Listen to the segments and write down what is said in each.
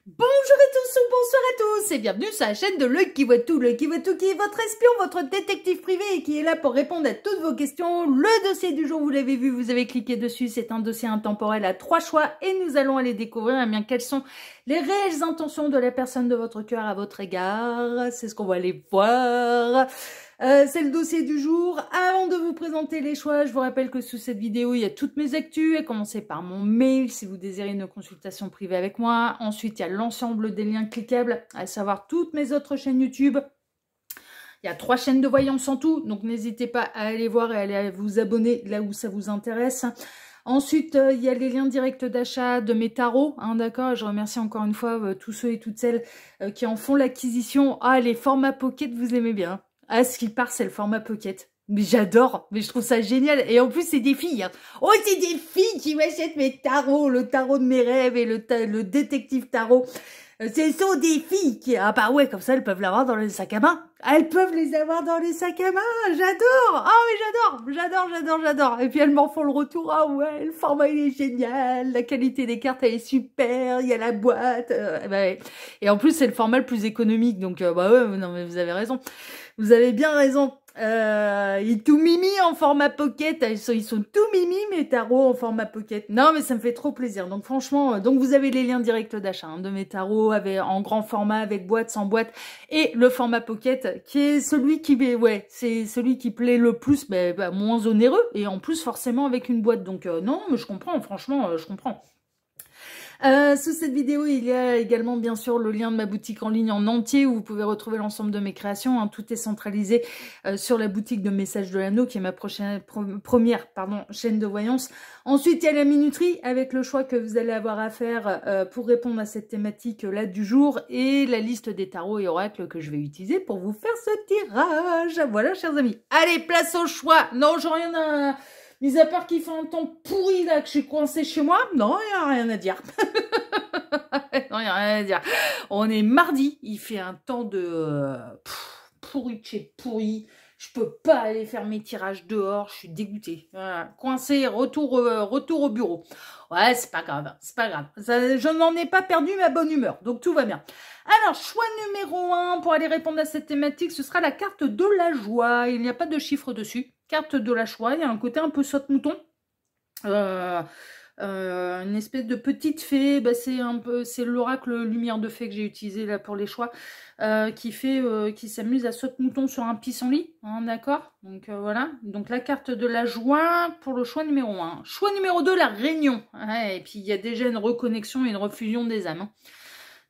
Bonjour à tous ou bonsoir à tous et bienvenue sur la chaîne de L'Œil qui voit tout. L'Œil qui voit tout qui est votre espion, votre détective privé et qui est là pour répondre à toutes vos questions. Le dossier du jour, vous l'avez vu, vous avez cliqué dessus, c'est un dossier intemporel à 3 choix et nous allons aller découvrir bien quelles sont les réelles intentions de la personne de votre cœur à votre égard. C'est ce qu'on va aller voir. C'est le dossier du jour. Avant de vous présenter les choix, je vous rappelle que sous cette vidéo, il y a toutes mes actus, à commencer par mon mail si vous désirez une consultation privée avec moi. Ensuite, il y a l'ensemble des liens cliquables, à savoir toutes mes autres chaînes YouTube. Il y a 3 chaînes de voyance en tout, donc n'hésitez pas à aller voir et à aller vous abonner là où ça vous intéresse. Ensuite, il y a les liens directs d'achat de mes tarots, hein, d'accord. Je remercie encore une fois tous ceux et toutes celles qui en font l'acquisition. Ah, les formats pocket, vous aimez bien. Ah, ce qui part, c'est le format pocket. Mais j'adore, mais je trouve ça génial. Et en plus, c'est des filles. Hein. Oh, c'est des filles qui m'achètent mes tarots, le tarot de mes rêves et le détective tarot. Ce sont des filles qui... Ah bah ouais, comme ça, elles peuvent l'avoir dans les sacs à main. Elles peuvent les avoir dans les sacs à main. J'adore. Ah mais j'adore. Et puis elles m'en font le retour. Ah ouais, le format, il est génial. La qualité des cartes, elle est super. Il y a la boîte. Bah ouais. Et en plus, c'est le format le plus économique. Donc, bah ouais, non mais vous avez raison. Vous avez bien raison. Il est tout mimi en format pocket. Ils sont tout mimi, mes tarots en format pocket. Non, mais ça me fait trop plaisir. Donc franchement, donc vous avez les liens directs d'achat hein, de mes tarots en grand format, avec boîte, sans boîte, et le format pocket qui est celui qui, ouais, c'est celui qui plaît le plus, bah, moins onéreux et en plus forcément avec une boîte. Donc non, mais je comprends. Franchement, je comprends. Sous cette vidéo, il y a également bien sûr le lien de ma boutique en ligne en entier où vous pouvez retrouver l'ensemble de mes créations. Hein. Tout est centralisé sur la boutique de Messages de l'Anneau qui est ma première chaîne de voyance. Ensuite, il y a la minuterie avec le choix que vous allez avoir à faire pour répondre à cette thématique-là du jour et la liste des tarots et oracles que je vais utiliser pour vous faire ce tirage. Voilà, chers amis. Allez, place au choix. Non, j'ai rien à... Mis à part qu'il fait un temps pourri là, que je suis coincée chez moi, non, il n'y a rien à dire. Non, il n'y a rien à dire. On est mardi, il fait un temps de pourri de chez pourri. Je peux pas aller faire mes tirages dehors, je suis dégoûtée. Voilà. Coincée, retour au bureau. Ouais, c'est pas grave, c'est pas grave. Je n'en ai pas perdu ma bonne humeur, donc tout va bien. Alors, choix numéro 1, pour aller répondre à cette thématique, ce sera la carte de la joie. Il n'y a pas de chiffre dessus. Carte de la joie, il y a un côté un peu saute-mouton. Une espèce de petite fée, bah c'est l'oracle lumière de fée que j'ai utilisé là pour les choix, qui s'amuse à saute-mouton sur un pissenlit, hein, d'accord. Donc voilà, donc la carte de la joie pour le choix numéro 1. Choix numéro 2, la réunion. Ouais, et puis il y a déjà une reconnexion et une refusion des âmes. Hein.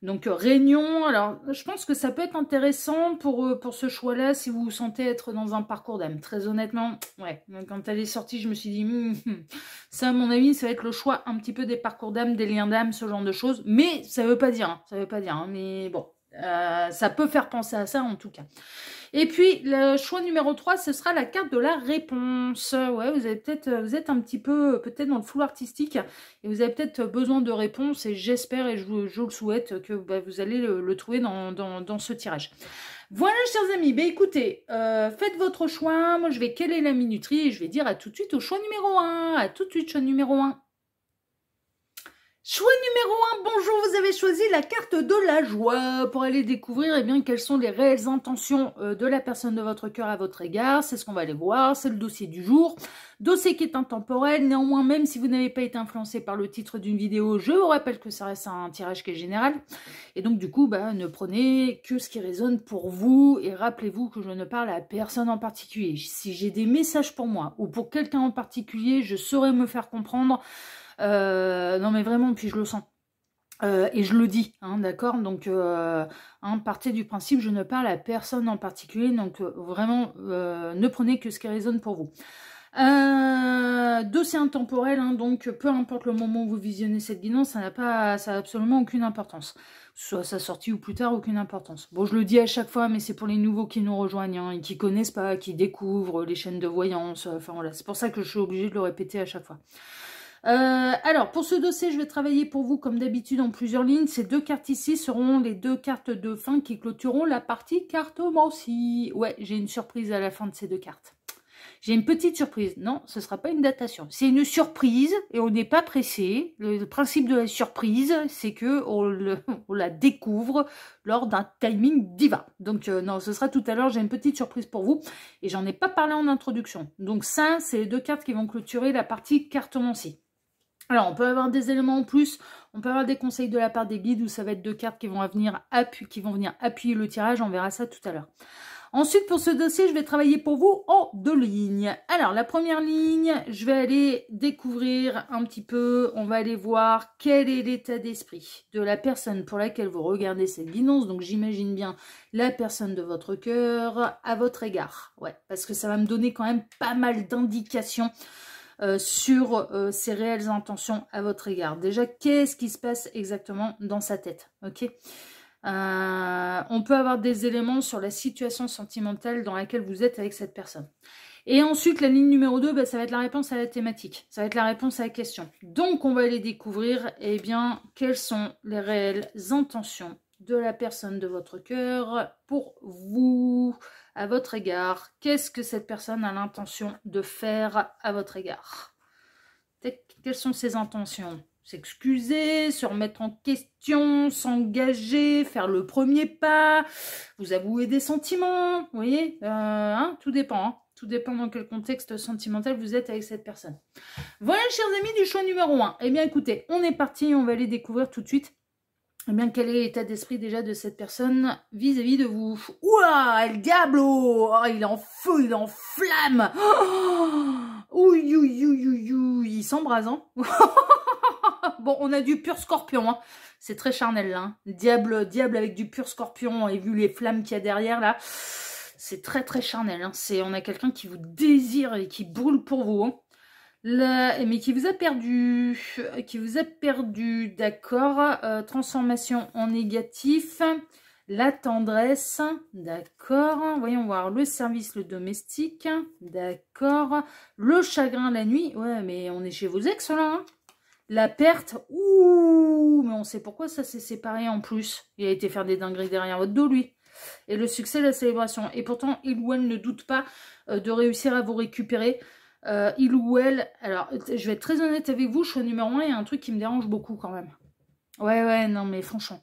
Donc réunion, alors je pense que ça peut être intéressant pour ce choix-là si vous vous sentez être dans un parcours d'âme. Très honnêtement, ouais, quand elle est sortie, je me suis dit, ça à mon avis, ça va être le choix un petit peu des parcours d'âme, des liens d'âme, ce genre de choses. Mais ça veut pas dire, mais bon, ça peut faire penser à ça en tout cas. Et puis, le choix numéro 3, ce sera la carte de la réponse. Ouais, vous êtes un petit peu, peut-être dans le flou artistique, et vous avez peut-être besoin de réponses, et j'espère, et je le souhaite, que vous allez le trouver dans ce tirage. Voilà, chers amis, écoutez, faites votre choix, moi je vais caler la minuterie, et je vais dire à tout de suite au choix numéro 1. À tout de suite, choix numéro 1. Choix numéro 1, bonjour, vous avez choisi la carte de la joie pour aller découvrir quelles sont les réelles intentions de la personne de votre cœur à votre égard. C'est ce qu'on va aller voir, c'est le dossier du jour. Dossier qui est intemporel, néanmoins, même si vous n'avez pas été influencé par le titre d'une vidéo, je vous rappelle que ça reste un tirage qui est général. Et donc, du coup, ne prenez que ce qui résonne pour vous et rappelez-vous que je ne parle à personne en particulier. Si j'ai des messages pour moi ou pour quelqu'un en particulier, je saurais me faire comprendre. Non mais vraiment, puis je le sens. Et je le dis, hein, d'accord. Donc, partez du principe, je ne parle à personne en particulier. Donc, vraiment, ne prenez que ce qui résonne pour vous. Dossier intemporel, hein, donc peu importe le moment où vous visionnez cette guidance, ça a absolument aucune importance. Soit sa sortie ou plus tard, aucune importance. Bon, je le dis à chaque fois, mais c'est pour les nouveaux qui nous rejoignent, hein, et qui connaissent pas, qui découvrent les chaînes de voyance. Enfin voilà, c'est pour ça que je suis obligée de le répéter à chaque fois. Alors, pour ce dossier, je vais travailler pour vous, comme d'habitude, en plusieurs lignes. Ces 2 cartes ici seront les 2 cartes de fin qui clôtureront la partie cartomancie. Ouais, j'ai une surprise à la fin de ces 2 cartes. J'ai une petite surprise. Non, ce ne sera pas une datation. C'est une surprise et on n'est pas pressé. Le principe de la surprise, c'est que on la découvre lors d'un timing divin. Donc non, ce sera tout à l'heure. J'ai une petite surprise pour vous et j'en ai pas parlé en introduction. Donc ça, c'est les 2 cartes qui vont clôturer la partie cartomancie. Alors, on peut avoir des éléments en plus, on peut avoir des conseils de la part des guides, où ça va être 2 cartes qui vont venir appuyer le tirage, on verra ça tout à l'heure. Ensuite, pour ce dossier, je vais travailler pour vous en 2 lignes. Alors, la première ligne, je vais aller découvrir un petit peu, on va aller voir quel est l'état d'esprit de la personne pour laquelle vous regardez cette guidance. Donc, j'imagine bien la personne de votre cœur à votre égard. Ouais, parce que ça va me donner quand même pas mal d'indications sur ses réelles intentions à votre égard. Déjà, qu'est-ce qui se passe exactement dans sa tête, ok? On peut avoir des éléments sur la situation sentimentale dans laquelle vous êtes avec cette personne. Et ensuite, la ligne numéro 2, bah, ça va être la réponse à la thématique. Ça va être la réponse à la question. Donc, on va aller découvrir, eh bien, quelles sont les réelles intentions de la personne de votre cœur pour vous, à votre égard. Qu'est-ce que cette personne a l'intention de faire à votre égard? Quelles sont ses intentions? S'excuser, se remettre en question, s'engager, faire le premier pas, vous avouer des sentiments, vous voyez, tout dépend, hein. Tout dépend dans quel contexte sentimental vous êtes avec cette personne. Voilà, chers amis, du choix numéro 1. Eh bien, écoutez, on est parti, on va aller découvrir tout de suite eh bien, quel est l'état d'esprit déjà de cette personne vis-à-vis de vous. Ouah, El Diablo, oh, il est en feu, il est en flamme. Oh, ouï, ouï, ouï, ouï, ouï, il s'embrase, hein. Bon, on a du pur scorpion, hein. C'est très charnel, là. Hein. Diable avec du pur scorpion, et vu les flammes qu'il y a derrière, là, c'est très, très charnel. Hein. On a quelqu'un qui vous désire et qui brûle pour vous, hein. Mais qui vous a perdu, d'accord, transformation en négatif, la tendresse, d'accord, voyons voir, le service, le domestique, d'accord, le chagrin la nuit, ouais, mais on est chez vos ex, là, hein. La perte, ouh, mais on sait pourquoi ça s'est séparé en plus, il a été faire des dingueries derrière votre dos, lui. Et le succès, la célébration, et pourtant, il ou elle ne doute pas de réussir à vous récupérer. Il ou elle, alors je vais être très honnête avec vous, choix numéro 1, il y a un truc qui me dérange beaucoup quand même. Ouais, non mais franchement.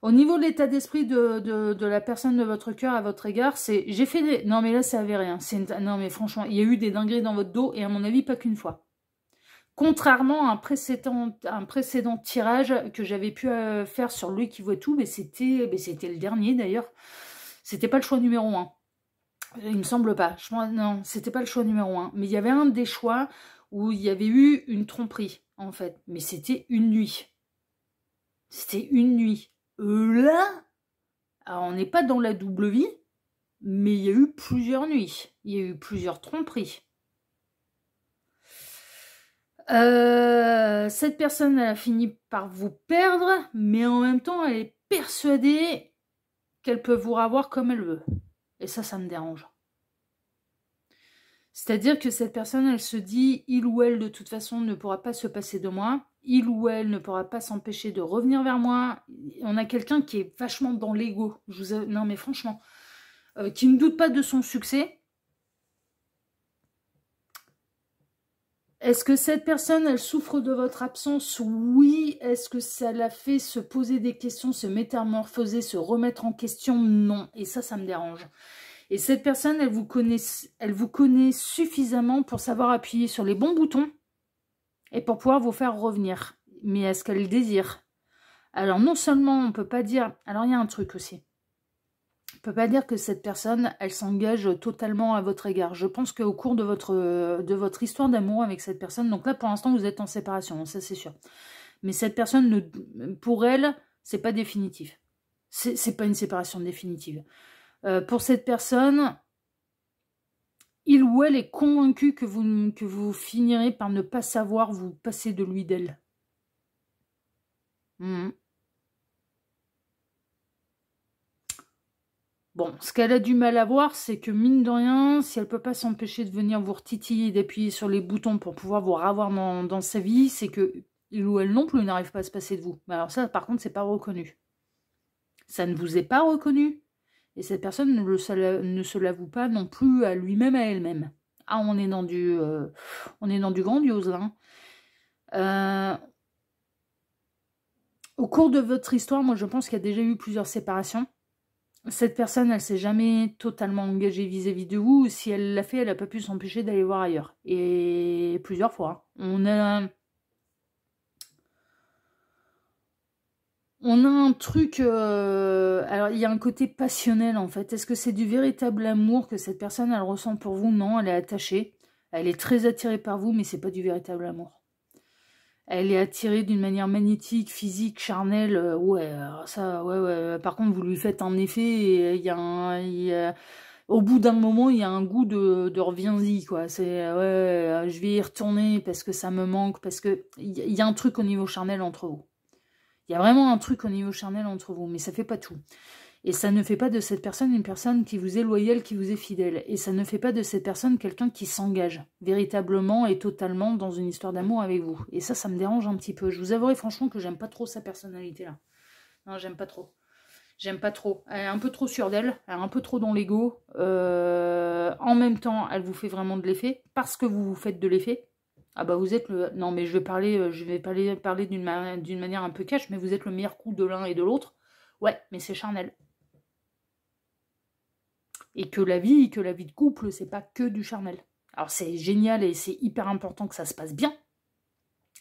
Au niveau de l'état d'esprit de la personne de votre cœur à votre égard, c'est j'ai fait des... Non mais là c'est avéré, hein. Non mais franchement, il y a eu des dingueries dans votre dos et à mon avis pas qu'une fois. Contrairement à un précédent tirage que j'avais pu faire sur lui qui voit tout, mais c'était le dernier d'ailleurs. C'était pas le choix numéro 1. Il me semble pas. Non, c'était pas le choix numéro 1. Mais il y avait un des choix où il y avait eu une tromperie, en fait. Mais c'était une nuit. C'était une nuit. Là, alors on n'est pas dans la double vie, mais il y a eu plusieurs nuits. Il y a eu plusieurs tromperies. Cette personne, elle a fini par vous perdre, mais en même temps, elle est persuadée qu'elle peut vous revoir comme elle veut. Et ça me dérange. C'est-à-dire que cette personne, elle se dit, il ou elle, de toute façon, ne pourra pas se passer de moi. Il ou elle ne pourra pas s'empêcher de revenir vers moi. On a quelqu'un qui est vachement dans l'ego. Non, mais franchement, qui ne doute pas de son succès. Est-ce que cette personne, elle souffre de votre absence? Oui. Est-ce que ça l'a fait se poser des questions, se métamorphoser, se remettre en question? Non. Et ça me dérange. Et cette personne, elle vous connaît suffisamment pour savoir appuyer sur les bons boutons et pour pouvoir vous faire revenir. Mais est-ce qu'elle le désire? Alors non seulement on ne peut pas dire... Alors il y a un truc aussi. On ne peut pas dire que cette personne, elle s'engage totalement à votre égard. Je pense qu'au cours de votre histoire d'amour avec cette personne, donc là pour l'instant vous êtes en séparation, ça c'est sûr. Mais cette personne, pour elle, c'est pas définitif. C'est pas une séparation définitive. Pour cette personne, il ou elle est convaincu que vous finirez par ne pas savoir vous passer de lui, d'elle. Bon, ce qu'elle a du mal à voir, c'est que mine de rien, si elle peut pas s'empêcher de venir vous retitiller, d'appuyer sur les boutons pour pouvoir vous revoir dans sa vie, c'est que il ou elle non plus n'arrive pas à se passer de vous. Mais alors ça, par contre, c'est pas reconnu. Ça ne vous est pas reconnu. Et cette personne ne se l'avoue pas non plus à lui-même, à elle-même. Ah, on est dans du grandiose, là. Au cours de votre histoire, moi, je pense qu'il y a déjà eu plusieurs séparations. Cette personne, elle s'est jamais totalement engagée vis-à-vis de vous. Si elle l'a fait, elle n'a pas pu s'empêcher d'aller voir ailleurs. Et plusieurs fois. On a un truc... alors, il y a un côté passionnel, en fait. Est-ce que c'est du véritable amour que cette personne, elle ressent pour vous? Non, elle est attachée. Elle est très attirée par vous, mais c'est pas du véritable amour. Elle est attirée d'une manière magnétique, physique, charnelle. Ouais, alors ça, ouais. Par contre, vous lui faites un effet et au bout d'un moment, il y a un goût de reviens-y, quoi. C'est, ouais, je vais y retourner parce que ça me manque, parce que il y a un truc au niveau charnel entre vous. Il y a vraiment un truc au niveau charnel entre vous, mais ça fait pas tout. Et ça ne fait pas de cette personne une personne qui vous est loyale, qui vous est fidèle. Et ça ne fait pas de cette personne quelqu'un qui s'engage véritablement et totalement dans une histoire d'amour avec vous. Et ça me dérange un petit peu. Je vous avouerai franchement que j'aime pas trop sa personnalité-là. Non, j'aime pas trop. J'aime pas trop. Elle est un peu trop sûre d'elle. Elle est un peu trop dans l'ego. En même temps, elle vous fait vraiment de l'effet. Parce que vous vous faites de l'effet. Ah bah vous êtes le... Non mais je vais parler d'une manière un peu cash, mais vous êtes le meilleur coup de l'un et de l'autre. Ouais, mais c'est charnel. Et que la vie de couple, c'est pas que du charnel. Alors c'est génial et c'est hyper important que ça se passe bien.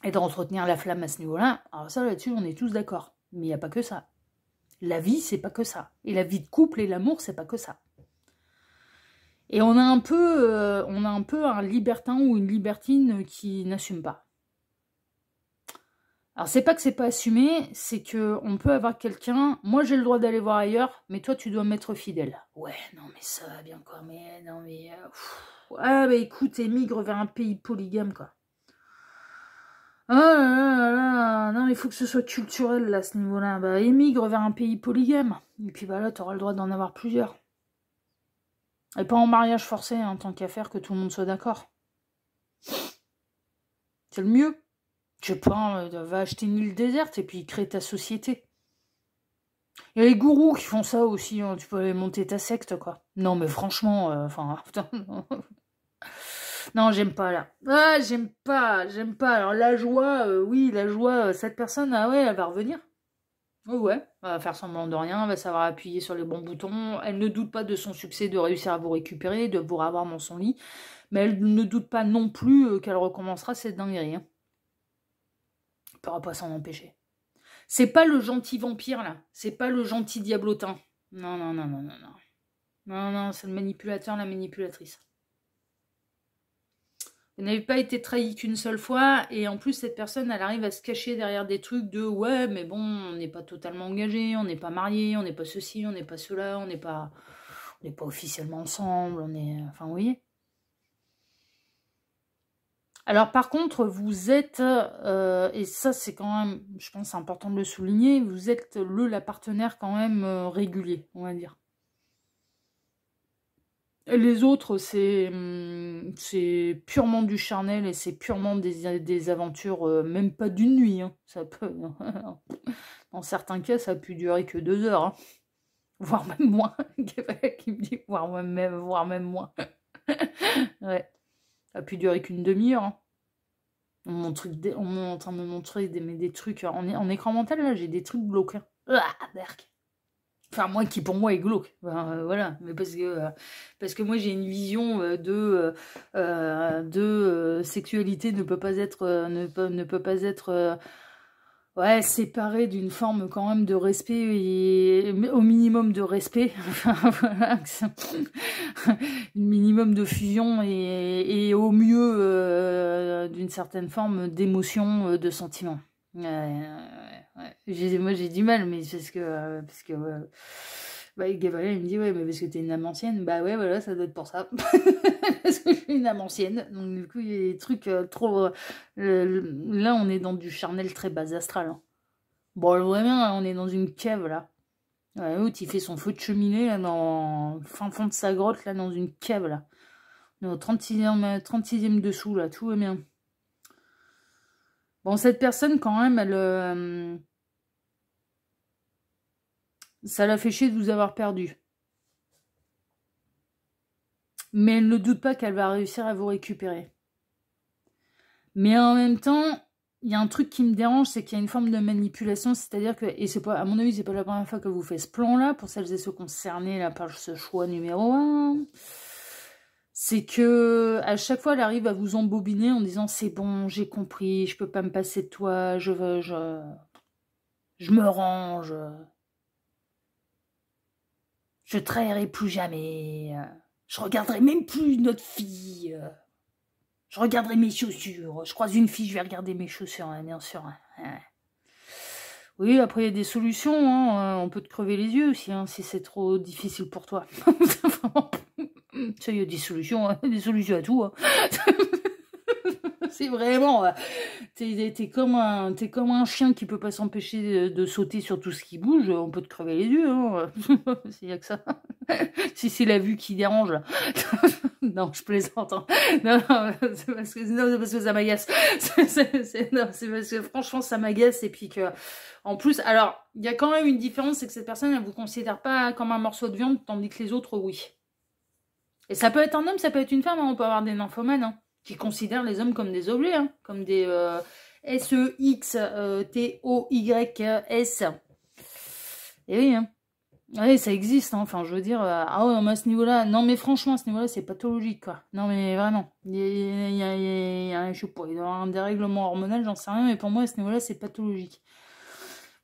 Et d'entretenir la flamme à ce niveau-là. Alors ça, là-dessus, on est tous d'accord. Mais il n'y a pas que ça. La vie, c'est pas que ça. Et la vie de couple et l'amour, c'est pas que ça. Et on a un peu un libertin ou une libertine qui n'assume pas. Alors c'est pas que c'est pas assumé, c'est que on peut avoir quelqu'un, moi j'ai le droit d'aller voir ailleurs, mais toi tu dois m'être fidèle. Ouais, non mais ça va bien quoi, mais non mais... Ah bah écoute, émigre vers un pays polygame quoi. Ah là, non mais il faut que ce soit culturel là, à ce niveau-là. Bah émigre vers un pays polygame, et puis bah là t'auras le droit d'en avoir plusieurs. Et pas en mariage forcé, hein, tant qu'à faire que tout le monde soit d'accord. C'est le mieux. Je sais pas, va acheter une île déserte et puis crée ta société. Il y a les gourous qui font ça aussi, hein, tu peux aller monter ta secte, quoi. Non, mais franchement, enfin... non, j'aime pas, là. Ah, j'aime pas. Alors, la joie, oui, la joie, cette personne, ah ouais, elle va revenir. Oh ouais, elle va faire semblant de rien, elle va savoir appuyer sur les bons boutons. Elle ne doute pas de son succès de réussir à vous récupérer, de vous revoir dans son lit. Mais elle ne doute pas non plus qu'elle recommencera cette dinguerie. Hein. Elle ne pourra pas s'en empêcher. C'est pas le gentil vampire, là. C'est pas le gentil diablotin. Non. Non, c'est le manipulateur, la manipulatrice. Vous n'avez pas été trahi qu'une seule fois, et en plus, cette personne, elle arrive à se cacher derrière des trucs de « Ouais, mais bon, on n'est pas totalement engagé, on n'est pas marié, on n'est pas ceci, on n'est pas cela, on n'est pas officiellement ensemble, on est... » Enfin, vous voyez. Alors par contre, vous êtes, et ça c'est quand même, je pense c'est important de le souligner, vous êtes la partenaire quand même régulier, on va dire. Et les autres, c'est purement du charnel et c'est purement des aventures, même pas d'une nuit. Hein. Ça peut, dans certains cas, ça a pu durer que 2 heures, hein. Voire même moins. Qui me dit, voire même moins. Ouais, ça a pu durer qu'une demi-heure. Hein. On est en train de me montrer des trucs en écran mental, là, j'ai des trucs glauques. Hein. Ah, berk. Enfin, moi, qui pour moi est glauque. Enfin, voilà, mais parce que moi j'ai une vision de sexualité ne peut pas être ne peut pas être ouais, séparée d'une forme quand même de respect et au minimum de respect. Enfin voilà, un minimum de fusion et au mieux d'une certaine forme d'émotion, de sentiment. Ouais. Moi j'ai du mal, mais parce que bah, Gabriel il me dit ouais mais parce que t'es une âme ancienne, bah ouais voilà ça doit être pour ça. Parce que je suis une âme ancienne, donc du coup il y a des trucs trop là on est dans du charnel très bas astral. Hein. Bon vraiment on est dans une cave là. Ouais, l'autre il fait son feu de cheminée là, dans le fin fond de sa grotte là dans une cave là. On est au 36e dessous là, tout va bien. Bon, cette personne, quand même, elle... ça l'a fait chier de vous avoir perdu. Mais elle ne doute pas qu'elle va réussir à vous récupérer. Mais en même temps, il y a un truc qui me dérange, c'est qu'il y a une forme de manipulation, c'est-à-dire que, et c'est pas, à mon avis, c'est pas la première fois que vous faites ce plan-là, pour celles et ceux concernés là, par ce choix numéro 1, c'est que à chaque fois, elle arrive à vous embobiner en disant c'est bon, j'ai compris, je peux pas me passer de toi, je me range, je trahirai plus jamais, je regarderai même plus notre fille. Je regarderai mes chaussures. Je croise une fille, je vais regarder mes chaussures, hein, bien sûr. Hein. Oui, après, il y a des solutions. Hein. On peut te crever les yeux aussi, hein, si c'est trop difficile pour toi. Ça, il y a des solutions à tout. Hein. C'est vraiment... T'es comme un chien qui peut pas s'empêcher de sauter sur tout ce qui bouge. On peut te crever les yeux. Hein. Il y a que ça. Si c'est la vue qui dérange. Non, je plaisante. Hein. Non, c'est parce que ça m'agace. C'est parce que franchement, ça m'agace. Et puis que, en plus, alors, il y a quand même une différence, c'est que cette personne, elle vous considère pas comme un morceau de viande, tandis que les autres, oui. Et ça peut être un homme, ça peut être une femme. Hein. On peut avoir des nymphomanes hein, qui considèrent les hommes comme des objets, hein, comme des SEXTOYS. Et oui, hein. Oui, ça existe, hein. Enfin, je veux dire, ah ouais, mais à ce niveau-là, non, mais franchement, à ce niveau-là, c'est pathologique, quoi. Non, mais vraiment, je sais pas, il doit y avoir un dérèglement hormonal, j'en sais rien, mais pour moi, à ce niveau-là, c'est pathologique.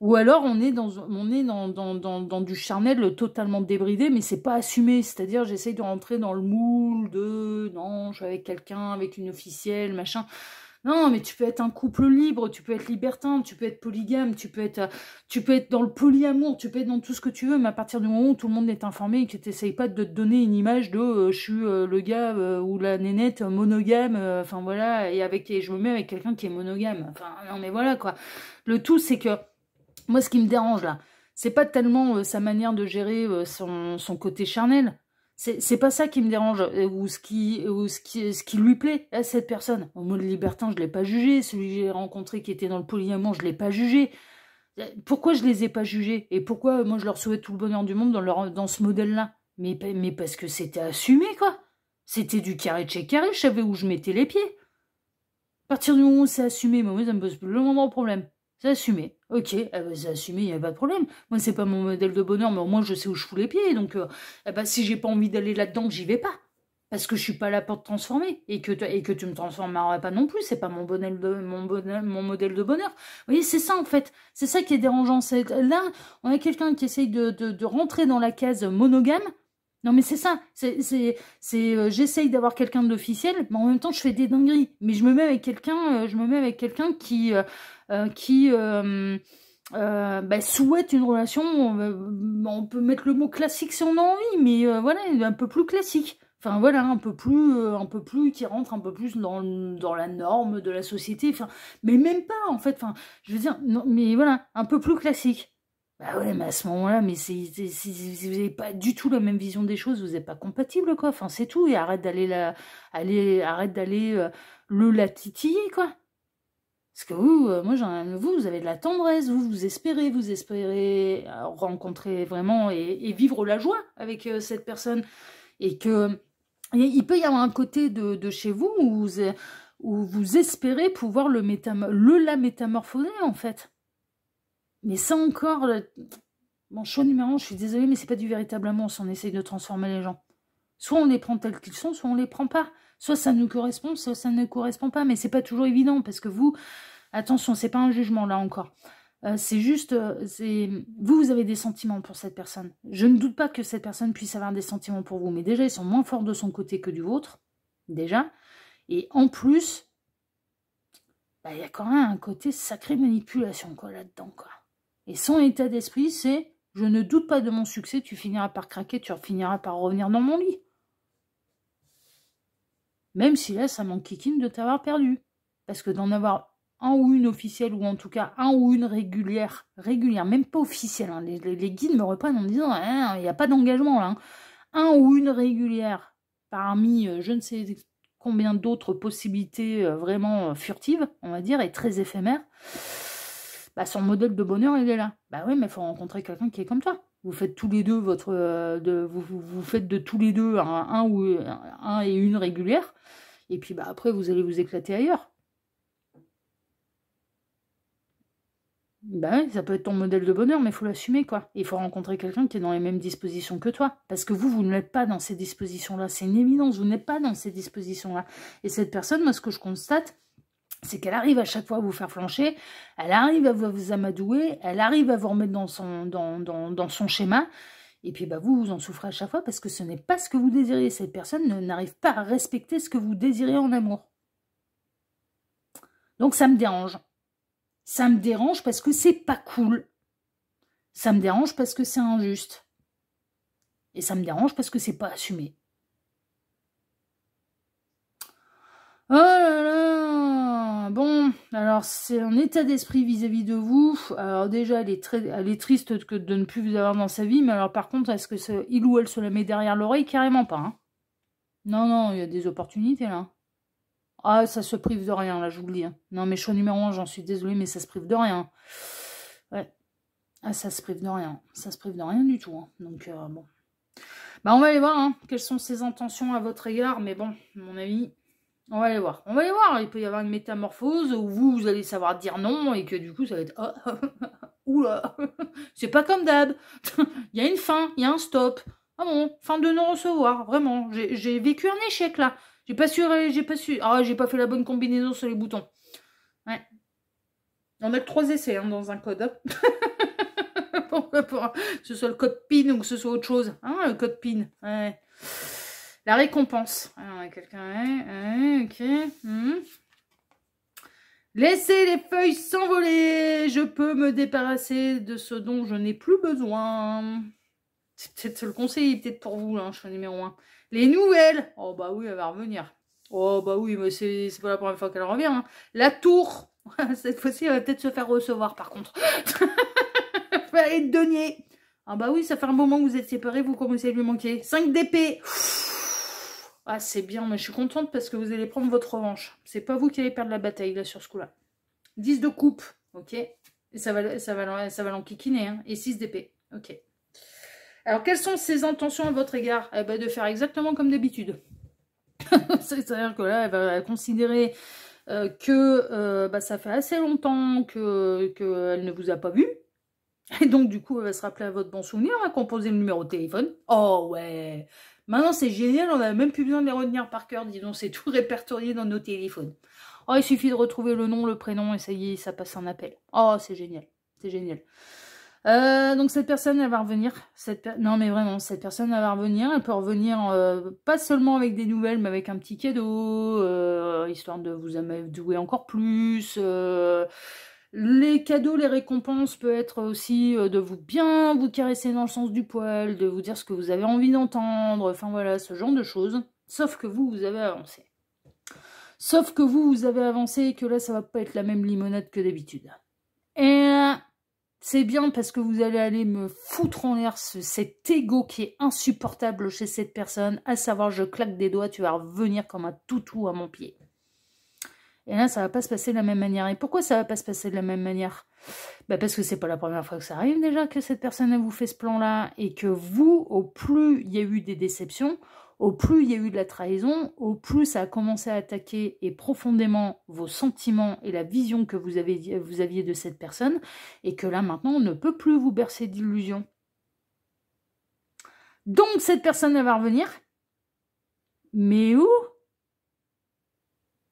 Ou alors, on est dans du charnel totalement débridé, mais c'est pas assumé, c'est-à-dire, j'essaye de rentrer dans le moule de, non, je suis avec quelqu'un, avec une officielle, machin... Non, mais tu peux être un couple libre, tu peux être libertin, tu peux être polygame, tu peux être dans le polyamour, tu peux être dans tout ce que tu veux, mais à partir du moment où tout le monde est informé et que tu n'essayes pas de te donner une image de je suis le gars ou la nénette monogame, enfin voilà, et je me mets avec quelqu'un qui est monogame. Enfin, non mais voilà quoi. Le tout, c'est que moi, ce qui me dérange là, c'est pas tellement sa manière de gérer son côté charnel. C'est pas ça qui me dérange, ou ce qui lui plaît à cette personne. Moi, le libertin, je l'ai pas jugé. Celui que j'ai rencontré qui était dans le polyamour, je l'ai pas jugé. Pourquoi je les ai pas jugés? Et pourquoi moi je leur souhaite tout le bonheur du monde dans ce modèle-là? Mais parce que c'était assumé, quoi. C'était du carré de chez carré, je savais où je mettais les pieds. À partir du moment où c'est assumé, moi, ça me pose plus le moindre problème. C'est assumé. Ok, c'est assumé, il n'y a pas de problème. Moi, c'est pas mon modèle de bonheur, mais au moins, je sais où je fous les pieds. Donc, si j'ai pas envie d'aller là-dedans, j'y vais pas. Parce que je suis pas là pour te transformer. Et que tu me transformeras pas non plus. C'est pas mon modèle de bonheur. Vous voyez, c'est ça, en fait. C'est ça qui est dérangeant. Là, on a quelqu'un qui essaye de rentrer dans la case monogame. Non, mais c'est ça. J'essaye d'avoir quelqu'un d'officiel, mais en même temps, je fais des dingueries. Mais je me mets avec quelqu'un qui souhaite une relation. On peut mettre le mot classique si on a envie, mais voilà, un peu plus classique. Enfin voilà, un peu plus qui rentre un peu plus dans la norme de la société. Enfin, mais même pas en fait. Enfin, je veux dire, non, mais voilà, un peu plus classique. Bah ouais, mais à ce moment-là, mais si vous n'avez pas du tout la même vision des choses, vous n'êtes pas compatible, quoi. Enfin, c'est tout. Et arrête d'aller la titiller, quoi. Parce que vous, vous avez de la tendresse, vous espérez rencontrer vraiment et vivre la joie avec cette personne. Et que il peut y avoir un côté de chez vous où vous espérez pouvoir la métamorphoser, en fait. Mais ça encore, mon choix numéro 1, je suis désolée, mais c'est pas du véritable amour si on essaye de transformer les gens. Soit on les prend tels qu'ils sont, soit on les prend pas. Soit ça nous correspond, soit ça ne correspond pas. Mais c'est pas toujours évident parce que vous, attention, c'est pas un jugement là encore. C'est juste, vous avez des sentiments pour cette personne. Je ne doute pas que cette personne puisse avoir des sentiments pour vous, mais déjà ils sont moins forts de son côté que du vôtre, déjà. Et en plus, il y a quand même un côté sacré manipulation quoi là-dedans quoi. Et son état d'esprit, c'est « je ne doute pas de mon succès, tu finiras par craquer, tu finiras par revenir dans mon lit. » Même si là, ça m'enquiquine de t'avoir perdu. Parce que d'en avoir un ou une officielle, ou en tout cas un ou une régulière, même pas officielle, hein, les guides me reprennent en disant il n'y a pas d'engagement là. Hein. Un ou une régulière parmi je ne sais combien d'autres possibilités vraiment furtives, on va dire, et très éphémères. Son modèle de bonheur, il est là. Bah oui, mais il faut rencontrer quelqu'un qui est comme toi. Vous faites tous les deux vous faites de tous les deux un et une régulière. Et puis bah, après, vous allez vous éclater ailleurs. Bah oui, ça peut être ton modèle de bonheur, mais il faut l'assumer, quoi. Il faut rencontrer quelqu'un qui est dans les mêmes dispositions que toi. Parce que vous ne l'êtes pas dans ces dispositions-là. C'est une évidence, vous n'êtes pas dans ces dispositions-là. Et cette personne, moi, ce que je constate, c'est qu'elle arrive à chaque fois à vous faire flancher, elle arrive à vous amadouer, elle arrive à vous remettre dans son schéma, et puis bah, vous en souffrez à chaque fois parce que ce n'est pas ce que vous désirez. Cette personne n'arrive pas à respecter ce que vous désirez en amour. Donc ça me dérange. Ça me dérange parce que c'est pas cool. Ça me dérange parce que c'est injuste. Et ça me dérange parce que c'est pas assumé. Oh là là. Bon, alors c'est un état d'esprit vis-à-vis de vous. Alors déjà, elle est triste de ne plus vous avoir dans sa vie, mais alors par contre, est-ce que il ou elle se la met derrière l'oreille? Carrément pas. Hein. Non, non, il y a des opportunités là. Ah, ça se prive de rien, là, je vous le dis. Hein. Non, mais choix numéro 1, j'en suis désolée, mais ça se prive de rien. Ouais. Ah, ça se prive de rien. Ça se prive de rien du tout. Hein. Donc, bon. Bah, on va aller voir, hein, quelles sont ses intentions à votre égard. Mais bon, à mon avis, on va aller voir. On va aller voir. Il peut y avoir une métamorphose où vous allez savoir dire non et que du coup, ça va être... Oh, oula, c'est pas comme d'hab. Il y a une fin, il y a un stop. Ah bon, fin de non-recevoir. Vraiment, j'ai vécu un échec, là. J'ai pas su... Ah, j'ai pas fait la bonne combinaison sur les boutons. Ouais. On a que 3 essais hein, dans un code. Hein. pour que ce soit le code PIN ou que ce soit autre chose. Hein, le code PIN. Ouais. La récompense. Alors, quelqu'un... Ouais, ok. Laissez les feuilles s'envoler. Je peux me débarrasser de ce dont je n'ai plus besoin. C'est peut-être le conseil, peut-être pour vous, là, choix numéro 1. Les nouvelles. Oh bah oui, elle va revenir. Oh bah oui, mais c'est pas la première fois qu'elle revient. Hein. La tour. Cette fois-ci, elle va peut-être se faire recevoir, par contre. Et de denier. Ah bah oui, ça fait un moment que vous êtes séparés, vous commencez à lui manquer. 5 d'épée. Ah, c'est bien, mais je suis contente parce que vous allez prendre votre revanche. C'est pas vous qui allez perdre la bataille, là, sur ce coup-là. 10 de coupe, ok. Et ça va l'enquiquiner, hein. Et 6 d'épée, ok. Alors, quelles sont ses intentions à votre égard? Eh ben, de faire exactement comme d'habitude. C'est-à-dire que là, elle va considérer que bah, ça fait assez longtemps qu'elle ne vous a pas vu. Et donc, du coup, elle va se rappeler à votre bon souvenir, elle va composer le numéro de téléphone. Oh, ouais. Maintenant, c'est génial, on n'a même plus besoin de les retenir par cœur. Dis donc, c'est tout répertorié dans nos téléphones. Oh, il suffit de retrouver le nom, le prénom, et ça y est, ça passe un appel. Oh, c'est génial. C'est génial. Donc cette personne, elle va revenir. Non mais vraiment, cette personne, elle va revenir. Elle peut revenir pas seulement avec des nouvelles, mais avec un petit cadeau, histoire de vous amadouer encore plus. Les cadeaux, les récompenses peut être aussi de vous bien vous caresser dans le sens du poil, de vous dire ce que vous avez envie d'entendre. Enfin voilà, ce genre de choses. Sauf que vous avez avancé. Sauf que vous avez avancé et que là, ça va pas être la même limonade que d'habitude. Et... c'est bien parce que vous allez aller me foutre en l'air cet ego qui est insupportable chez cette personne, à savoir je claque des doigts, tu vas revenir comme un toutou à mon pied. Et là, ça va pas se passer de la même manière. Et pourquoi ça va pas se passer de la même manière? Bah parce que c'est pas la première fois que ça arrive déjà que cette personne elle vous fait ce plan-là et que vous, au plus il y a eu des déceptions, au plus il y a eu de la trahison, au plus ça a commencé à attaquer et profondément vos sentiments et la vision que vous aviez de cette personne, et que là maintenant on ne peut plus vous bercer d'illusions. Donc cette personne elle va revenir, mais où?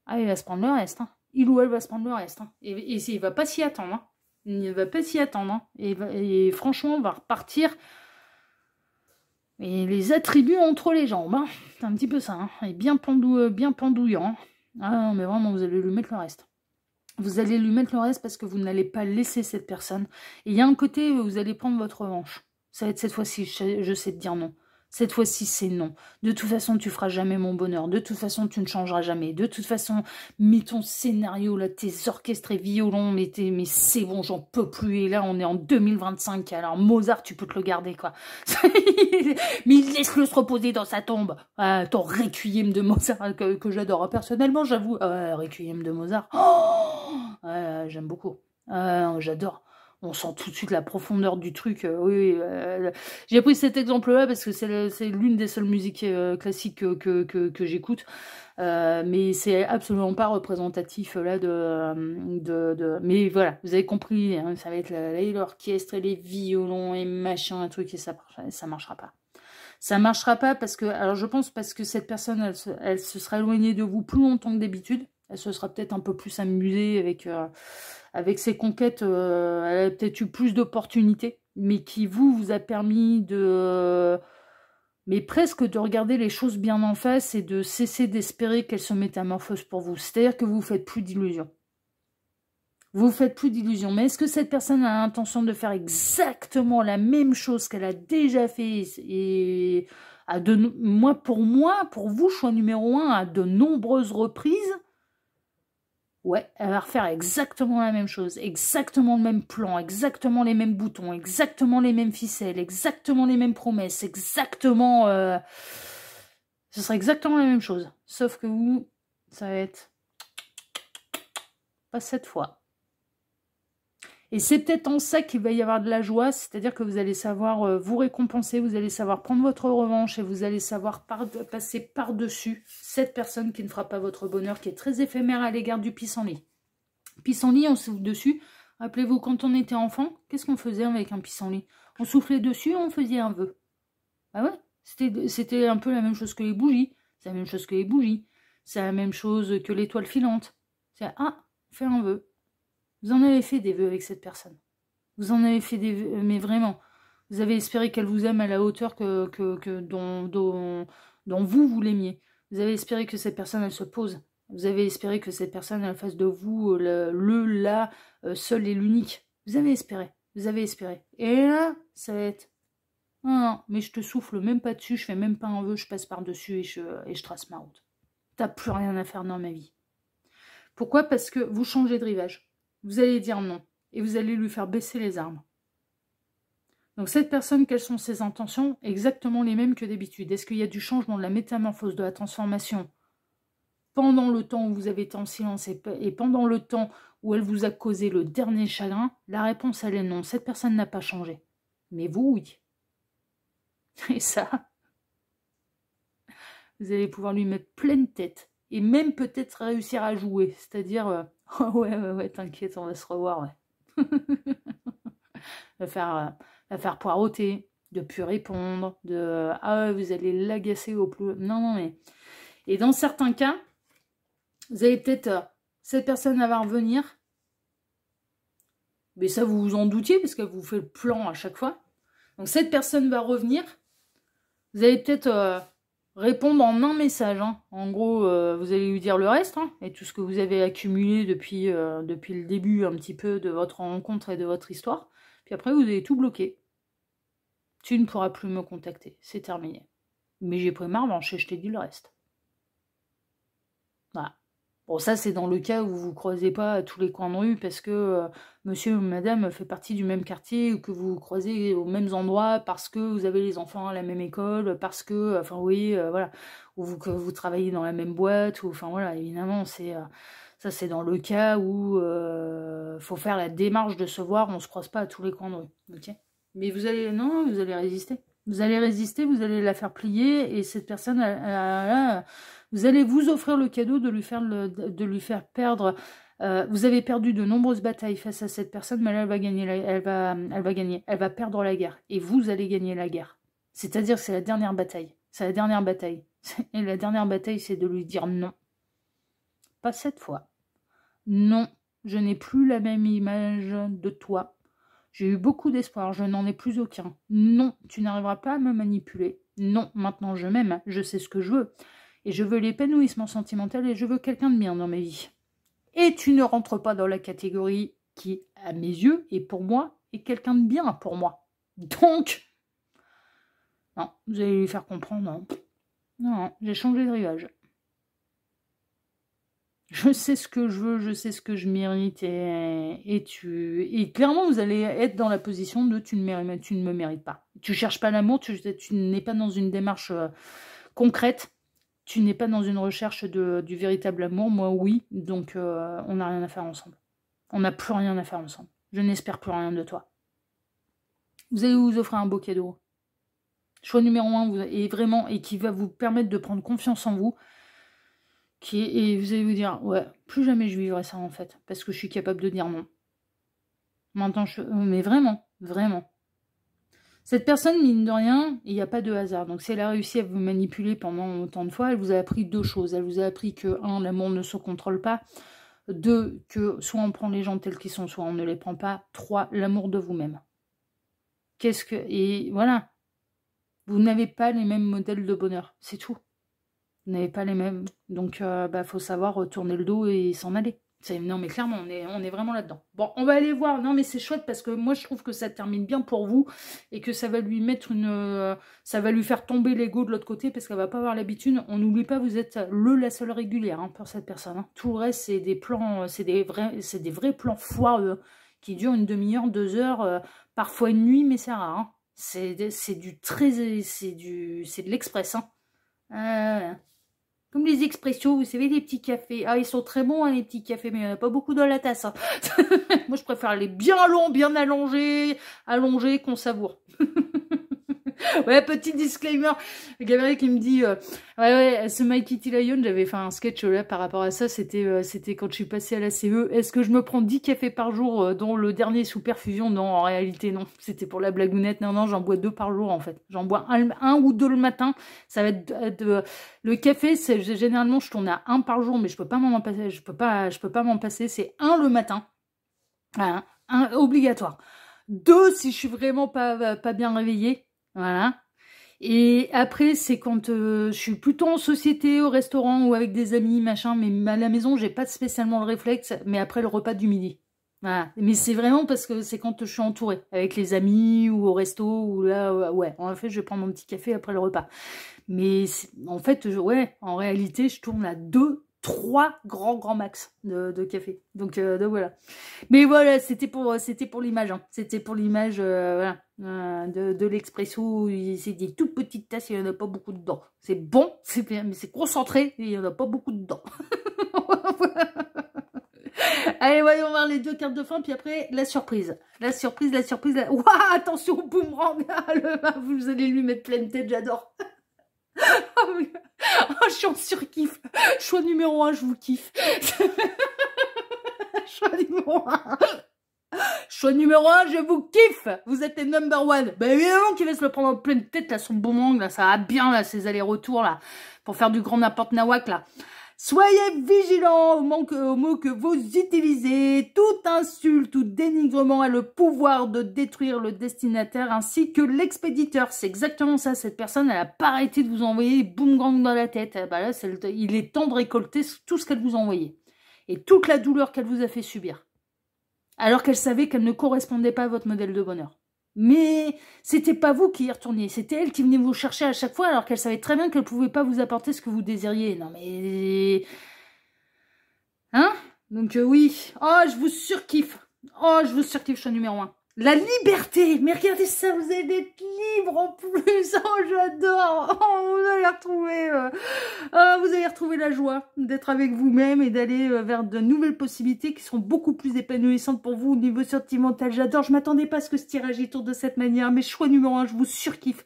Ah, il va se prendre le reste, hein. Il ou elle va se prendre le reste, hein. Et il va pas s'y attendre, hein. Il ne va pas s'y attendre, hein. Et franchement on va repartir... et les attributs entre les jambes, hein. C'est un petit peu ça, hein. Et bien pendouillant. Ah non, mais vraiment, vous allez lui mettre le reste. Vous allez lui mettre le reste parce que vous n'allez pas laisser cette personne. Et il y a un côté où vous allez prendre votre revanche. Ça va être cette fois-ci, je sais te dire non. Cette fois-ci, c'est non. De toute façon, tu feras jamais mon bonheur. De toute façon, tu ne changeras jamais. De toute façon, mets ton scénario, là, tes orchestres et violons, mais c'est bon, j'en peux plus. Et là, on est en 2025. Alors, Mozart, tu peux te le garder, quoi. Mais laisse-le se reposer dans sa tombe. Ton requiem de Mozart, que j'adore. Personnellement, j'avoue. Requiem de Mozart. Oh, j'aime beaucoup. J'adore. On sent tout de suite la profondeur du truc. Oui, j'ai pris cet exemple-là parce que c'est l'une des seules musiques classiques que j'écoute. Mais c'est absolument pas représentatif là Mais voilà, vous avez compris, hein, ça va être l'orchestre et les violons et machin, un truc, et ça marchera pas. Ça marchera pas parce que, alors je pense parce que cette personne, elle se sera éloignée de vous plus longtemps que d'habitude. Elle se sera peut-être un peu plus amusée avec ses conquêtes. Elle a peut-être eu plus d'opportunités, mais qui vous a permis mais presque de regarder les choses bien en face et de cesser d'espérer qu'elles se métamorphosent pour vous. C'est-à-dire que vous ne faites plus d'illusions. Vous faites plus d'illusions. Mais est-ce que cette personne a l'intention de faire exactement la même chose qu'elle a déjà fait et pour vous, choix numéro 1, à de nombreuses reprises? Ouais, elle va refaire exactement la même chose, exactement le même plan, exactement les mêmes boutons, exactement les mêmes ficelles, exactement les mêmes promesses, exactement... Ce sera exactement la même chose. Sauf que vous, ça va être... pas cette fois. Et c'est peut-être en ça qu'il va y avoir de la joie, c'est-à-dire que vous allez savoir vous récompenser, vous allez savoir prendre votre revanche et vous allez savoir passer par-dessus cette personne qui ne fera pas votre bonheur, qui est très éphémère à l'égard du pissenlit. Pissenlit, on souffle dessus. Rappelez-vous, quand on était enfant, qu'est-ce qu'on faisait avec un pissenlit? On soufflait dessus, on faisait un vœu. Ah ouais, c'était un peu la même chose que les bougies. C'est la même chose que les bougies. C'est la même chose que l'étoile filante. C'est, fais un vœu. Vous en avez fait des vœux avec cette personne. Vous en avez fait des vœux, mais vraiment. Vous avez espéré qu'elle vous aime à la hauteur dont vous l'aimiez. Vous avez espéré que cette personne, elle se pose. Vous avez espéré que cette personne, elle fasse de vous la seul et l'unique. Vous avez espéré. Vous avez espéré. Et là, ça va être... Non, mais je te souffle même pas dessus, je fais même pas un vœu, je passe par-dessus et je trace ma route. T'as plus rien à faire dans ma vie. Pourquoi? Parce que vous changez de rivage. Vous allez dire non. Et vous allez lui faire baisser les armes. Donc cette personne, quelles sont ses intentions? Exactement les mêmes que d'habitude. Est-ce qu'il y a du changement, de la métamorphose, de la transformation pendant le temps où vous avez été en silence et pendant le temps où elle vous a causé le dernier chagrin? La réponse, elle est non. Cette personne n'a pas changé. Mais vous, oui. Et ça, vous allez pouvoir lui mettre pleine tête. Et même peut-être réussir à jouer. C'est-à-dire, ouais, t'inquiète, on va se revoir, ouais. la faire poireauter, de plus répondre, vous allez l'agacer au plus... Non, mais... Et dans certains cas, vous allez peut-être... cette personne va revenir. Mais ça, vous vous en doutiez, parce qu'elle vous fait le plan à chaque fois. Donc cette personne va revenir. Vous allez peut-être... répondre en un message. Hein. En gros, vous allez lui dire le reste, hein, et tout ce que vous avez accumulé depuis le début un petit peu de votre rencontre et de votre histoire. Puis après, vous allez tout bloquer. Tu ne pourras plus me contacter. C'est terminé. Mais j'ai pris ma revanche et je t'ai dit le reste. Voilà. Bon, ça, c'est dans le cas où vous ne croisez pas à tous les coins de rue parce que monsieur ou madame fait partie du même quartier ou que vous vous croisez aux mêmes endroits parce que vous avez les enfants à la même école, parce que, enfin, oui, voilà, ou que vous travaillez dans la même boîte, ou, enfin, voilà, évidemment, ça, c'est dans le cas où faut faire la démarche de se voir, on ne se croise pas à tous les coins de rue, ok? Mais vous allez résister. Vous allez résister, vous allez la faire plier, et cette personne, vous allez vous offrir le cadeau de lui faire perdre. Vous avez perdu de nombreuses batailles face à cette personne, mais là, elle va gagner. Elle va perdre la guerre, et vous allez gagner la guerre. C'est-à-dire que c'est la dernière bataille. C'est la dernière bataille. Et la dernière bataille, c'est de lui dire non. Pas cette fois. Non, je n'ai plus la même image de toi. J'ai eu beaucoup d'espoir, je n'en ai plus aucun. Non, tu n'arriveras pas à me manipuler. Non, maintenant je m'aime, je sais ce que je veux. Et je veux l'épanouissement sentimental et je veux quelqu'un de bien dans ma vie. Et tu ne rentres pas dans la catégorie qui, à mes yeux, et pour moi, est quelqu'un de bien pour moi. Donc, non, vous allez lui faire comprendre, non, non, j'ai changé de rivage. Je sais ce que je veux, je sais ce que je mérite, et clairement, vous allez être dans la position de tu ne me mérites pas. Tu cherches pas l'amour, tu n'es pas dans une démarche concrète, tu n'es pas dans une recherche du véritable amour. Moi, oui, donc on n'a rien à faire ensemble. On n'a plus rien à faire ensemble. je n'espère plus rien de toi. Vous allez vous offrir un beau cadeau. Choix numéro 1, et qui va vous permettre de prendre confiance en vous. Et vous allez vous dire, ouais, plus jamais je vivrai ça en fait, parce que je suis capable de dire non. Maintenant, mais vraiment, vraiment. Cette personne, mine de rien, il n'y a pas de hasard. Donc, si elle a réussi à vous manipuler pendant autant de fois, elle vous a appris 2 choses. Elle vous a appris que, 1, l'amour ne se contrôle pas. 2, que soit on prend les gens tels qu'ils sont, soit on ne les prend pas. 3, l'amour de vous-même. Et voilà. Vous n'avez pas les mêmes modèles de bonheur. C'est tout. Vous n'avez pas les mêmes. Donc, faut savoir tourner le dos et s'en aller. Non, mais clairement, on est vraiment là-dedans. Bon, on va aller voir. Non, mais c'est chouette parce que moi, je trouve que ça termine bien pour vous et que ça va lui mettre ça va lui faire tomber l'ego de l'autre côté parce qu'elle va pas avoir l'habitude. On n'oublie pas, vous êtes la seule régulière hein, pour cette personne. Hein. Tout le reste, c'est des plans, c'est des vrais plans foireux qui durent une demi-heure, 2 heures, parfois une nuit, mais c'est rare. Hein. C'est de l'express. Hein. Comme les expressions, vous savez, les petits cafés. Ah, ils sont très bons, hein, les petits cafés, mais il n'y en a pas beaucoup dans la tasse. Hein. Moi, je préfère les bien longs, bien allongés qu'on savoure. Ouais, petit disclaimer. Gabriel qui me dit, ouais, ce My Kitty Lion, j'avais fait un sketch là par rapport à ça, c'était quand je suis passée à la CE. Est-ce que je me prends 10 cafés par jour, dont le dernier sous perfusion? Non, en réalité, non. C'était pour la blagounette. Non, j'en bois 2 par jour, en fait. J'en bois un ou 2 le matin. Ça va être le café, généralement, je tourne à 1 par jour, mais je peux pas m'en passer. Je peux pas m'en passer. C'est 1 le matin. Voilà. 1 obligatoire. 2 si je suis vraiment pas bien réveillée. Voilà. Et après, c'est quand je suis plutôt en société, au restaurant ou avec des amis, machin, mais à la maison, j'ai pas spécialement le réflexe, mais après le repas du midi. Voilà. Mais c'est vraiment parce que c'est quand je suis entourée, avec les amis ou au resto, ou là, ouais, en fait, je vais prendre mon petit café après le repas. Mais en fait, ouais, en réalité, je tourne à 2, 3 grands max de café. Donc voilà. Mais voilà, c'était pour l'image. Hein. C'était pour l'image voilà, de l'expresso. C'est des toutes petites tasses, il n'y en a pas beaucoup dedans. C'est bon, c'est bien, mais c'est concentré, et il n'y en a pas beaucoup dedans. Allez, voyons voir les 2 cartes de fin, puis après, la surprise. La surprise. Ouah, attention au boomerang. Vous allez lui mettre pleine tête, j'adore. Oh, je suis en surkiff. Choix numéro 1, je vous kiffe. Choix numéro 1. Choix numéro 1, je vous kiffe. Vous êtes les number 1. Ben évidemment qu'il va se le prendre en pleine tête, là, son boomerang, là, ça va bien, là, ces allers-retours, là, pour faire du grand n'importe nawak, là. Soyez vigilants aux mots que vous utilisez. Toute insulte ou dénigrement a le pouvoir de détruire le destinataire ainsi que l'expéditeur. C'est exactement ça. Cette personne, elle n'a pas arrêté de vous envoyer boum-gang dans la tête. Bah là, il est temps de récolter tout ce qu'elle vous a envoyé. Et toute la douleur qu'elle vous a fait subir. Alors qu'elle savait qu'elle ne correspondait pas à votre modèle de bonheur. Mais c'était pas vous qui y retourniez, c'était elle qui venait vous chercher à chaque fois alors qu'elle savait très bien qu'elle pouvait pas vous apporter ce que vous désiriez. Non mais... Hein? Donc oui. Oh, je vous surkiffe. Oh, je vous surkiffe, choix numéro 1. La liberté. Mais regardez ça, vous allez être libre en plus. Oh, j'adore. Oh, vous allez retrouver la joie d'être avec vous-même et d'aller vers de nouvelles possibilités qui seront beaucoup plus épanouissantes pour vous au niveau sentimental. J'adore. Je m'attendais pas à ce que ce tirage y tourne de cette manière. Mais choix numéro 1, je vous surkiffe.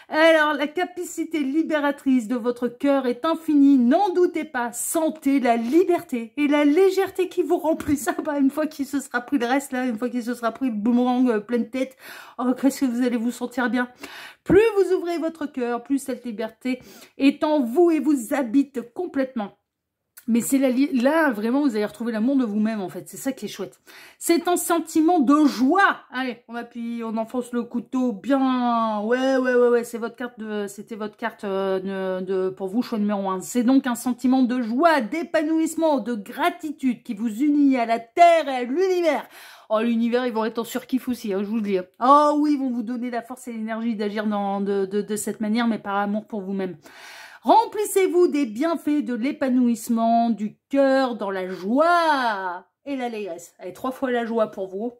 Alors, la capacité libératrice de votre cœur est infinie, n'en doutez pas. Sentez la liberté et la légèreté qui vous remplit ça. Bah, une fois qu'il se sera pris le reste, là, une fois qu'il se sera pris le boomerang pleine tête, oh, qu'est-ce que vous allez vous sentir bien. Plus vous ouvrez votre cœur, plus cette liberté est en vous et vous habite complètement. Mais c'est là, vraiment, vous allez retrouver l'amour de vous-même, en fait. C'est ça qui est chouette. C'est un sentiment de joie. Allez, on appuie, on enfonce le couteau bien. Ouais. C'est votre carte c'était votre carte pour vous, choix numéro 1. C'est donc un sentiment de joie, d'épanouissement, de gratitude qui vous unit à la terre et à l'univers. Oh, l'univers, ils vont être en surkiff aussi, hein, je vous le dis. Oh oui, ils vont vous donner la force et l'énergie d'agir de cette manière, mais par amour pour vous-même. Remplissez-vous des bienfaits de l'épanouissement, du cœur, dans la joie et l'allégresse. Allez, 3 fois la joie pour vous.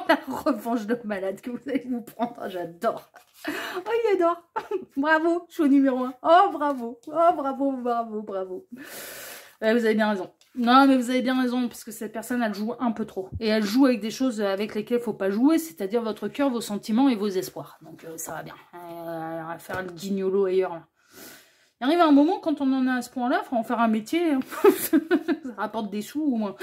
La revanche de malade que vous allez vous prendre. Oh, j'adore. Oh, il adore. Bravo, choix numéro 1. Oh, bravo. Oh, bravo. Vous avez bien raison. Non, mais vous avez bien raison, parce que cette personne, elle joue un peu trop. Et elle joue avec des choses avec lesquelles il ne faut pas jouer, c'est-à-dire votre cœur, vos sentiments et vos espoirs. Donc ça va bien. On va faire le guignolo ailleurs. Là. Il arrive un moment, quand on en a à ce point-là, il faut en faire un métier. Hein. Ça rapporte des sous, au moins.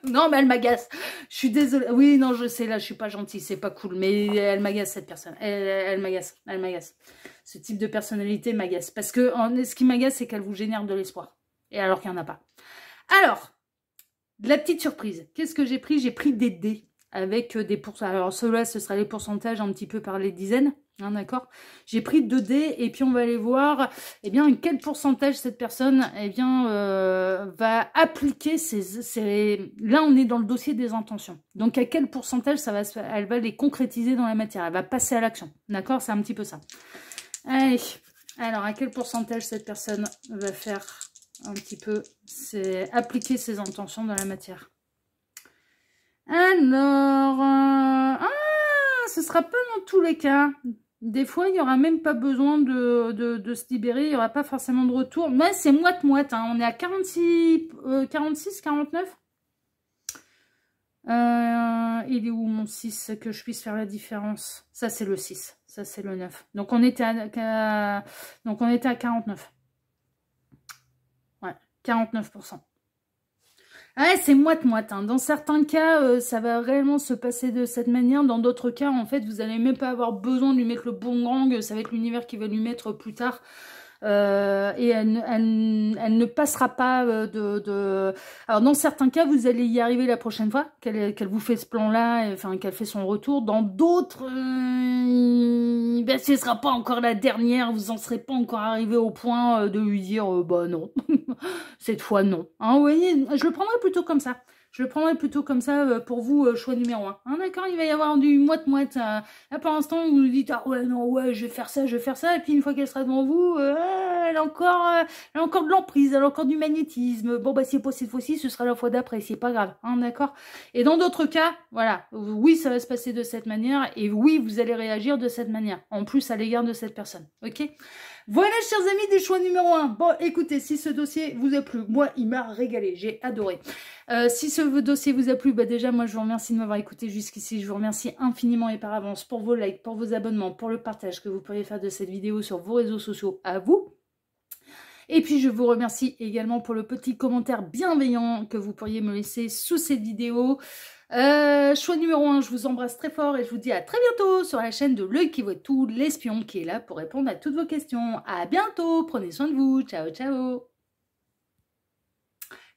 Non, mais elle m'agace. Je suis désolée. Oui, non, je sais, là, je suis pas gentille, c'est pas cool. Mais elle m'agace, cette personne. Elle m'agace. Elle m'agace. Ce type de personnalité m'agace. Parce que ce qui m'agace, c'est qu'elle vous génère de l'espoir. Et alors qu'il n'y en a pas. Alors, la petite surprise. Qu'est-ce que j'ai pris? J'ai pris des dés avec des pourcentages. Alors, ceux-là, ce sera les pourcentages un petit peu par les dizaines. Hein, d'accord? J'ai pris 2 dés et puis on va aller voir, eh bien, quel pourcentage cette personne, eh bien, va appliquer Là, on est dans le dossier des intentions. Donc, à quel pourcentage elle va les concrétiser dans la matière? Elle va passer à l'action. D'accord? C'est un petit peu ça. Allez. Alors, à quel pourcentage cette personne va faire un petit peu, c'est appliquer ses intentions dans la matière. Alors, ce sera pas dans tous les cas. Des fois, il n'y aura même pas besoin de se libérer, il n'y aura pas forcément de retour. Mais c'est moite-moite, hein. On est à 46, 49. Il est où mon 6, que je puisse faire la différence? Ça, c'est le 6. Ça, c'est le 9. Donc, on était à 49. Ouais, 49%. Ouais, c'est moite-moite. Hein. Dans certains cas, ça va réellement se passer de cette manière. Dans d'autres cas, en fait, vous n'allez même pas avoir besoin de lui mettre le boomerang. Ça va être l'univers qui va lui mettre plus tard. Et elle ne passera pas Alors, dans certains cas, vous allez y arriver la prochaine fois qu'elle vous fait ce plan-là, enfin, qu'elle fait son retour. Dans d'autres, ben, ce ne sera pas encore la dernière. Vous n'en serez pas encore arrivé au point de lui dire, bah non, cette fois non. Hein, vous voyez, je le prendrai plutôt comme ça. Je le prendrai plutôt comme ça pour vous, choix numéro 1. Hein, d'accord, il va y avoir du moite-moite. Là, pour l'instant, vous vous dites, ah ouais, non, ouais, je vais faire ça, je vais faire ça. Et puis, une fois qu'elle sera devant vous, elle a encore de l'emprise, elle a encore du magnétisme. Bon, bah, si c'est pas cette fois-ci, ce sera la fois d'après, c'est pas grave. Hein, d'accord. Et dans d'autres cas, voilà, oui, ça va se passer de cette manière. Et oui, vous allez réagir de cette manière. En plus, à l'égard de cette personne. Ok? Voilà, chers amis, des choix numéro 1. Bon, écoutez, si ce dossier vous a plu, moi, il m'a régalé, j'ai adoré. Si ce dossier vous a plu, bah déjà, moi, je vous remercie de m'avoir écouté jusqu'ici. Je vous remercie infiniment et par avance pour vos likes, pour vos abonnements, pour le partage que vous pourriez faire de cette vidéo sur vos réseaux sociaux à vous. Et puis, je vous remercie également pour le petit commentaire bienveillant que vous pourriez me laisser sous cette vidéo. Choix numéro 1, je vous embrasse très fort et je vous dis à très bientôt sur la chaîne de L'Œil qui voit tout, l'espion qui est là pour répondre à toutes vos questions. À bientôt, prenez soin de vous, ciao ciao.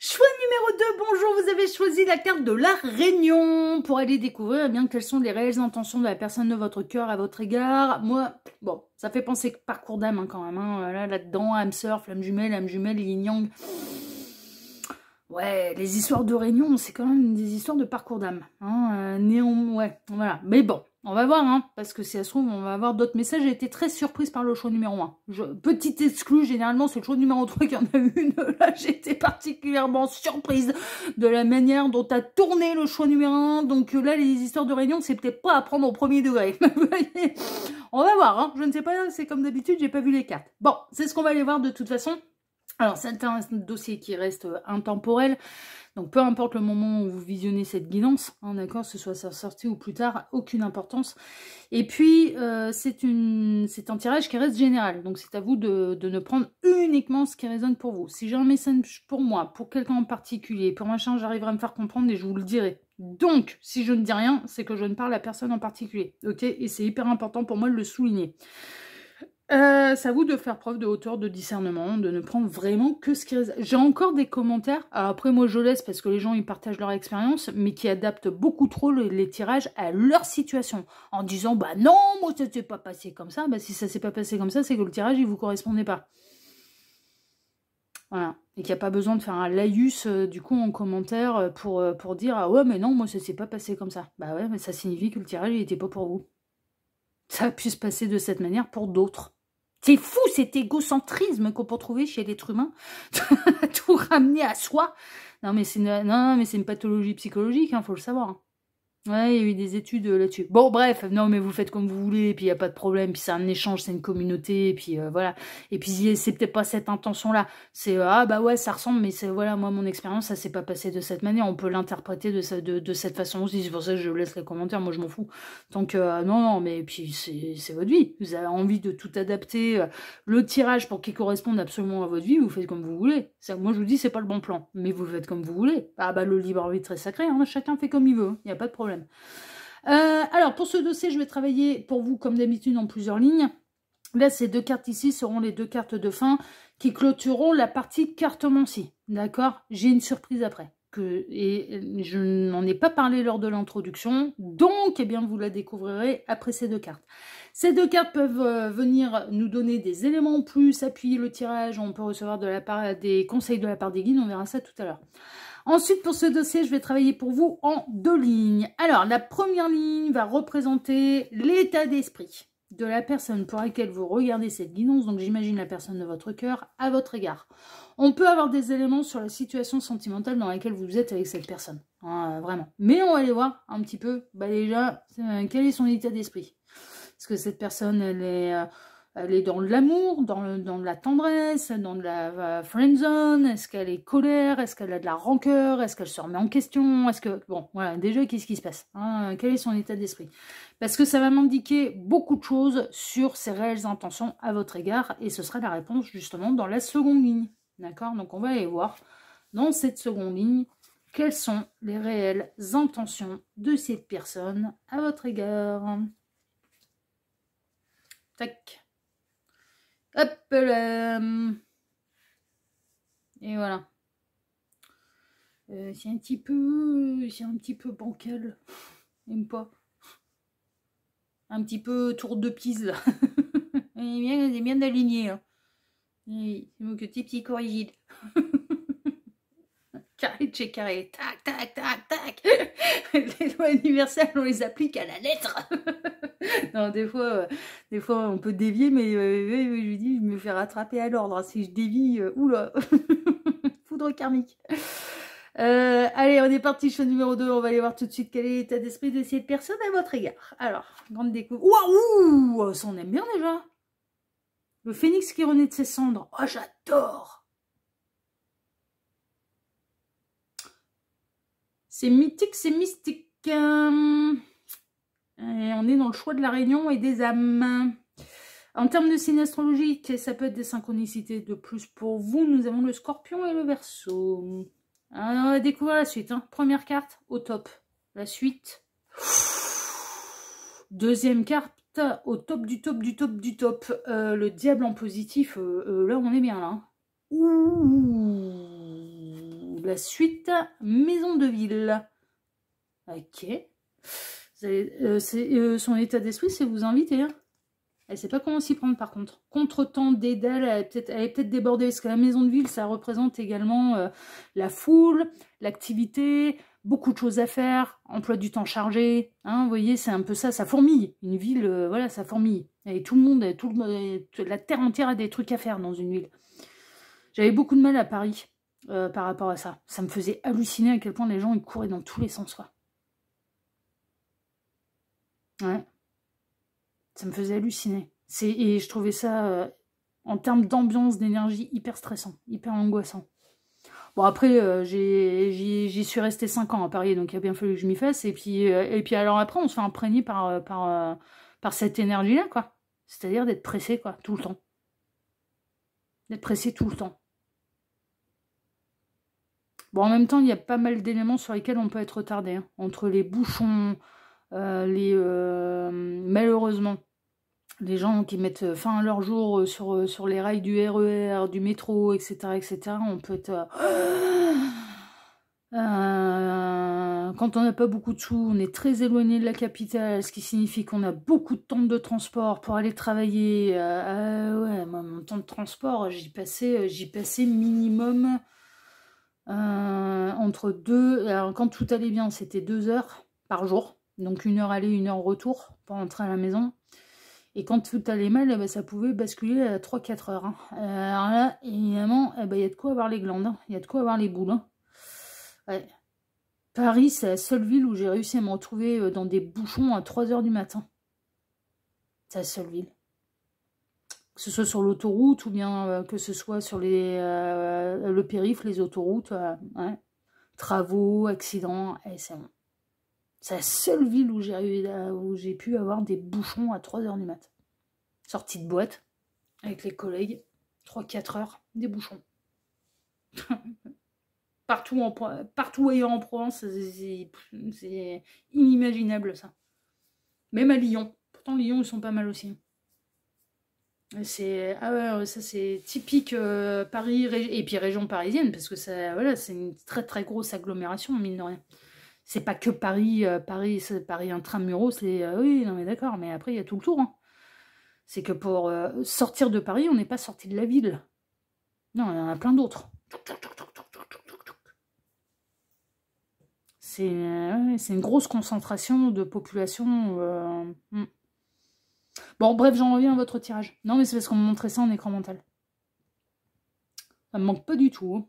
Choix numéro 2, bonjour, vous avez choisi la carte de la Réunion pour aller découvrir bien quelles sont les réelles intentions de la personne de votre cœur à votre égard. Moi, bon, ça fait penser parcours d'âme hein, quand même, hein, là-dedans, âme sœur, flamme jumelle, yin-yang. Ouais, les histoires de Réunion, c'est quand même des histoires de parcours d'âme. Hein, néon, ouais, voilà. Mais bon, on va voir, hein, parce que si ça se trouve, on va avoir d'autres messages. J'ai été très surprise par le choix numéro 1. Petite exclue, généralement, c'est le choix numéro 3 qu'il y en a une. Là, j'étais particulièrement surprise de la manière dont a tourné le choix numéro 1. Donc là, les histoires de Réunion, c'est peut-être pas à prendre au premier degré. On va voir, hein. Je ne sais pas, c'est comme d'habitude, j'ai pas vu les cartes. Bon, c'est ce qu'on va aller voir de toute façon. Alors, c'est un dossier qui reste intemporel, donc peu importe le moment où vous visionnez cette guidance, hein, d'accord, ce soit sorti ou plus tard, aucune importance. Et puis, c'est un tirage qui reste général, donc c'est à vous de ne prendre uniquement ce qui résonne pour vous. Si j'ai un message pour moi, pour quelqu'un en particulier, pour machin, j'arriverai à me faire comprendre et je vous le dirai. Donc, si je ne dis rien, c'est que je ne parle à personne en particulier, ok? Et c'est hyper important pour moi de le souligner. C'est à vous de faire preuve de hauteur, de discernement, de ne prendre vraiment que ce qui résonne. J'ai encore des commentaires, alors après moi je laisse parce que les gens ils partagent leur expérience, mais qui adaptent beaucoup trop les tirages à leur situation, en disant bah non, moi ça s'est pas passé comme ça, bah si ça s'est pas passé comme ça, c'est que le tirage il vous correspondait pas. Voilà, et qu'il n'y a pas besoin de faire un laïus du coup en commentaire pour dire ah ouais mais non, moi ça s'est pas passé comme ça. Bah ouais, mais ça signifie que le tirage il était pas pour vous. Ça a pu se passer de cette manière pour d'autres. C'est fou cet égocentrisme qu'on peut trouver chez l'être humain, tout ramener à soi. Non mais c'est une pathologie psychologique, hein, faut le savoir. Ouais, il y a eu des études là-dessus. Bon, bref, non, mais vous faites comme vous voulez, et puis il n'y a pas de problème, puis c'est un échange, c'est une communauté, et puis voilà. Et puis c'est peut-être pas cette intention-là. C'est, ah bah ouais, ça ressemble, mais c'est, voilà, moi, mon expérience, ça s'est pas passé de cette manière. On peut l'interpréter de cette façon aussi. C'est pour ça que je laisse les commentaires, moi, je m'en fous. Donc, non, mais puis c'est votre vie. Vous avez envie de tout adapter, le tirage pour qu'il corresponde absolument à votre vie, vous faites comme vous voulez. Ça, moi, je vous dis, c'est pas le bon plan, mais vous faites comme vous voulez. Ah bah, le libre arbitre est sacré, hein, chacun fait comme il veut, il n'y a pas de problème. Alors, pour ce dossier, je vais travailler pour vous, comme d'habitude, en plusieurs lignes. Là, ces deux cartes ici seront les deux cartes de fin qui clôtureront la partie cartomancie. D'accord? J'ai une surprise après. Et je n'en ai pas parlé lors de l'introduction, donc eh bien, vous la découvrirez après ces deux cartes. Ces deux cartes peuvent venir nous donner des éléments en plus, appuyer le tirage, on peut recevoir de la part des conseils de la part des guides, on verra ça tout à l'heure. Ensuite, pour ce dossier, je vais travailler pour vous en deux lignes. Alors, la première ligne va représenter l'état d'esprit de la personne pour laquelle vous regardez cette guidance. Donc, j'imagine la personne de votre cœur à votre égard. On peut avoir des éléments sur la situation sentimentale dans laquelle vous êtes avec cette personne. Hein, vraiment. Mais on va aller voir un petit peu, bah déjà, quel est son état d'esprit. Est-ce que cette personne, elle est dans l'amour, dans la tendresse, dans de la friendzone? Est-ce qu'elle est colère? Est-ce qu'elle a de la rancœur? Est-ce qu'elle se remet en question? Est-ce que... Bon, voilà, déjà, qu'est-ce qui se passe, hein? Quel est son état d'esprit? Parce que ça va m'indiquer beaucoup de choses sur ses réelles intentions à votre égard, et ce sera la réponse, justement, dans la seconde ligne. D'accord? Donc, on va aller voir, dans cette seconde ligne, quelles sont les réelles intentions de cette personne à votre égard. Tac. Hop là. Et voilà. C'est un petit peu bancal. Même pas. Un petit peu tour de pise là. Il est bien aligné. Hein. C'est mon petit psycho rigide. Carré de chez carré. Tac, tac, tac, tac. Les lois universelles, on les applique à la lettre. Non, des fois, on peut dévier, mais je lui dis, je me fais rattraper à l'ordre. Si je dévie, oula, foudre karmique. Allez, on est parti, choix numéro 2. On va aller voir tout de suite quel est l'état d'esprit de cette personne à votre égard. Alors, grande découverte. Waouh, ça on aime bien déjà. Le phénix qui renaît de ses cendres. Oh, j'adore. C'est mythique, c'est mystique. Et on est dans le choix de la réunion et des âmes. En termes de signe astrologique, ça peut être des synchronicités de plus pour vous. Nous avons le Scorpion et le Verseau. Alors, on va découvrir la suite. Hein. Première carte, au top. La suite. Deuxième carte, au top du top du top du top. Le diable en positif, là on est bien là. Ouh. La suite, maison de ville. Ok. Son état d'esprit, c'est vous inviter. Hein. Elle sait pas comment s'y prendre par contre. Contretemps, dédale, elle est peut-être débordée. Parce que la maison de ville, ça représente également la foule, l'activité, beaucoup de choses à faire, emploi du temps chargé. Hein, vous voyez, c'est un peu ça, ça fourmille. Une ville, voilà, ça fourmille. Et tout le monde, la terre entière a des trucs à faire dans une ville. J'avais beaucoup de mal à Paris par rapport à ça. Ça me faisait halluciner à quel point les gens ils couraient dans tous les sens. Quoi. Ouais. Ça me faisait halluciner. Et je trouvais ça, en termes d'ambiance, d'énergie, hyper stressant, hyper angoissant. Bon, après, j'y suis restée 5 ans à Paris, donc il a bien fallu que je m'y fasse. Et puis alors après, on se fait imprégner par cette énergie-là, quoi. C'est-à-dire d'être pressé, quoi, tout le temps. D'être pressé tout le temps. Bon, en même temps, il y a pas mal d'éléments sur lesquels on peut être retardé. Hein. Entre les bouchons, malheureusement, les gens qui mettent fin à leur jour sur les rails du RER, du métro, etc., on peut être... quand on n'a pas beaucoup de sous, on est très éloigné de la capitale, ce qui signifie qu'on a beaucoup de temps de transport pour aller travailler. Ouais, moi, mon temps de transport, j'y passais minimum entre 2... Alors, quand tout allait bien, c'était 2 heures par jour. Donc, 1 heure aller, 1 heure retour pour entrer à la maison. Et quand tout allait mal, bah, ça pouvait basculer à 3-4 heures. Hein. Alors là, évidemment, y a de quoi avoir les glandes. Il y a de quoi avoir les boules. Hein. Ouais. Paris, c'est la seule ville où j'ai réussi à me retrouver dans des bouchons à 3 h du matin. C'est la seule ville. Que ce soit sur l'autoroute ou bien que ce soit sur le périph', les autoroutes. Ouais. Travaux, accidents, c'est bon. C'est la seule ville où j'ai pu avoir des bouchons à 3 h du matin. Sortie de boîte, avec les collègues, 3-4 heures, des bouchons. Partout ailleurs en Provence, c'est inimaginable ça. Même à Lyon. Pourtant Lyon, ils sont pas mal aussi. Ouais, ça c'est typique Paris et puis région parisienne, parce que ça, voilà, c'est une très très grosse agglomération, mine de rien. C'est pas que Paris, Paris intramuros, oui, non mais d'accord, mais après il y a tout le tour. Hein. C'est que pour sortir de Paris, on n'est pas sorti de la ville. Non, il y en a plein d'autres. C'est une grosse concentration de population. Bon, bref, j'en reviens à votre tirage. Non, mais c'est parce qu'on me montrait ça en écran mental. Ça me manque pas du tout.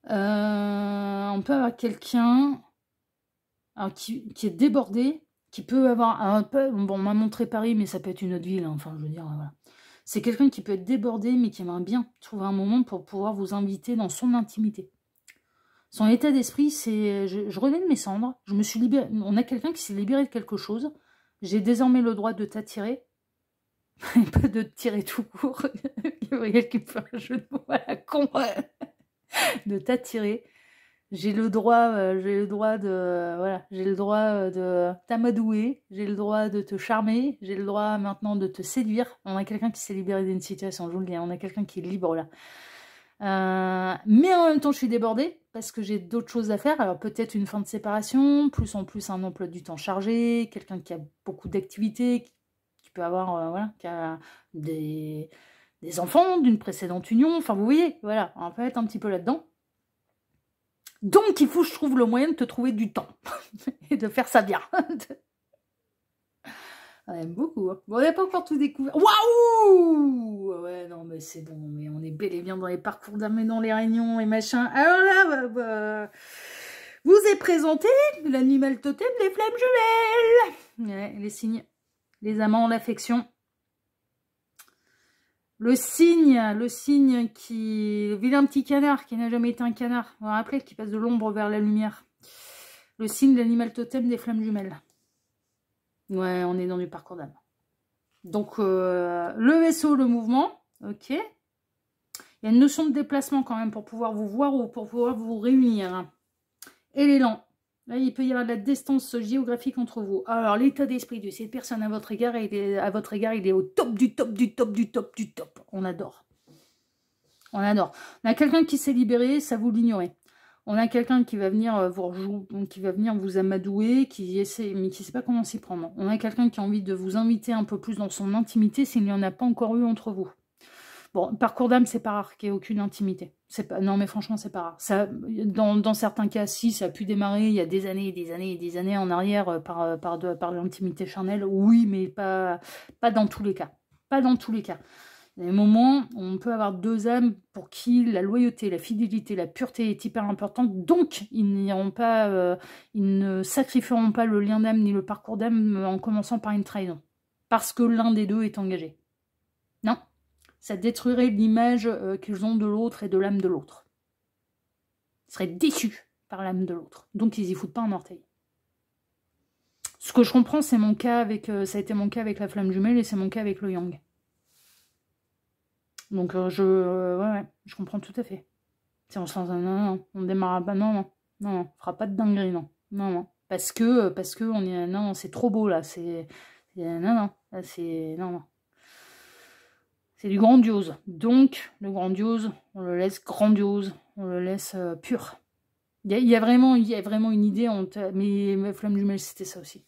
On peut avoir quelqu'un qui est débordé, qui peut avoir... bon, on m'a montré Paris, mais ça peut être une autre ville. Hein, enfin, je veux dire, voilà. C'est quelqu'un qui peut être débordé, mais qui aimerait bien trouver un moment pour pouvoir vous inviter dans son intimité. Son état d'esprit, c'est... Je reviens de mes cendres, je me suis libérée... On a quelqu'un qui s'est libéré de quelque chose. J'ai désormais le droit de t'attirer. Pas de te tirer tout court. Gabriel qui me fait un jeu de mots à la con. De t'attirer. J'ai le droit de t'amadouer, j'ai le droit de te charmer, j'ai le droit maintenant de te séduire. On a quelqu'un qui s'est libéré d'une situation, je vous le dis, on a quelqu'un qui est libre là. Mais en même temps, je suis débordée parce que j'ai d'autres choses à faire. Alors peut-être une fin de séparation, plus en plus un emploi du temps chargé, quelqu'un qui a beaucoup d'activités, qui peut avoir, voilà, qui a des enfants d'une précédente union. Enfin, vous voyez, voilà, on peut être un petit peu là-dedans. Donc, il faut que je trouve le moyen de te trouver du temps et de faire ça bien. On aime beaucoup. Hein. Bon, on n'a pas encore tout découvert. Waouh! Ouais, non, mais c'est bon. Mais on est bel et bien dans les parcours d'âme et dans les réunions et machin. Alors là, vous est présenté l'animal totem des flammes jumelles. Ouais, les signes, les amants, l'affection. Le signe qui... Le vilain petit canard qui n'a jamais été un canard. Vous vous rappelez, qui passe de l'ombre vers la lumière. Le signe de l'animal totem des flammes jumelles. Ouais, on est dans du parcours d'âme. Donc, le vaisseau, le mouvement. Ok. Il y a une notion de déplacement quand même pour pouvoir vous voir ou pour pouvoir vous réunir. Et l'élan. Là, il peut y avoir de la distance géographique entre vous. Alors, l'état d'esprit de cette personne à votre égard, il est au top du top du top du top du top. On adore. On adore. On a quelqu'un qui s'est libéré, ça vous l'ignorez. On a quelqu'un qui va venir vous amadouer, qui essaie, mais qui ne sait pas comment s'y prendre. On a quelqu'un qui a envie de vous inviter un peu plus dans son intimité s'il n'y en a pas encore eu entre vous. Bon, parcours d'âme, c'est pas rare qu'il n'y ait aucune intimité. Non, mais franchement, c'est pas rare. Ça, dans certains cas, si, ça a pu démarrer il y a des années et des années et des années en arrière par l'intimité charnelle. Oui, mais pas dans tous les cas. Pas dans tous les cas. Il y a des moments où on peut avoir deux âmes pour qui la loyauté, la fidélité, la pureté est hyper importante. Donc, ils ne sacrifieront pas le lien d'âme ni le parcours d'âme en commençant par une trahison. Parce que l'un des deux est engagé. Non. Ça détruirait l'image qu'ils ont de l'autre et de l'âme de l'autre. Ils seraient déçus par l'âme de l'autre. Donc, ils y foutent pas un orteil. Ce que je comprends, c'est mon cas avec... ça a été mon cas avec la flamme jumelle et c'est mon cas avec le yang. Donc, je comprends tout à fait. Si on se lance, non, on démarre pas, non, on fera pas de dinguerie, non. Parce que on est, non, c'est trop beau, là, c'est non, c'est du grandiose. Donc, le grandiose, on le laisse grandiose, on le laisse pur. Il y a vraiment une idée, mais ma flamme jumelle, c'était ça aussi.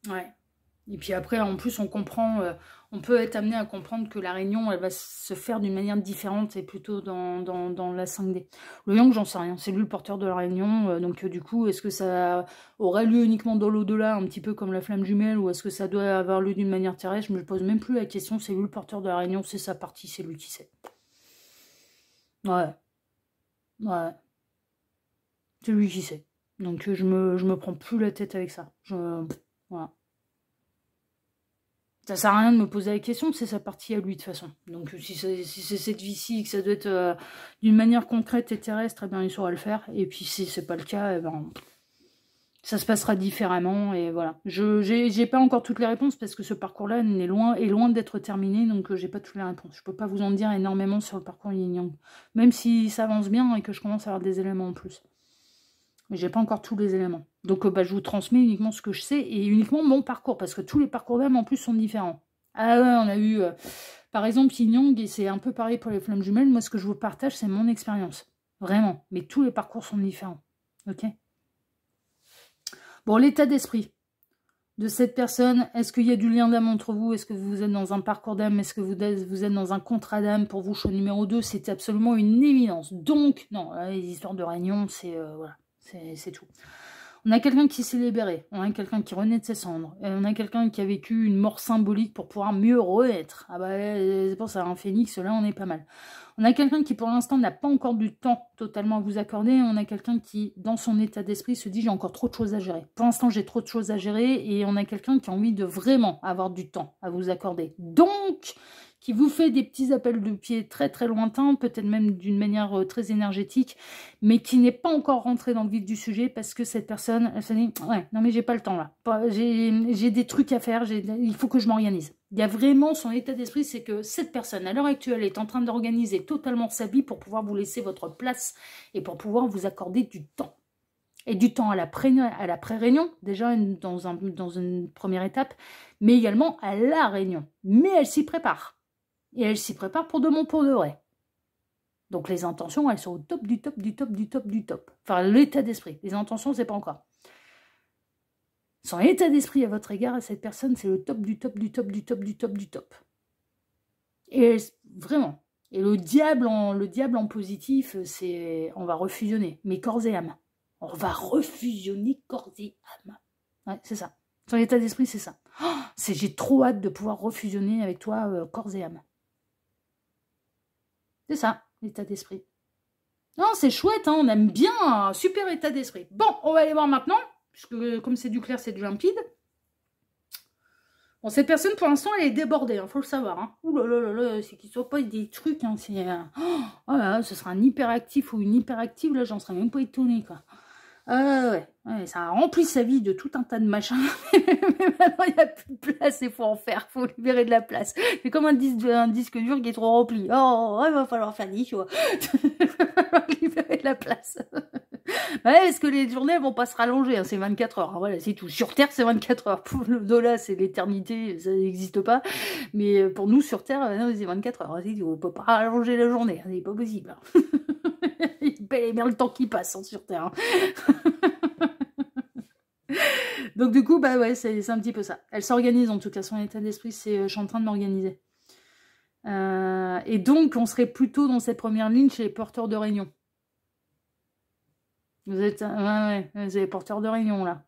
Ouais. Et puis après, en plus, on comprend, on peut être amené à comprendre que la réunion, elle va se faire d'une manière différente et plutôt dans la 5D. Le yang, j'en sais rien, c'est lui le porteur de la réunion, donc du coup, est-ce que ça aurait lieu uniquement dans l'au-delà, un petit peu comme la flamme jumelle, ou est-ce que ça doit avoir lieu d'une manière terrestre? Je me pose même plus la question, c'est lui le porteur de la réunion, c'est sa partie, c'est lui qui sait. Ouais. C'est lui qui sait. Donc je me prends plus la tête avec ça. Voilà. Ça sert à rien de me poser la question, c'est sa partie à lui de toute façon. Donc si c'est cette vie-ci, que ça doit être d'une manière concrète et terrestre, eh bien il saura le faire. Et puis si c'est pas le cas, eh ben, ça se passera différemment. Et voilà. J'ai pas encore toutes les réponses parce que ce parcours-là est loin d'être terminé, donc j'ai pas toutes les réponses. Je peux pas vous en dire énormément sur le parcours Yin-Yang. Même si ça avance bien et que je commence à avoir des éléments en plus. Mais j'ai pas encore tous les éléments. Donc je vous transmets uniquement ce que je sais et uniquement mon parcours, parce que tous les parcours d'âme en plus sont différents. Ah ouais, on a eu, par exemple, Yin-Yang, et c'est un peu pareil pour les flammes jumelles. Moi, ce que je vous partage, c'est mon expérience. Vraiment. Mais tous les parcours sont différents. Ok? Bon, l'état d'esprit de cette personne, est-ce qu'il y a du lien d'âme entre vous? Est-ce que vous êtes dans un parcours d'âme? Est-ce que vous êtes dans un contrat d'âme? Pour vous, choix numéro 2, c'est absolument une évidence. Donc, non, les histoires de réunion, c'est... voilà. C'est tout. On a quelqu'un qui s'est libéré, on a quelqu'un qui renaît de ses cendres, et on a quelqu'un qui a vécu une mort symbolique pour pouvoir mieux renaître. Ah bah c'est pour ça, un phénix, là on est pas mal. On a quelqu'un qui pour l'instant n'a pas encore du temps totalement à vous accorder, on a quelqu'un qui dans son état d'esprit se dit j'ai encore trop de choses à gérer. Pour l'instant j'ai trop de choses à gérer, et on a quelqu'un qui a envie de vraiment avoir du temps à vous accorder. Donc, qui vous fait des petits appels de pied très très lointains, peut-être même d'une manière très énergétique, mais qui n'est pas encore rentré dans le vif du sujet parce que cette personne, elle se dit « Ouais, non mais j'ai pas le temps là, j'ai des trucs à faire, il faut que je m'organise ». Il y a vraiment son état d'esprit, c'est que cette personne, à l'heure actuelle, est en train d'organiser totalement sa vie pour pouvoir vous laisser votre place et pour pouvoir vous accorder du temps. Et du temps à la pré-réunion, déjà dans une première étape, mais également à la réunion. Mais elle s'y prépare. Et elle s'y prépare pour de bon pour de vrai. Donc les intentions, elles sont au top du top du top du top du top. Enfin, l'état d'esprit. Les intentions, c'est pas encore. Son état d'esprit à votre égard, à cette personne, c'est le top du top du top du top du top du top. Et vraiment. Et le diable en positif, c'est on va refusionner, mais corps et âme. On va refusionner corps et âme. Ouais, c'est ça. Son état d'esprit, c'est ça. Oh, j'ai trop hâte de pouvoir refusionner avec toi corps et âme. C'est ça, l'état d'esprit. Non, c'est chouette, hein, on aime bien un super état d'esprit. Bon, on va aller voir maintenant, puisque comme c'est du clair, c'est du limpide. Bon, cette personne, pour l'instant, elle est débordée, faut le savoir. Hein. Ouh là là là là, c'est qu'il ne soit pas des trucs, hein, c'est... oh là, ce sera un hyperactif ou une hyperactive, là, j'en serais même pas étonnée, quoi. Ouais, ça a rempli sa vie de tout un tas de machins, mais maintenant il n'y a plus de place, il faut en faire, il faut libérer de la place. C'est comme un disque dur qui est trop rempli. Oh, il va falloir faire des choix. Il va falloir libérer de la place. Ouais, parce que les journées elles vont pas se rallonger, hein, c'est 24 heures. Voilà, c'est tout. Sur Terre, c'est 24 heures. Pour le dollar, c'est l'éternité, ça n'existe pas. Mais pour nous, sur Terre, c'est 24 heures. On peut pas rallonger la journée, c'est pas possible. Il paye bien le temps qui passe hein, sur Terre. Donc du coup, bah ouais, c'est un petit peu ça. Elle s'organise en tout cas, son état d'esprit, c'est je suis en train de m'organiser. Et donc, on serait plutôt dans cette première ligne chez les porteurs de réunion. Vous êtes, ouais, vous avez les porteurs de réunion là.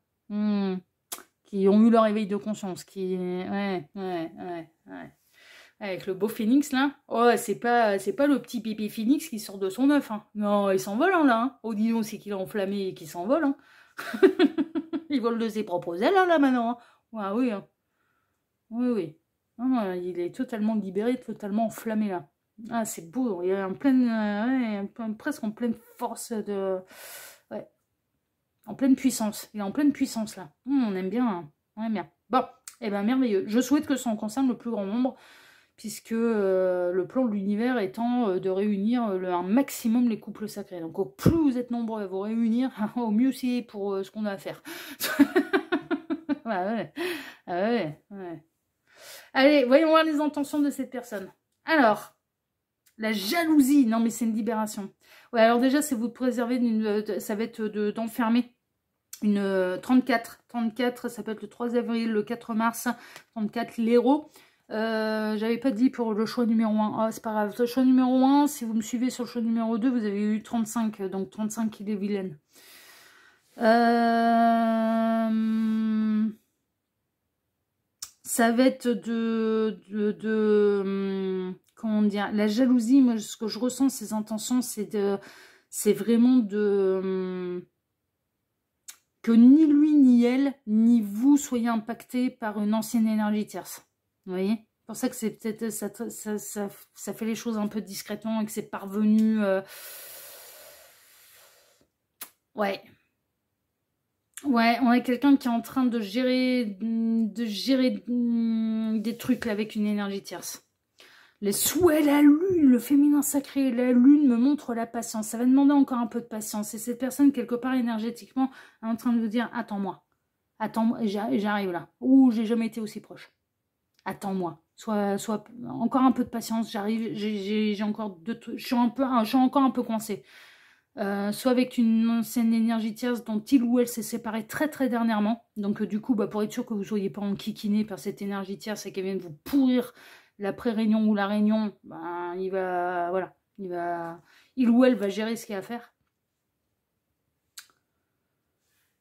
Qui ont eu leur éveil de conscience. Ouais. Avec le beau phénix là. Oh, c'est pas le petit pipi phénix qui sort de son œuf. Hein. Non, il s'envole hein, là. Hein. Oh, dis donc, c'est qu'il est enflammé et qu'il s'envole. Hein. Il vole de ses propres ailes là maintenant. Hein. Ouais, oui. Hein. Oui. Non, il est totalement libéré, totalement enflammé là. Ah, c'est beau. Il est en pleine, presque en pleine force de... Ouais. En pleine puissance. Il est en pleine puissance là. On aime bien. Hein. On aime bien. Bon, eh ben merveilleux. Je souhaite que ça en concerne le plus grand nombre. Puisque le plan de l'univers étant de réunir un maximum les couples sacrés. Donc au plus vous êtes nombreux à vous réunir, au mieux c'est pour ce qu'on a à faire. Ouais. Allez, voyons voir les intentions de cette personne. Alors, la jalousie, non mais c'est une libération. Ouais, alors déjà c'est vous préserver ça va être d'enfermer une 34. 34, ça peut être le 3 avril, le 4 mars, 34 l'héros. J'avais pas dit pour le choix numéro 1. Ah, c'est pas grave. Le choix numéro 1, si vous me suivez sur le choix numéro 2, vous avez eu 35. Donc 35, il est vilaine. Ça va être comment dire, la jalousie. Moi, ce que je ressens, ces intentions, c'est vraiment de que ni lui, ni elle, ni vous soyez impactés par une ancienne énergie tierce. Vous voyez? C'est pour ça que c'est peut-être ça fait les choses un peu discrètement et que c'est parvenu. Ouais. Ouais, on a quelqu'un qui est en train de gérer des trucs là, avec une énergie tierce. Les souhaits, la lune, le féminin sacré, la lune me montre la patience. Ça va demander encore un peu de patience. Et cette personne, quelque part, énergétiquement, est en train de vous dire, attends-moi. Attends-moi, j'arrive là. Ouh, j'ai jamais été aussi proche. Attends-moi. Soit encore un peu de patience, j'arrive, j'ai encore deux trucs. Je suis encore un peu coincée. Soit avec une ancienne énergie tierce dont il ou elle s'est séparé très très dernièrement. Donc du coup, pour être sûr que vous ne soyez pas enquiquiné par cette énergie tierce et qu'elle vienne vous pourrir la pré-réunion ou la réunion, il va, voilà, il ou elle va gérer ce qu'il y a à faire.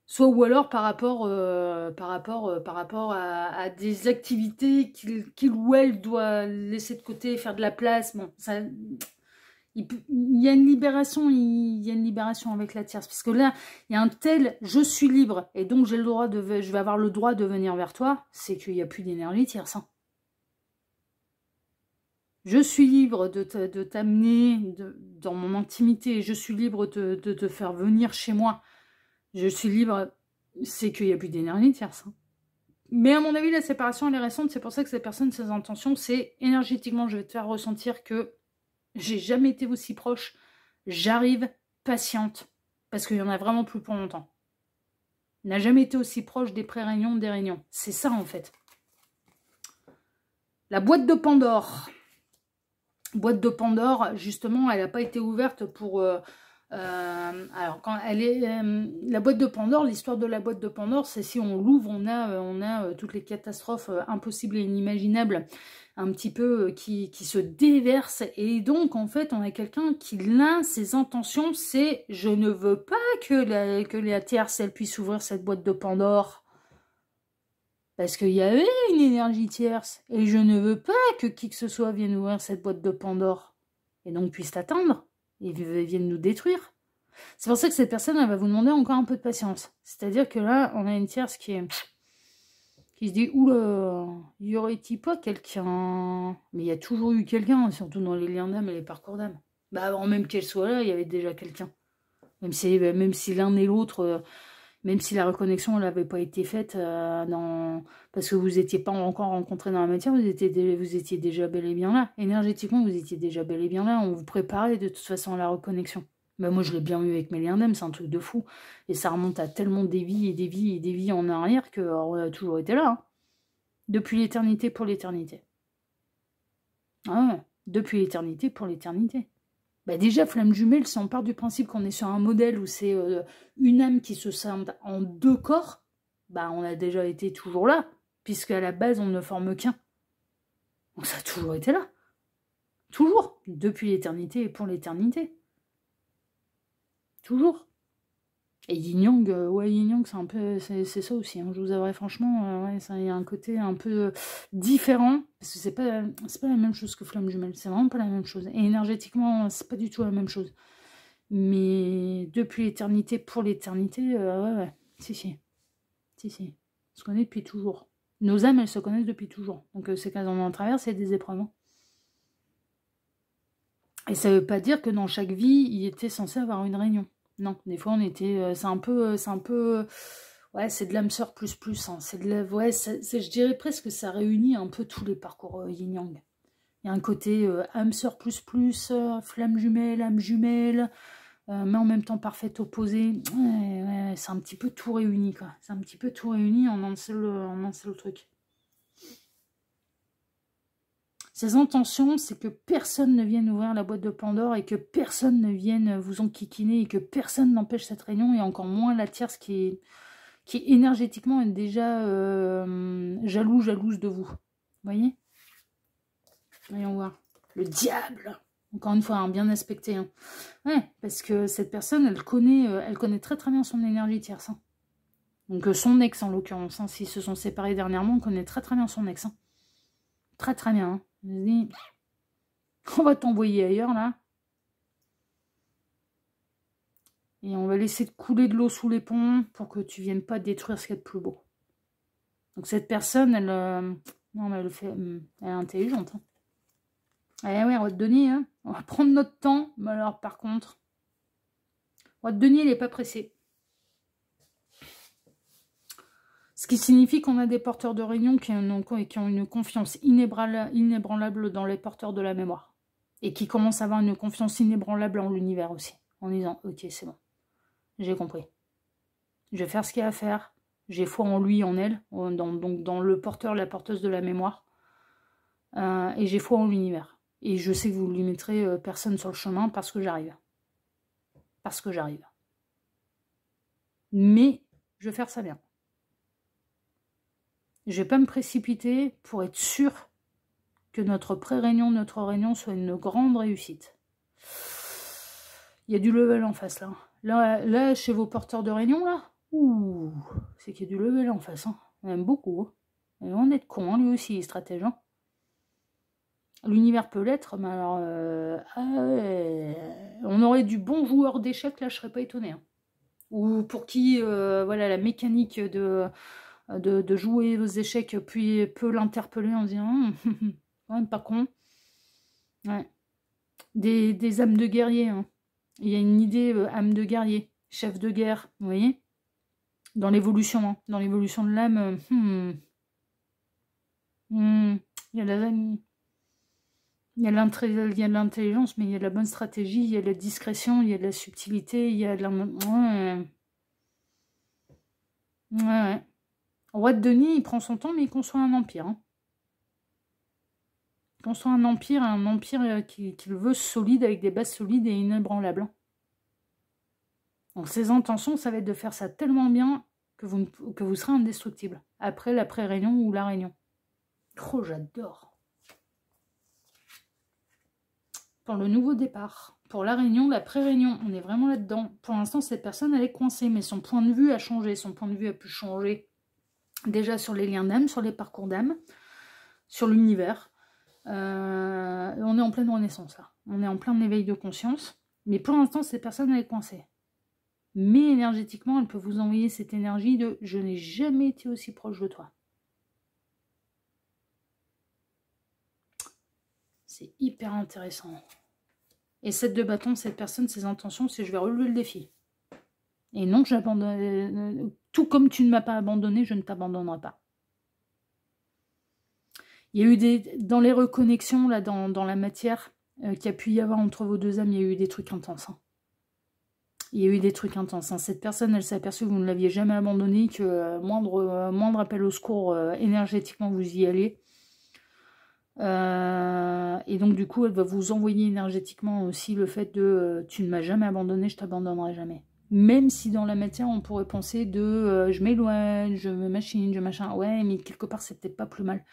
Soit ou alors par rapport à des activités qu'il ou elle doit laisser de côté, faire de la place. Bon, ça, il y a une libération, avec la tierce, parce que là, il y a un tel, je suis libre, et donc je vais avoir le droit de venir vers toi, c'est qu'il n'y a plus d'énergie tierce. Hein. Je suis libre de t'amener dans mon intimité, je suis libre de te faire venir chez moi. Je suis libre, c'est qu'il n'y a plus d'énergie tierce. Hein. Mais à mon avis, la séparation, elle est récente, c'est pour ça que cette personne, ses intentions, c'est énergétiquement, je vais te faire ressentir que j'ai jamais été aussi proche, j'arrive patiente, parce qu'il y en a vraiment plus pour longtemps. N'a jamais été aussi proche des pré-réunions, des réunions. C'est ça, en fait. La boîte de Pandore. Boîte de Pandore, justement, elle n'a pas été ouverte pour... alors, quand elle est... la boîte de Pandore, l'histoire de la boîte de Pandore, c'est si on l'ouvre, on a toutes les catastrophes impossibles et inimaginables, un petit peu qui se déversent. Et donc, en fait, on a quelqu'un qui, là, ses intentions, c'est « Je ne veux pas que la tierce, elle puisse ouvrir cette boîte de Pandore. » Parce qu'il y avait une énergie tierce. Et je ne veux pas que qui que ce soit vienne ouvrir cette boîte de Pandore. Et donc puisse t'atteindre. Et vienne nous détruire. C'est pour ça que cette personne, elle va vous demander encore un peu de patience. C'est-à-dire que là, on a une tierce qui se dit, oula, y aurait-il pas quelqu'un? Mais il y a toujours eu quelqu'un, surtout dans les liens d'âme et les parcours d'âme. Avant même qu'elle soit là, il y avait déjà quelqu'un. Même si l'un et l'autre... Même si la reconnexion n'avait pas été faite parce que vous n'étiez pas encore rencontrés dans la matière, vous étiez déjà bel et bien là. Énergétiquement, vous étiez déjà bel et bien là. On vous préparait de toute façon à la reconnexion. Moi, je l'ai bien eu avec mes liens d'âme, c'est un truc de fou. Et ça remonte à tellement des vies et des vies et des vies en arrière qu'on a toujours été là. Hein. Depuis l'éternité pour l'éternité. Ah ouais, depuis l'éternité pour l'éternité. Déjà, Flamme Jumelle, si on part du principe qu'on est sur un modèle où c'est une âme qui se scinde en deux corps, on a déjà été toujours là, puisqu'à la base, on ne forme qu'un. Donc ça a toujours été là. Toujours. Depuis l'éternité et pour l'éternité. Toujours. Et Yin Yang, Yin Yang, c'est un peu, c'est ça aussi. Hein, je vous avouerai franchement, il y a un côté un peu différent, parce que c'est pas la même chose que Flamme Jumelle. C'est vraiment pas la même chose. Et énergétiquement, c'est pas du tout la même chose. Mais depuis l'éternité pour l'éternité, ouais, si. On se connaît depuis toujours. Nos âmes, elles se connaissent depuis toujours. Donc c'est quand on en traverse, il y a des épreuves. Hein. Et ça veut pas dire que dans chaque vie, il était censé avoir une réunion. Non, des fois on était, c'est un peu, ouais, c'est de l'âme sœur plus, hein, c'est de la, ouais, je dirais presque que ça réunit un peu tous les parcours yin-yang. Il y a un côté âme sœur plus, flamme jumelle, âme jumelle, mais en même temps parfait opposé. Ouais, c'est un petit peu tout réuni, quoi. C'est un petit peu tout réuni en un seul truc. Ses intentions, c'est que personne ne vienne ouvrir la boîte de Pandore et que personne ne vienne vous enquiquiner et que personne n'empêche cette réunion et encore moins la tierce qui énergétiquement est déjà jalouse de vous. Vous voyez? Voyons voir. Le diable! Encore une fois, hein, bien aspecté. Hein. Ouais, parce que cette personne, elle connaît très très bien son énergie tierce. Hein. Donc son ex en l'occurrence. Hein, s'ils se sont séparés dernièrement, on connaît très très bien son ex. Hein. Très très bien. Hein. On va t'envoyer ailleurs, là. Et on va laisser couler de l'eau sous les ponts pour que tu viennes pas détruire ce qu'il y a de plus beau. Donc cette personne, elle, non, mais elle est intelligente. Hein. Eh ouais, Roi de Denier, hein. On va prendre notre temps. Mais alors, par contre, Roi de Denier, il n'est pas pressé. Ce qui signifie qu'on a des porteurs de réunion qui ont une confiance inébranlable dans les porteurs de la mémoire. Et qui commencent à avoir une confiance inébranlable en l'univers aussi. En disant, ok, c'est bon. J'ai compris. Je vais faire ce qu'il y a à faire. J'ai foi en lui, en elle. Donc dans le porteur, la porteuse de la mémoire. Et j'ai foi en l'univers. Et je sais que vous ne lui mettrez personne sur le chemin parce que j'arrive. Parce que j'arrive. Mais je vais faire ça bien. Je ne vais pas me précipiter pour être sûr que notre pré-réunion, notre réunion soit une grande réussite. Il y a du level en face, là. Là, chez vos porteurs de réunion, là, ouh, c'est qu'il y a du level en face. Hein. On aime beaucoup. Hein. Et on est con, hein, lui aussi, il est stratège. Hein. L'univers peut l'être, mais alors... on aurait du bon joueur d'échecs, là, je serais pas étonnée. Hein. Ou pour qui, voilà, la mécanique de jouer aux échecs, puis peut l'interpeller en disant quand même pas con. Ouais. Des âmes de guerrier. Hein. Il y a une idée âme de guerrier, chef de guerre, vous voyez, dans l'évolution. Hein. Dans l'évolution de l'âme, il y a de l'intelligence, mais il y a de la bonne stratégie, il y a de la discrétion, il y a de la subtilité, il y a de la... Ouais. Roi de Denier, il prend son temps, mais il conçoit un empire. Hein. Il conçoit un empire qu'il veut solide, avec des bases solides et inébranlables. Hein. Donc ses intentions, ça va être de faire ça tellement bien que vous serez indestructible. Après la pré-réunion ou la réunion. Oh, j'adore. Pour le nouveau départ. Pour la réunion, la pré-réunion, on est vraiment là-dedans. Pour l'instant, cette personne, elle est coincée, mais son point de vue a changé. Son point de vue a pu changer. Déjà sur les liens d'âme, sur les parcours d'âme, sur l'univers. On est en pleine renaissance là. On est en plein éveil de conscience. Mais pour l'instant, cette personne elle est coincée. Mais énergétiquement, elle peut vous envoyer cette énergie de « je n'ai jamais été aussi proche de toi ». C'est hyper intéressant. Et 7 de bâton, cette personne, ses intentions, c'est « je vais relever le défi ». Et non, j'abandonne. Tout comme tu ne m'as pas abandonné, je ne t'abandonnerai pas. Il y a eu dans les reconnexions, là, dans la matière, qu'il y a pu y avoir entre vos deux âmes, il y a eu des trucs intenses. Hein. Il y a eu des trucs intenses. Hein. Cette personne, elle s'est aperçue que vous ne l'aviez jamais abandonné, que moindre appel au secours, énergétiquement, vous y allez. Et donc, du coup, elle va vous envoyer énergétiquement aussi le fait de tu ne m'as jamais abandonné, je t'abandonnerai jamais. Même si dans la matière, on pourrait penser de je m'éloigne, je me machine, je machin. Ouais, mais quelque part, c'est peut-être pas plus mal.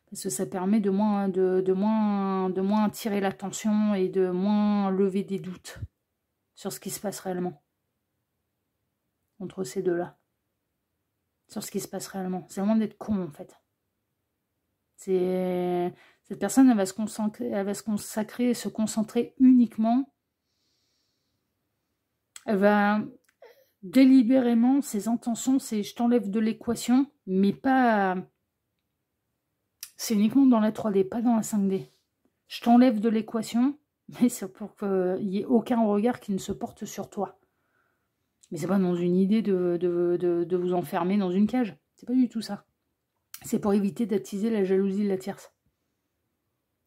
Parce que ça permet de moins attirer l'attention et de moins lever des doutes sur ce qui se passe réellement. Entre ces deux-là. Sur ce qui se passe réellement. C'est vraiment d'être con, en fait. Cette personne, elle va se consacrer et se concentrer uniquement. Elle va délibérément, ses intentions, c'est je t'enlève de l'équation, mais pas... C'est uniquement dans la 3D, pas dans la 5D. Je t'enlève de l'équation, mais c'est pour qu'il n'y ait aucun regard qui ne se porte sur toi. Mais c'est pas dans une idée de vous enfermer dans une cage. C'est pas du tout ça. C'est pour éviter d'attiser la jalousie de la tierce.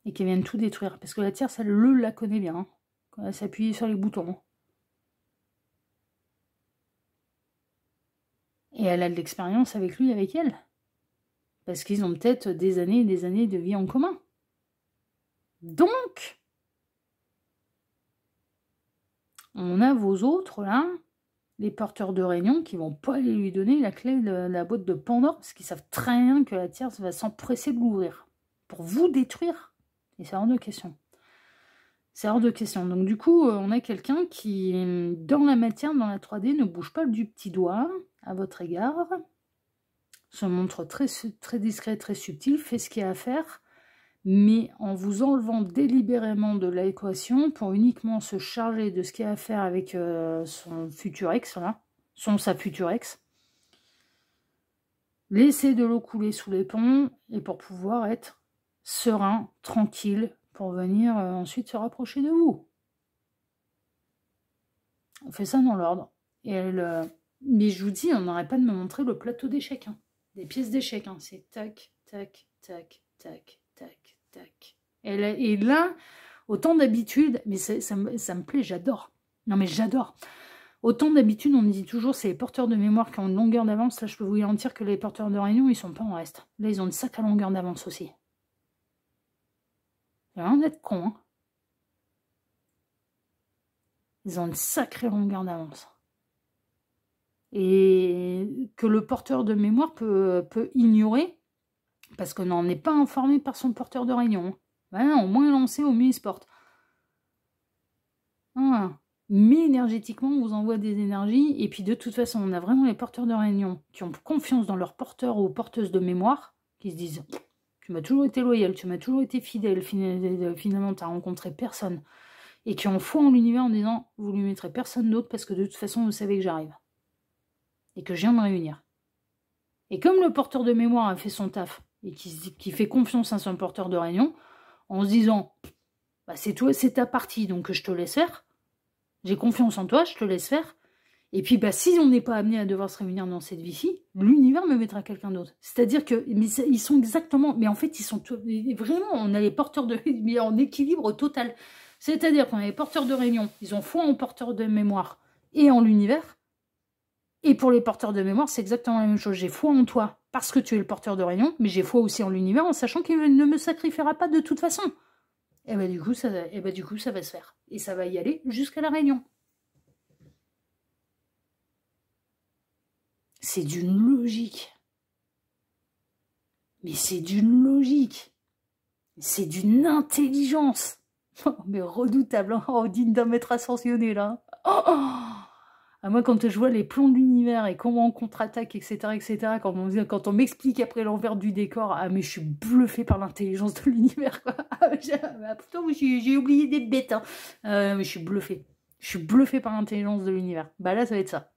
Et qu'elle vienne tout détruire. Parce que la tierce, elle la connaît bien. Hein, quand elle s'appuie sur les boutons. Et elle a de l'expérience avec lui, avec elle. Parce qu'ils ont peut-être des années et des années de vie en commun. Donc, on a vos autres, là, les porteurs de réunion, qui vont pas aller lui donner la clé de la boîte de Pandore, parce qu'ils savent très bien que la tierce va s'empresser de l'ouvrir. Pour vous détruire. Et c'est hors de question. C'est hors de question. Donc du coup, on a quelqu'un qui, dans la matière, dans la 3D, ne bouge pas du petit doigt à votre égard. Se montre très, très discret, très subtil, fait ce qu'il y a à faire, mais en vous enlevant délibérément de l'équation pour uniquement se charger de ce qu'il y a à faire avec son futur ex, là, sa future ex. Laisser de l'eau couler sous les ponts et pour pouvoir être serein, tranquille, pour venir ensuite se rapprocher de vous. On fait ça dans l'ordre. Et elle, mais je vous dis, on n'arrête pas de me montrer le plateau d'échecs. Hein. Des pièces d'échecs. Hein. C'est tac, tac, tac, tac, tac, tac. Et là, autant d'habitude, mais ça me plaît, j'adore. Non mais j'adore. Autant d'habitude, on me dit toujours, c'est les porteurs de mémoire qui ont une longueur d'avance. Là, je peux vous garantir que les porteurs de réunion, ils sont pas en reste. Là, ils ont une sacrée longueur d'avance aussi. Il y a rien d'être con, hein. Ils ont une sacrée longueur d'avance. Et que le porteur de mémoire peut ignorer, parce qu'on n'en est pas informé par son porteur de réunion. Ben non, au moins lancé, au mieux il se porte. Voilà. Mais énergétiquement, on vous envoie des énergies, et puis de toute façon, on a vraiment les porteurs de réunion qui ont confiance dans leurs porteurs ou porteuses de mémoire, qui se disent « Tu m'as toujours été loyal, tu m'as toujours été fidèle, finalement, tu n'as rencontré personne. » Et qui ont foi en l'univers en disant « Vous lui mettrez personne d'autre parce que de toute façon, vous savez que j'arrive. Et que je viens me réunir. » Et comme le porteur de mémoire a fait son taf et qui fait confiance à son porteur de réunion, en se disant bah, « C'est toi, c'est ta partie, donc je te laisse faire. J'ai confiance en toi, je te laisse faire. Et puis, bah, si on n'est pas amené à devoir se réunir dans cette vie-ci, l'univers me mettra quelqu'un d'autre. » C'est-à-dire que ils sont exactement... Mais en fait, ils sont vraiment... On a les porteurs de... mais en équilibre total. C'est-à-dire qu'on a les porteurs de réunion, ils ont foi en porteurs de mémoire et en l'univers. Et pour les porteurs de mémoire, c'est exactement la même chose. J'ai foi en toi parce que tu es le porteur de réunion, mais j'ai foi aussi en l'univers en sachant qu'il ne me sacrifiera pas de toute façon. Et bah du coup, ça va se faire. Et ça va y aller jusqu'à la réunion. C'est d'une logique. Mais c'est d'une logique. C'est d'une intelligence. Oh, mais redoutable, hein. Oh, digne d'un maître ascensionné, là. Oh, oh. À moi, quand je vois les plans de l'univers et comment on contre-attaque, etc., quand on m'explique après l'envers du décor, ah, mais je suis bluffée par l'intelligence de l'univers, quoi. Ah, putain, j'ai oublié d'être bête, hein. Mais je suis bluffée. Je suis bluffée par l'intelligence de l'univers. Bah là, ça va être ça.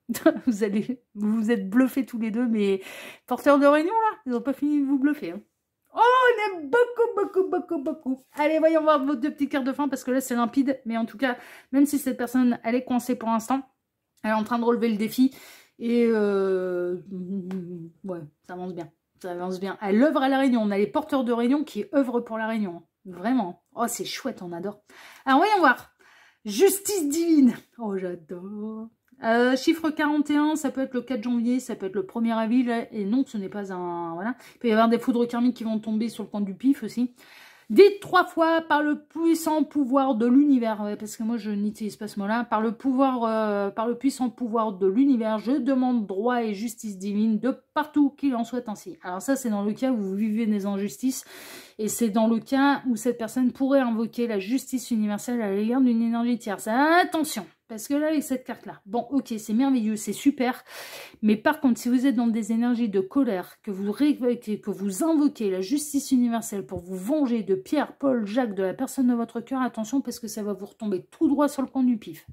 Vous êtes bluffés tous les deux, mais porteurs de réunion, là, ils n'ont pas fini de vous bluffer, hein. Oh, on aime beaucoup. Allez, voyons voir vos deux petites cartes de fin, parce que là, c'est limpide. Mais en tout cas, même si cette personne, elle est coincée pour l'instant, elle est en train de relever le défi. Et ouais, ça avance bien. Ça avance bien. Elle œuvre à la réunion. On a les porteurs de réunion qui œuvrent pour la réunion. Vraiment. Oh, c'est chouette, on adore. Alors, voyons voir. Justice divine. Oh, j'adore. Chiffre 41, ça peut être le 4 janvier, ça peut être le 1er avril, et non, ce n'est pas un... Voilà. Il peut y avoir des foudres karmiques qui vont tomber sur le compte du pif aussi. Dites 3 fois par le puissant pouvoir de l'univers, ouais, parce que moi je n'utilise pas ce mot-là, par le puissant pouvoir de l'univers, je demande droit et justice divine de partout qu'il en soit ainsi. Alors ça, c'est dans le cas où vous vivez des injustices, et c'est dans le cas où cette personne pourrait invoquer la justice universelle à l'égard d'une énergie tierce. Attention, parce que là, avec cette carte-là, bon, ok, c'est merveilleux, c'est super, mais par contre, si vous êtes dans des énergies de colère, que vous invoquez la justice universelle pour vous venger de Pierre, Paul, Jacques, de la personne de votre cœur, attention, parce que ça va vous retomber tout droit sur le coin du pif.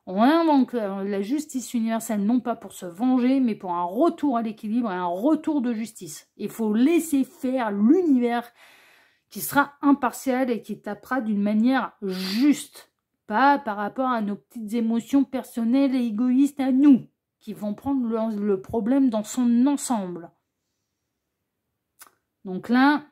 On invoque la justice universelle, non pas pour se venger, mais pour un retour à l'équilibre et un retour de justice. Il faut laisser faire l'univers qui sera impartial et qui tapera d'une manière juste. Pas par rapport à nos petites émotions personnelles et égoïstes à nous, qui vont prendre le problème dans son ensemble. Donc là,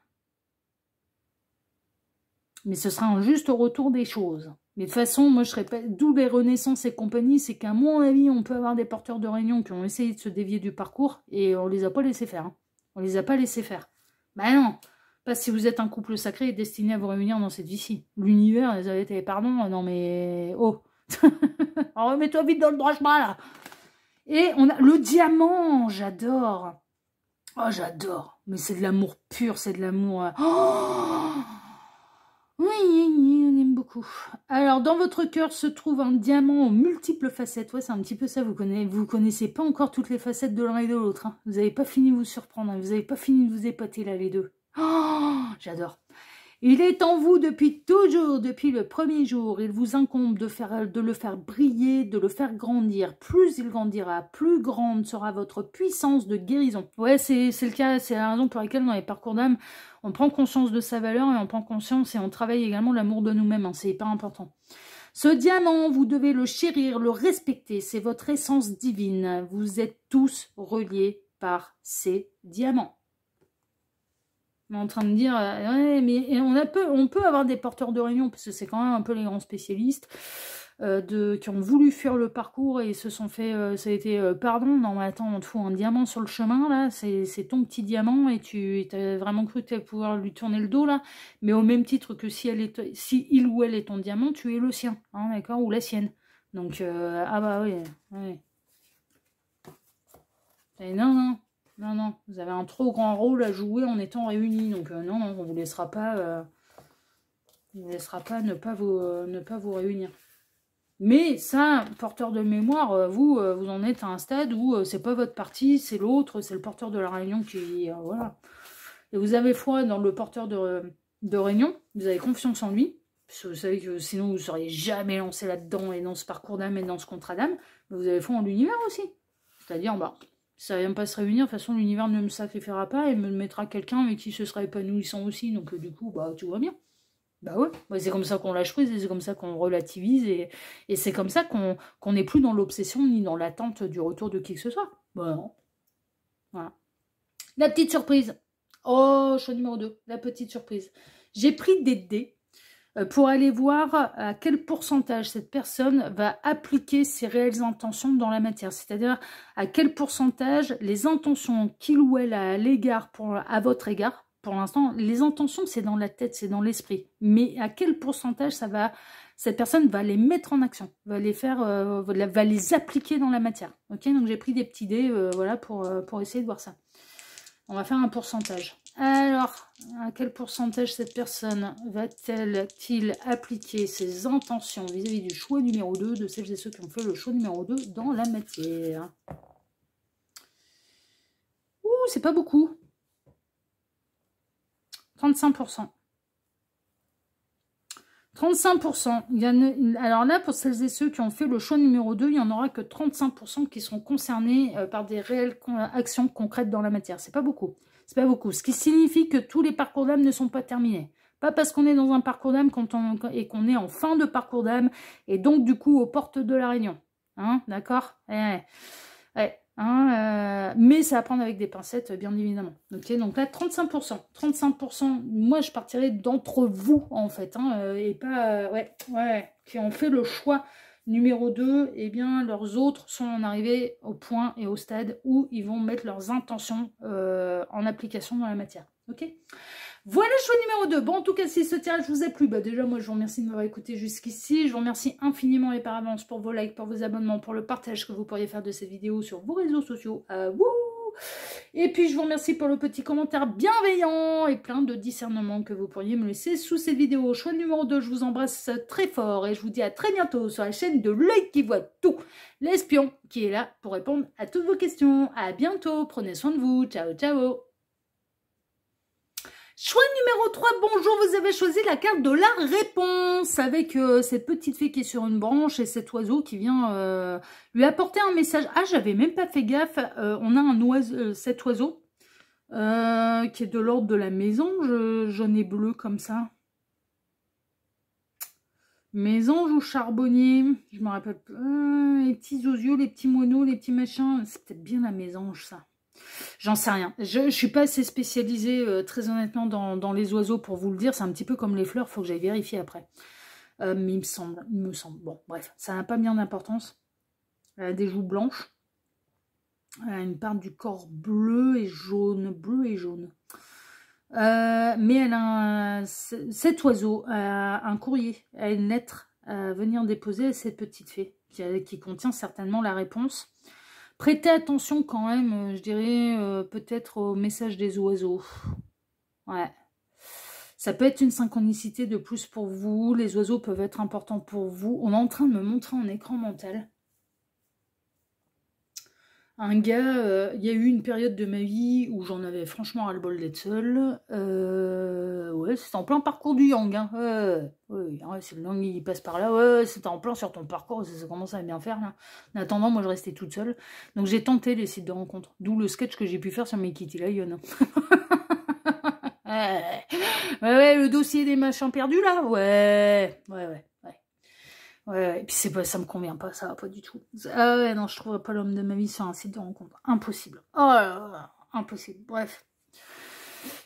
mais ce sera un juste retour des choses. Mais de toute façon, moi je répète, d'où les renaissances et compagnie, c'est qu'à mon avis, on peut avoir des porteurs de réunion qui ont essayé de se dévier du parcours et on les a pas laissés faire. Hein. On les a pas laissés faire. Ben non, pas si vous êtes un couple sacré et destiné à vous réunir dans cette vie-ci. L'univers, les avait été, pardon, non mais... Oh. Remets-toi vite dans le droit chemin là. Et on a le diamant, j'adore. Oh, j'adore. Mais c'est de l'amour pur, c'est de l'amour... Oh, oui, on aime beaucoup. Alors, dans votre cœur se trouve un diamant aux multiples facettes. Ouais, c'est un petit peu ça, vous connaissez pas encore toutes les facettes de l'un et de l'autre. Hein. Vous n'avez pas fini de vous surprendre, hein. Vous n'avez pas fini de vous épater là, les deux. Oh, j'adore. Il est en vous depuis toujours, depuis le premier jour. Il vous incombe de le faire briller, de le faire grandir. Plus il grandira, plus grande sera votre puissance de guérison. Ouais, c'est le cas, c'est la raison pour laquelle dans les parcours d'âme, on prend conscience de sa valeur et on prend conscience et on travaille également l'amour de nous-mêmes. Hein, c'est hyper important. Ce diamant, vous devez le chérir, le respecter. C'est votre essence divine. Vous êtes tous reliés par ces diamants. On est en train de dire, ouais, mais on peut avoir des porteurs de réunion, parce que c'est quand même un peu les grands spécialistes qui ont voulu faire le parcours et se sont fait, ça a été, pardon, non mais attends, on te fout un diamant sur le chemin, là, c'est ton petit diamant, et tu as vraiment cru que tu allais pouvoir lui tourner le dos, là, mais au même titre que si il ou elle est ton diamant, tu es le sien, hein, d'accord, ou la sienne. Donc, ah bah oui, oui. Et non, vous avez un trop grand rôle à jouer en étant réunis, donc non, on vous laissera pas, ne pas vous réunir. Mais ça, porteur de mémoire, vous en êtes à un stade où c'est pas votre parti, c'est l'autre, c'est le porteur de la réunion qui, voilà. Et vous avez foi dans le porteur de réunion, vous avez confiance en lui, parce que vous savez que sinon vous ne seriez jamais lancé là-dedans et dans ce parcours d'âme et dans ce contrat d'âme, mais vous avez foi en l'univers aussi. C'est-à-dire, bah, ça ne vient pas se réunir, de toute façon l'univers ne me sacrifiera pas et me mettra quelqu'un avec qui ce sera épanouissant aussi, donc du coup, bah, tout va bien. Bah ouais, c'est comme ça qu'on lâche prise, et c'est comme ça qu'on relativise, et c'est comme ça qu'on n'est plus dans l'obsession ni dans l'attente du retour de qui que ce soit. Bah non. Voilà. La petite surprise. Oh, choix numéro 2, la petite surprise. J'ai pris des dés pour aller voir à quel pourcentage cette personne va appliquer ses réelles intentions dans la matière. C'est-à-dire à quel pourcentage les intentions qu'il ou elle a à votre égard. Pour l'instant, les intentions, c'est dans la tête, c'est dans l'esprit. Mais à quel pourcentage cette personne va les mettre en action, va les appliquer dans la matière. Ok, donc j'ai pris des petits dés, voilà, pour essayer de voir ça. On va faire un pourcentage. Alors, à quel pourcentage cette personne va-t-elle appliquer ses intentions vis-à-vis du choix numéro 2 de celles et ceux qui ont fait le choix numéro 2 dans la matière? Ouh, c'est pas beaucoup. 35%. 35%. Alors là, pour celles et ceux qui ont fait le choix numéro 2, il n'y en aura que 35% qui seront concernés par des réelles actions concrètes dans la matière. C'est pas beaucoup. C'est pas beaucoup. Ce qui signifie que tous les parcours d'âme ne sont pas terminés. Pas parce qu'on est dans un parcours d'âme et qu'on est en fin de parcours d'âme et donc du coup aux portes de la réunion. Hein, d'accord? Ouais. Mais ça à prendre avec des pincettes, bien évidemment. Ok, donc là, 35%. 35%, moi, je partirais d'entre vous, en fait. Hein, et pas... qui ont fait le choix numéro 2, eh bien, leurs autres sont en arrivée au point et au stade où ils vont mettre leurs intentions en application dans la matière. Ok. Voilà le choix numéro 2. Bon, en tout cas, si ce tirage vous a plu, bah déjà, moi, je vous remercie de m'avoir écouté jusqu'ici. Je vous remercie infiniment et par avance pour vos likes, pour vos abonnements, pour le partage que vous pourriez faire de cette vidéo sur vos réseaux sociaux. Et puis, je vous remercie pour le petit commentaire bienveillant et plein de discernement que vous pourriez me laisser sous cette vidéo. Choix numéro 2, je vous embrasse très fort et je vous dis à très bientôt sur la chaîne de l'œil qui voit tout. L'espion qui est là pour répondre à toutes vos questions. À bientôt, prenez soin de vous. Ciao, ciao. Choix numéro 3, bonjour, vous avez choisi la carte de la réponse avec cette petite fille qui est sur une branche et cet oiseau qui vient lui apporter un message. Ah, j'avais même pas fait gaffe, on a cet oiseau qui est de l'ordre de la mésange, jaune et bleu comme ça. Mésange ou charbonnier, je me rappelle pas. Les petits osios, les petits moineaux, les petits machins, c'est peut-être bien la mésange ça. J'en sais rien. Je ne suis pas assez spécialisée, très honnêtement, dans les oiseaux pour vous le dire. C'est un petit peu comme les fleurs, il faut que j'aille vérifier après. Mais il me semble. Bon, bref, ça n'a pas bien d'importance. Elle a des joues blanches. Elle a une part du corps bleu et jaune. Mais elle a cet oiseau a un courrier, a une lettre à venir déposer à cette petite fée qui contient certainement la réponse. Prêtez attention quand même, je dirais, peut-être au message des oiseaux. Ouais. Ça peut être une synchronicité de plus pour vous. Les oiseaux peuvent être importants pour vous. On est en train de me montrer en écran mental Un gars, il y a eu une période de ma vie où j'en avais franchement ras-le-bol d'être seule. Ouais, c'était en plein parcours du yang. Hein. Ouais, c'est le yang qui passe par là. Ouais, c'était en plein sur ton parcours, ça commence à bien faire là. En attendant, moi je restais toute seule. Donc j'ai tenté les sites de rencontres. D'où le sketch que j'ai pu faire sur mes Kitty Lion. Ouais, le dossier des machins perdus là. Ouais. Ouais, et puis c'est pas, ça me convient pas, ça va pas du tout. Ah ouais, non, je trouverais pas l'homme de ma vie sur un site de rencontre. Impossible. Oh là là, impossible. Bref.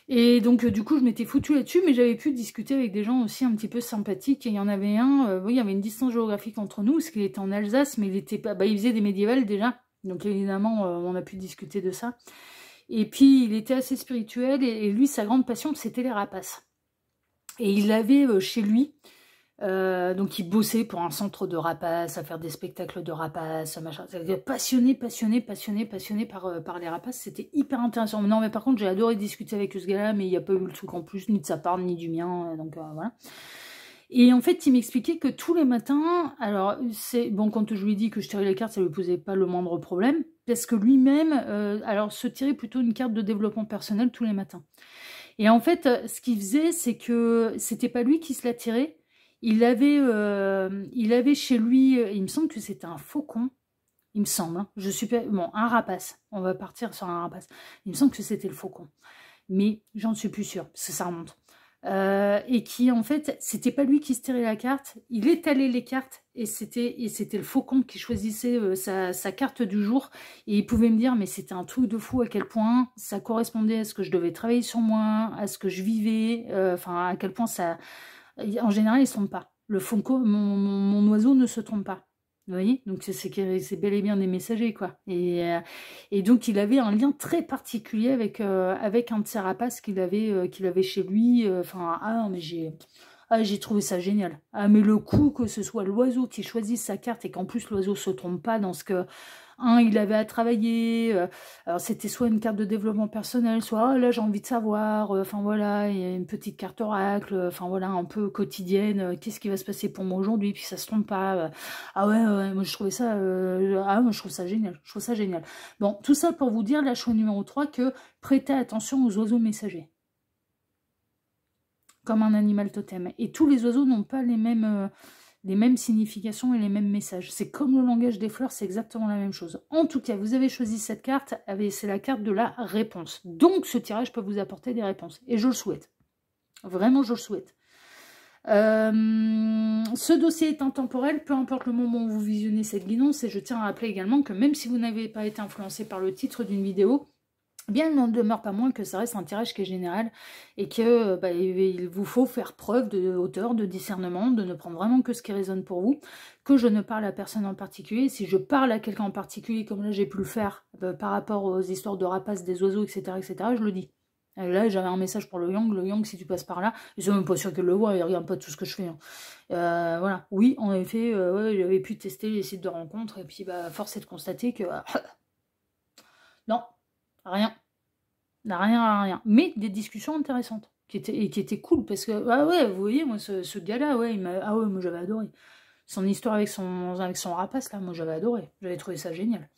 Et donc, du coup, je m'étais foutue là-dessus, mais j'avais pu discuter avec des gens aussi un petit peu sympathiques. Et il y en avait un, oui, il y avait une distance géographique entre nous, parce qu'il était en Alsace, mais il était pas, il faisait des médiévales déjà. Donc, évidemment, on a pu discuter de ça. Et puis, il était assez spirituel, et lui, sa grande passion, c'était les rapaces. Et il avait chez lui. Donc il bossait pour un centre de rapaces, à faire des spectacles de rapaces, machin. Passionné par les rapaces, c'était hyper intéressant. Non, mais par contre, j'ai adoré discuter avec ce gars-là, mais il n'y a pas eu le truc en plus, ni de sa part, ni du mien, donc voilà. Et en fait, il m'expliquait que tous les matins, alors c'est bon, quand je lui ai dit que je tirais les cartes, ça lui posait pas le moindre problème, parce que lui-même, alors se tirait plutôt une carte de développement personnel tous les matins. Et en fait, ce qu'il faisait, c'est que c'était pas lui qui se la tirait. Il avait chez lui, il me semble que c'était un faucon, il me semble, hein, je suis pas, bon, un rapace, on va partir sur un rapace, il me semble que c'était le faucon, mais j'en suis plus sûre, parce que ça remonte, et qui en fait, c'était pas lui qui se tirait la carte, il étalait les cartes, et c'était le faucon qui choisissait sa carte du jour, et il pouvait me dire, mais c'était un truc de fou à quel point ça correspondait à ce que je devais travailler sur moi, à ce que je vivais, enfin à quel point ça... En général, il ne se trompe pas. Le Fonco, mon oiseau ne se trompe pas. Vous voyez? Donc, c'est bel et bien des messagers, quoi. Et donc, il avait un lien très particulier avec un de ses rapaces qu'il avait chez lui. Enfin, mais j'ai trouvé ça génial. Ah, mais le coup que ce soit l'oiseau qui choisisse sa carte et qu'en plus, l'oiseau se trompe pas dans ce que... il avait à travailler, alors c'était soit une carte de développement personnel, soit là j'ai envie de savoir, enfin voilà, il y a une petite carte oracle, enfin voilà, un peu quotidienne, qu'est-ce qui va se passer pour moi aujourd'hui, puis ça se trompe pas, ah ouais, moi je trouvais ça, moi je trouve ça génial, je trouve ça génial. Bon, tout ça pour vous dire, la choix numéro 3, que prêtez attention aux oiseaux messagers, comme un animal totem, et tous les oiseaux n'ont pas les mêmes significations et les mêmes messages. C'est comme le langage des fleurs, c'est exactement la même chose. En tout cas, vous avez choisi cette carte, c'est la carte de la réponse. Donc, ce tirage peut vous apporter des réponses. Et je le souhaite. Vraiment, je le souhaite. Ce dossier est intemporel, peu importe le moment où vous visionnez cette guidance, et je tiens à rappeler également que même si vous n'avez pas été influencé par le titre d'une vidéo, bien, il n'en demeure pas moins que ça reste un tirage qui est général et que il vous faut faire preuve de hauteur, de discernement, de ne prendre vraiment que ce qui résonne pour vous, que je ne parle à personne en particulier. Si je parle à quelqu'un en particulier, comme là j'ai pu le faire par rapport aux histoires de rapaces, des oiseaux, etc., je le dis. Et là, j'avais un message pour le yang, si tu passes par là, ils sont même pas sûrs qu'il le voit, ils regardent pas tout ce que je fais. Hein. Voilà, oui, en effet, ouais, j'avais pu tester les sites de rencontres, et puis force est de constater que... non. Rien. Rien. Mais des discussions intéressantes. Qui étaient cool. Parce que, ah ouais, vous voyez, moi, ce gars-là, ouais, ah ouais, moi j'avais adoré. Son histoire avec son rapace, là, moi j'avais adoré. J'avais trouvé ça génial.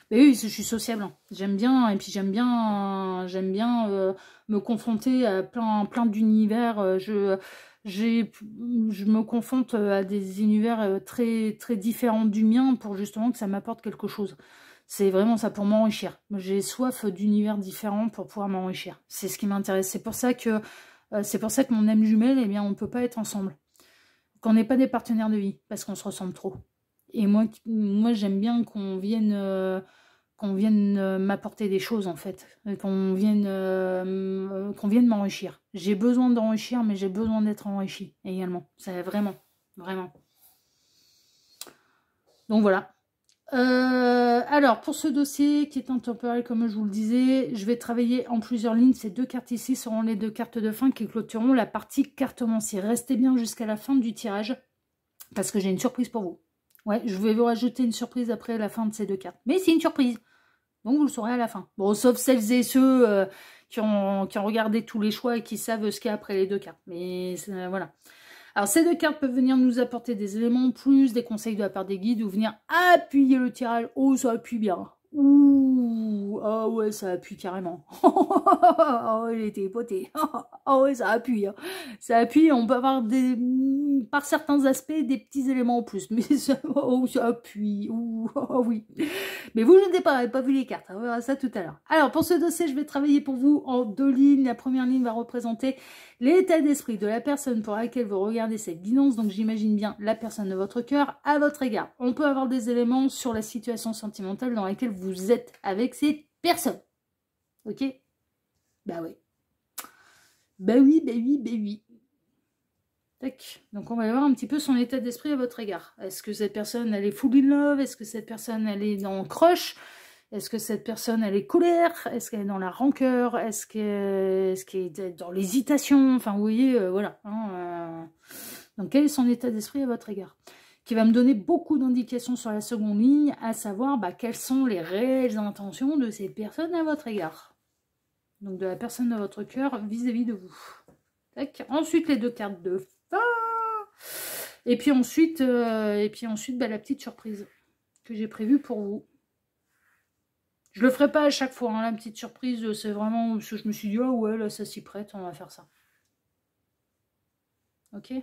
Mais oui, je suis sociable. Hein. J'aime bien, et puis j'aime bien me confronter à plein d'univers. Je me confronte à des univers très, très différents du mien pour justement que ça m'apporte quelque chose. C'est vraiment ça, pour m'enrichir. J'ai soif d'univers différents pour pouvoir m'enrichir. C'est ce qui m'intéresse. C'est pour ça que mon âme jumelle, eh bien, on ne peut pas être ensemble. Qu'on n'est pas des partenaires de vie, parce qu'on se ressemble trop. Et moi j'aime bien qu'on vienne m'apporter des choses, en fait. Qu'on vienne m'enrichir. J'ai besoin d'enrichir, mais j'ai besoin d'être enrichi également. C'est vraiment. Donc voilà. Alors, pour ce dossier qui est intemporel, comme je vous le disais, je vais travailler en plusieurs lignes. Ces deux cartes ici seront les deux cartes de fin qui clôtureront la partie cartomancier. Restez bien jusqu'à la fin du tirage, parce que j'ai une surprise pour vous. Ouais, je vais vous rajouter une surprise après la fin de ces deux cartes. Mais c'est une surprise, donc vous le saurez à la fin. Bon, sauf celles et ceux qui ont regardé tous les choix et qui savent ce qu'il y a après les deux cartes. Mais voilà. Alors, ces deux cartes peuvent venir nous apporter des éléments en plus, des conseils de la part des guides, ou venir appuyer le tirage. Oh, ça appuie bien. Ouh, ah ouais, ça appuie carrément. Oh, il était poté. Ah ouais, ça appuie. Hein. Ça appuie, on peut avoir par certains aspects des petits éléments en plus. Mais ça, oh, ça appuie. Ouh, oh, oui. Mais vous, je n'ai pas vu les cartes. On verra ça tout à l'heure. Alors, pour ce dossier, je vais travailler pour vous en 2 lignes. La première ligne va représenter l'état d'esprit de la personne pour laquelle vous regardez cette guidance. Donc, j'imagine bien la personne de votre cœur à votre égard. On peut avoir des éléments sur la situation sentimentale dans laquelle vous êtes avec cette personne. Ok? Bah oui. Bah oui, bah oui, bah oui. Tac. Donc on va voir un petit peu son état d'esprit à votre égard. Est-ce que cette personne, elle est full in love? Est-ce que cette personne, elle est dans crush? Est-ce que cette personne, elle est colère? Est-ce qu'elle est dans la rancœur? Est-ce qu'elle est dans l'hésitation? Enfin, vous voyez, voilà. Hein, Donc quel est son état d'esprit à votre égard? Qui va me donner beaucoup d'indications sur la seconde ligne, à savoir quelles sont les réelles intentions de cette personne à votre égard. Donc de la personne de votre cœur vis-à-vis de vous. Tac. Ensuite, les 2 cartes de fin. Et puis ensuite, la petite surprise que j'ai prévue pour vous. Je le ferai pas à chaque fois, hein, la petite surprise, c'est vraiment ce que je me suis dit, oh ouais, là, ça s'y prête, on va faire ça. Ok?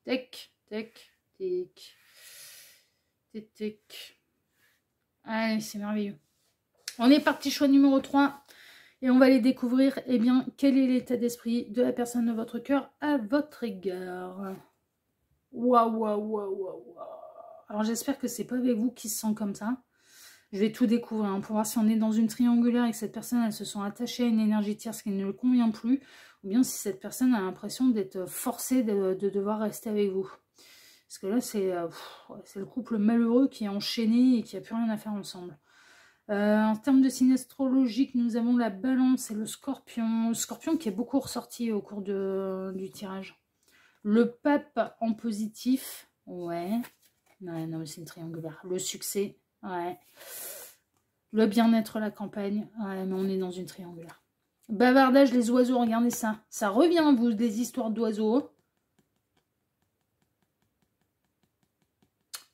Tac, tac, tac. Tac, tac. Allez, c'est merveilleux. On est parti, choix numéro 3. Et on va aller découvrir, eh bien, quel est l'état d'esprit de la personne de votre cœur à votre égard. Waouh, waouh, waouh, waouh. Alors, j'espère que c'est pas avec vous qui se sent comme ça. Je vais tout découvrir pour voir si on est dans une triangulaire et que cette personne, elle se sent attachée à une énergie tierce qui ne le convient plus. Ou bien si cette personne a l'impression d'être forcée de devoir rester avec vous. Parce que là, c'est le couple malheureux qui est enchaîné et qui n'a plus rien à faire ensemble. En termes de signe astrologique, nous avons la balance et le scorpion. Le scorpion qui est beaucoup ressorti au cours du tirage. Le pape en positif. Ouais. Non, mais c'est une triangulaire. Le succès. Ouais. Le bien-être, la campagne. Ouais, mais on est dans une triangulaire. Bavardage, les oiseaux, regardez ça. Ça revient, vous, des histoires d'oiseaux.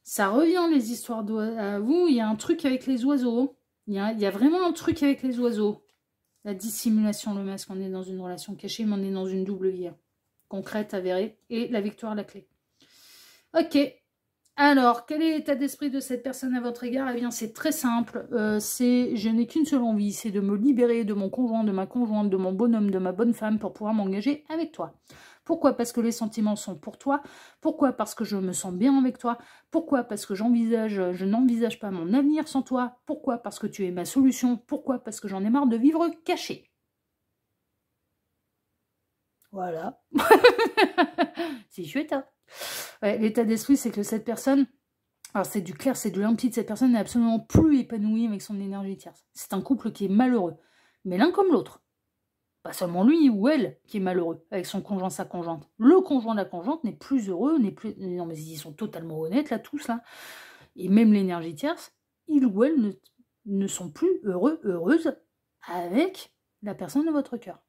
Ça revient, les histoires d'oiseaux. Vous, il y a un truc avec les oiseaux. Il y a vraiment un truc avec les oiseaux. La dissimulation, le masque, on est dans une relation cachée, mais on est dans une double vie. Concrète, avérée, et la victoire, la clé. Ok. Alors, quel est l'état d'esprit de cette personne à votre égard? Eh bien, c'est très simple. Je n'ai qu'une seule envie, c'est de me libérer de mon conjoint, de ma conjointe, de mon bonhomme, de ma bonne femme pour pouvoir m'engager avec toi. Pourquoi? Parce que les sentiments sont pour toi. Pourquoi? Parce que je me sens bien avec toi. Pourquoi? Parce que je n'envisage pas mon avenir sans toi. Pourquoi? Parce que tu es ma solution. Pourquoi? Parce que j'en ai marre de vivre caché. Voilà. C'est chouette, hein? Ouais, l'état d'esprit, c'est que cette personne, alors c'est du clair, c'est du limpide, cette personne n'est absolument plus épanouie avec son énergie tierce. C'est un couple qui est malheureux. Mais l'un comme l'autre. Pas seulement lui ou elle qui est malheureux avec son conjoint, sa conjointe. Le conjoint, la conjointe n'est plus heureux, n'est plus... Non mais ils sont totalement honnêtes là, tous là. Et même l'énergie tierce, ils ou elles ne sont plus heureuses avec la personne de votre cœur.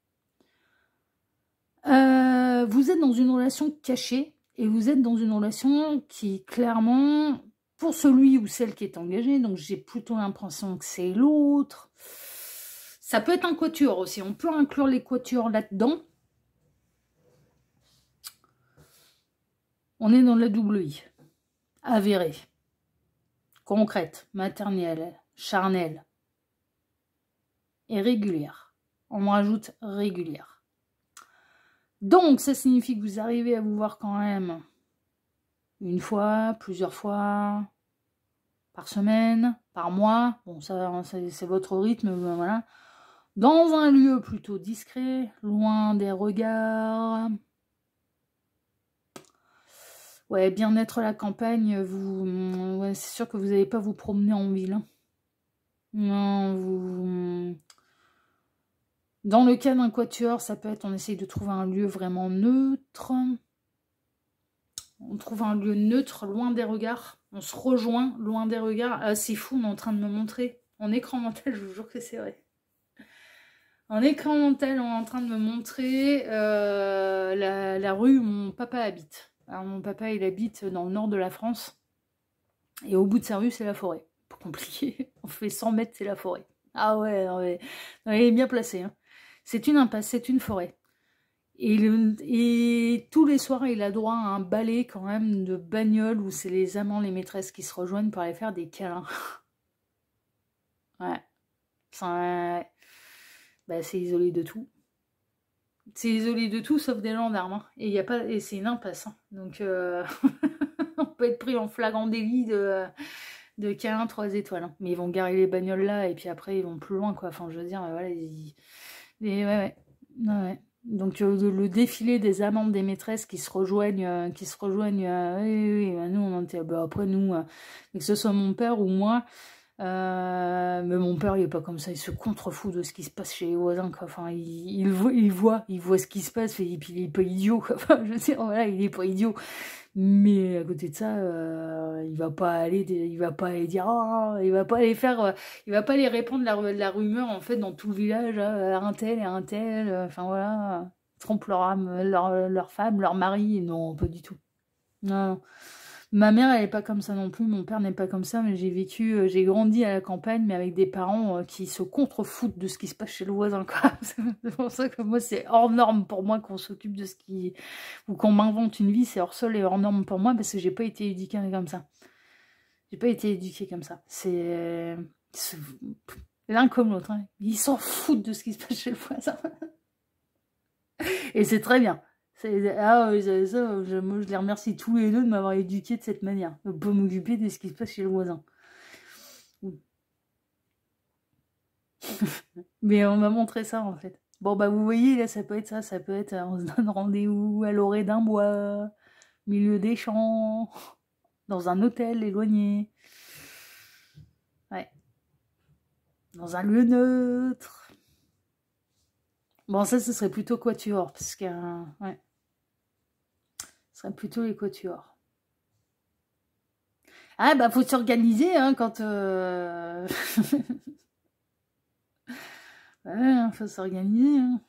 Vous êtes dans une relation cachée et vous êtes dans une relation qui clairement, pour celui ou celle qui est engagée, donc j'ai plutôt l'impression que c'est l'autre. Ça peut être un quatuor aussi, on peut inclure les quatuors là-dedans. On est dans la double I. Avérée, concrète, maternelle, charnelle et régulière. On me rajoute régulière. Donc, ça signifie que vous arrivez à vous voir quand même une fois, plusieurs fois, par semaine, par mois. Bon, ça c'est votre rythme, voilà. Dans un lieu plutôt discret, loin des regards. Ouais, bien-être à la campagne, ouais, c'est sûr que vous n'allez pas vous promener en ville. Hein. Non, Dans le cas d'un quatuor, ça peut être, on essaye de trouver un lieu vraiment neutre. On trouve un lieu neutre, loin des regards. On se rejoint, loin des regards. Ah, c'est fou, on est en train de me montrer. En écran mental, je vous jure que c'est vrai. En écran mental, on est en train de me montrer la rue où mon papa habite. Alors, mon papa, il habite dans le nord de la France. Et au bout de sa rue, c'est la forêt. Pas compliqué. On fait 100 mètres, c'est la forêt. Ah ouais, ouais. Il est bien placé. Hein. C'est une impasse, c'est une forêt. Et tous les soirs, il a droit à un balai quand même de bagnole où c'est les amants, les maîtresses qui se rejoignent pour aller faire des câlins. Ouais. Bah, c'est isolé de tout. C'est isolé de tout sauf des gendarmes. Hein. Et, y a pas... et c'est une impasse. Hein. Donc, on peut être pris en flagrant délit de câlin 3 étoiles. Hein. Mais ils vont garer les bagnoles là et puis après, ils vont plus loin, quoi. Enfin, je veux dire, voilà. Et ouais. Donc le défilé des amantes des maîtresses qui se rejoignent, oui, nous on était, bah, après nous, que ce soit mon père ou moi, mais mon père il est pas comme ça, il se contrefout de ce qui se passe chez les voisins, quoi. Enfin il voit ce qui se passe et puis il est pas idiot, quoi. Enfin, je veux dire, voilà, il est pas idiot. Mais à côté de ça, il va pas aller dire, oh, il va pas aller faire, il va pas aller répandre la rumeur en fait dans tout le village, un tel et un tel, enfin voilà, trompent leur femme, leur mari, non, pas du tout. Non. Ma mère, elle n'est pas comme ça non plus, mon père n'est pas comme ça, mais j'ai grandi à la campagne, mais avec des parents qui se contrefoutent de ce qui se passe chez le voisin, quoi. C'est pour ça que moi, c'est hors norme pour moi qu'on s'occupe de ce qui... ou qu'on m'invente une vie, c'est hors sol et hors norme pour moi, parce que j'ai pas été éduquée comme ça. J'ai pas été éduquée comme ça. C'est l'un comme l'autre. Hein. Ils s'en foutent de ce qui se passe chez le voisin. Et c'est très bien. Ah oui, ça, moi, je les remercie tous les deux de m'avoir éduqué de cette manière. De pas m'occuper de ce qui se passe chez le voisin. Mais on m'a montré ça, en fait. Bon, bah, vous voyez, là, ça peut être ça. Ça peut être, on se donne rendez-vous à l'orée d'un bois, milieu des champs, dans un hôtel éloigné. Ouais. Dans un lieu neutre. Bon, ça, ce serait plutôt quatuor, parce que... ouais. Ce serait plutôt les quatuors. Ah, bah, faut s'organiser, hein, quand... ouais, faut s'organiser, hein.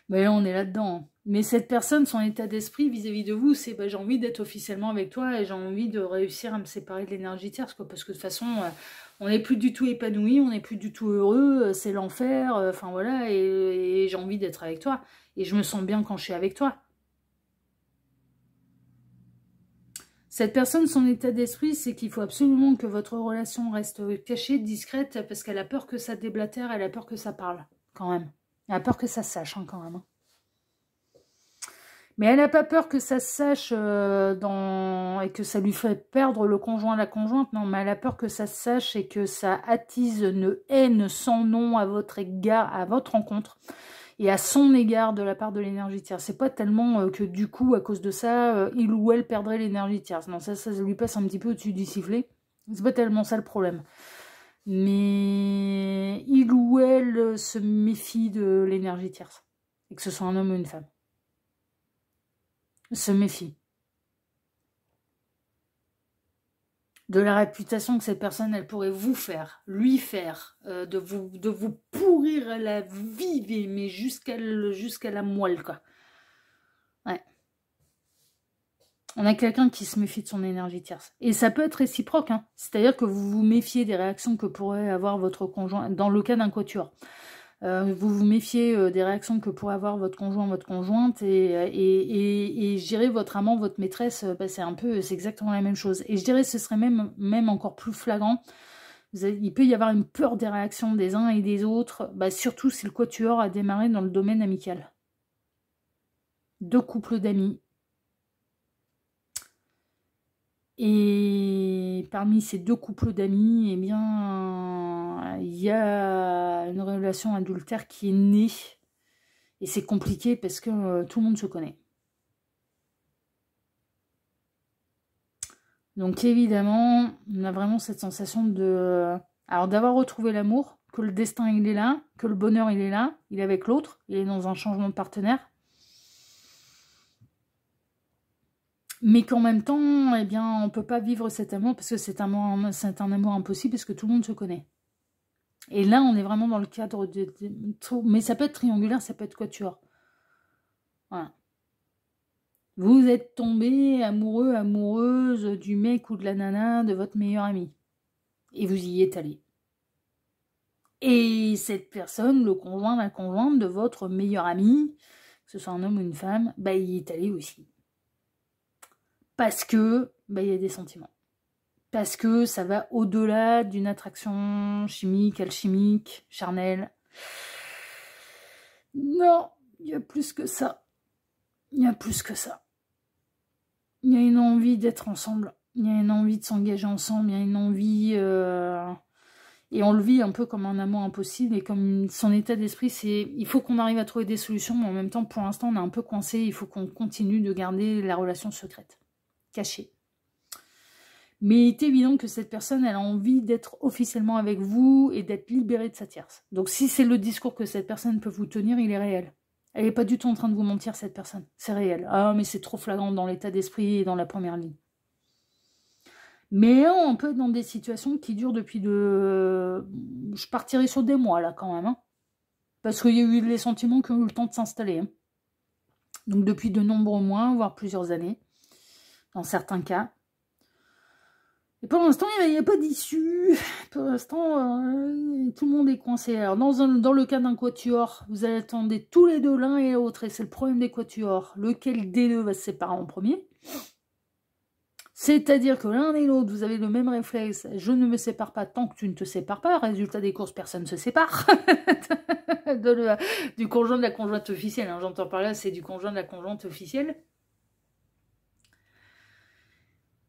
Mais là, on est là-dedans. Hein. Mais cette personne, son état d'esprit vis-à-vis de vous, c'est bah, j'ai envie d'être officiellement avec toi et j'ai envie de réussir à me séparer de l'énergie tierce, quoi. Parce que de toute façon, on n'est plus du tout épanoui, on n'est plus du tout heureux, c'est l'enfer, enfin voilà, et j'ai envie d'être avec toi. Et je me sens bien quand je suis avec toi. Cette personne, son état d'esprit, c'est qu'il faut absolument que votre relation reste cachée, discrète, parce qu'elle a peur que ça déblatère, elle a peur que ça parle, quand même. Elle a peur que ça se sache, hein, quand même. Mais elle n'a pas peur que ça se sache et que ça lui fait perdre le conjoint, la conjointe. Non, mais elle a peur que ça se sache et que ça attise une haine sans nom à votre égard, à votre rencontre. Et à son égard de la part de l'énergie tierce. C'est pas tellement que du coup, à cause de ça, il ou elle perdrait l'énergie tierce. Non, ça lui passe un petit peu au-dessus du sifflet. C'est pas tellement ça le problème. Mais il ou elle se méfie de l'énergie tierce. Et que ce soit un homme ou une femme. Se méfie. De la réputation que cette personne, elle pourrait vous faire, lui faire, de vous pourrir la vie, mais jusqu'à la moelle, quoi. Ouais. On a quelqu'un qui se méfie de son énergie tierce. Et ça peut être réciproque, hein. C'est-à-dire que vous vous méfiez des réactions que pourrait avoir votre conjoint, dans le cas d'un quatuor. Vous vous méfiez des réactions que pourrait avoir votre conjoint, votre conjointe, et je dirais votre amant, votre maîtresse, bah, c'est exactement la même chose. Et je dirais que ce serait même encore plus flagrant. Il peut y avoir une peur des réactions des uns et des autres, bah, surtout si le quatuor a démarré dans le domaine amical. 2 couples d'amis. Et parmi ces 2 couples d'amis, eh bien, il y a une relation adultère qui est née. Et c'est compliqué parce que tout le monde se connaît. Donc évidemment, on a vraiment cette sensation alors d'avoir retrouvé l'amour, que le destin il est là, que le bonheur il est là, il est avec l'autre, il est dans un changement de partenaire. Mais qu'en même temps, eh bien, on ne peut pas vivre cet amour parce que c'est un amour impossible parce que tout le monde se connaît. Et là, on est vraiment dans le cadre mais ça peut être triangulaire, ça peut être quatuor. Voilà. Vous êtes tombé amoureux, amoureuse du mec ou de la nana de votre meilleur ami. Et vous y êtes allé. Et cette personne, le conjoint, la conjointe de votre meilleur ami, que ce soit un homme ou une femme, bah, il y est allé aussi. Parce que, bah, il y a des sentiments. Parce que ça va au-delà d'une attraction chimique, alchimique, charnelle. Non, il y a plus que ça. Il y a plus que ça. Il y a une envie d'être ensemble. Il y a une envie de s'engager ensemble. Il y a une envie... Et on le vit un peu comme un amour impossible. Et comme son état d'esprit, c'est... Il faut qu'on arrive à trouver des solutions. Mais en même temps, pour l'instant, on est un peu coincé. Il faut qu'on continue de garder la relation secrète. Cachée. Mais il est évident que cette personne, elle a envie d'être officiellement avec vous et d'être libérée de sa tierce. Donc si c'est le discours que cette personne peut vous tenir, il est réel. Elle n'est pas du tout en train de vous mentir, cette personne. C'est réel. Ah, mais c'est trop flagrant dans l'état d'esprit et dans la première ligne. Mais on peut être dans des situations qui durent depuis de... Je partirai sur des mois, là, quand même. Hein. Parce qu'il y a eu les sentiments qui ont eu le temps de s'installer. Hein. Donc depuis de nombreux mois, voire plusieurs années, dans certains cas. Et pour l'instant, il n'y a pas d'issue. Pour l'instant, tout le monde est coincé. Alors, dans le cas d'un quatuor, vous attendez tous les deux l'un et l'autre. Et c'est le problème des quatuors. Lequel des deux va se séparer en premier? C'est-à-dire que l'un et l'autre, vous avez le même réflexe. Je ne me sépare pas tant que tu ne te sépares pas. Résultat des courses, personne ne se sépare. Du conjoint de la conjointe officielle. Hein. J'entends par là, c'est du conjoint de la conjointe officielle.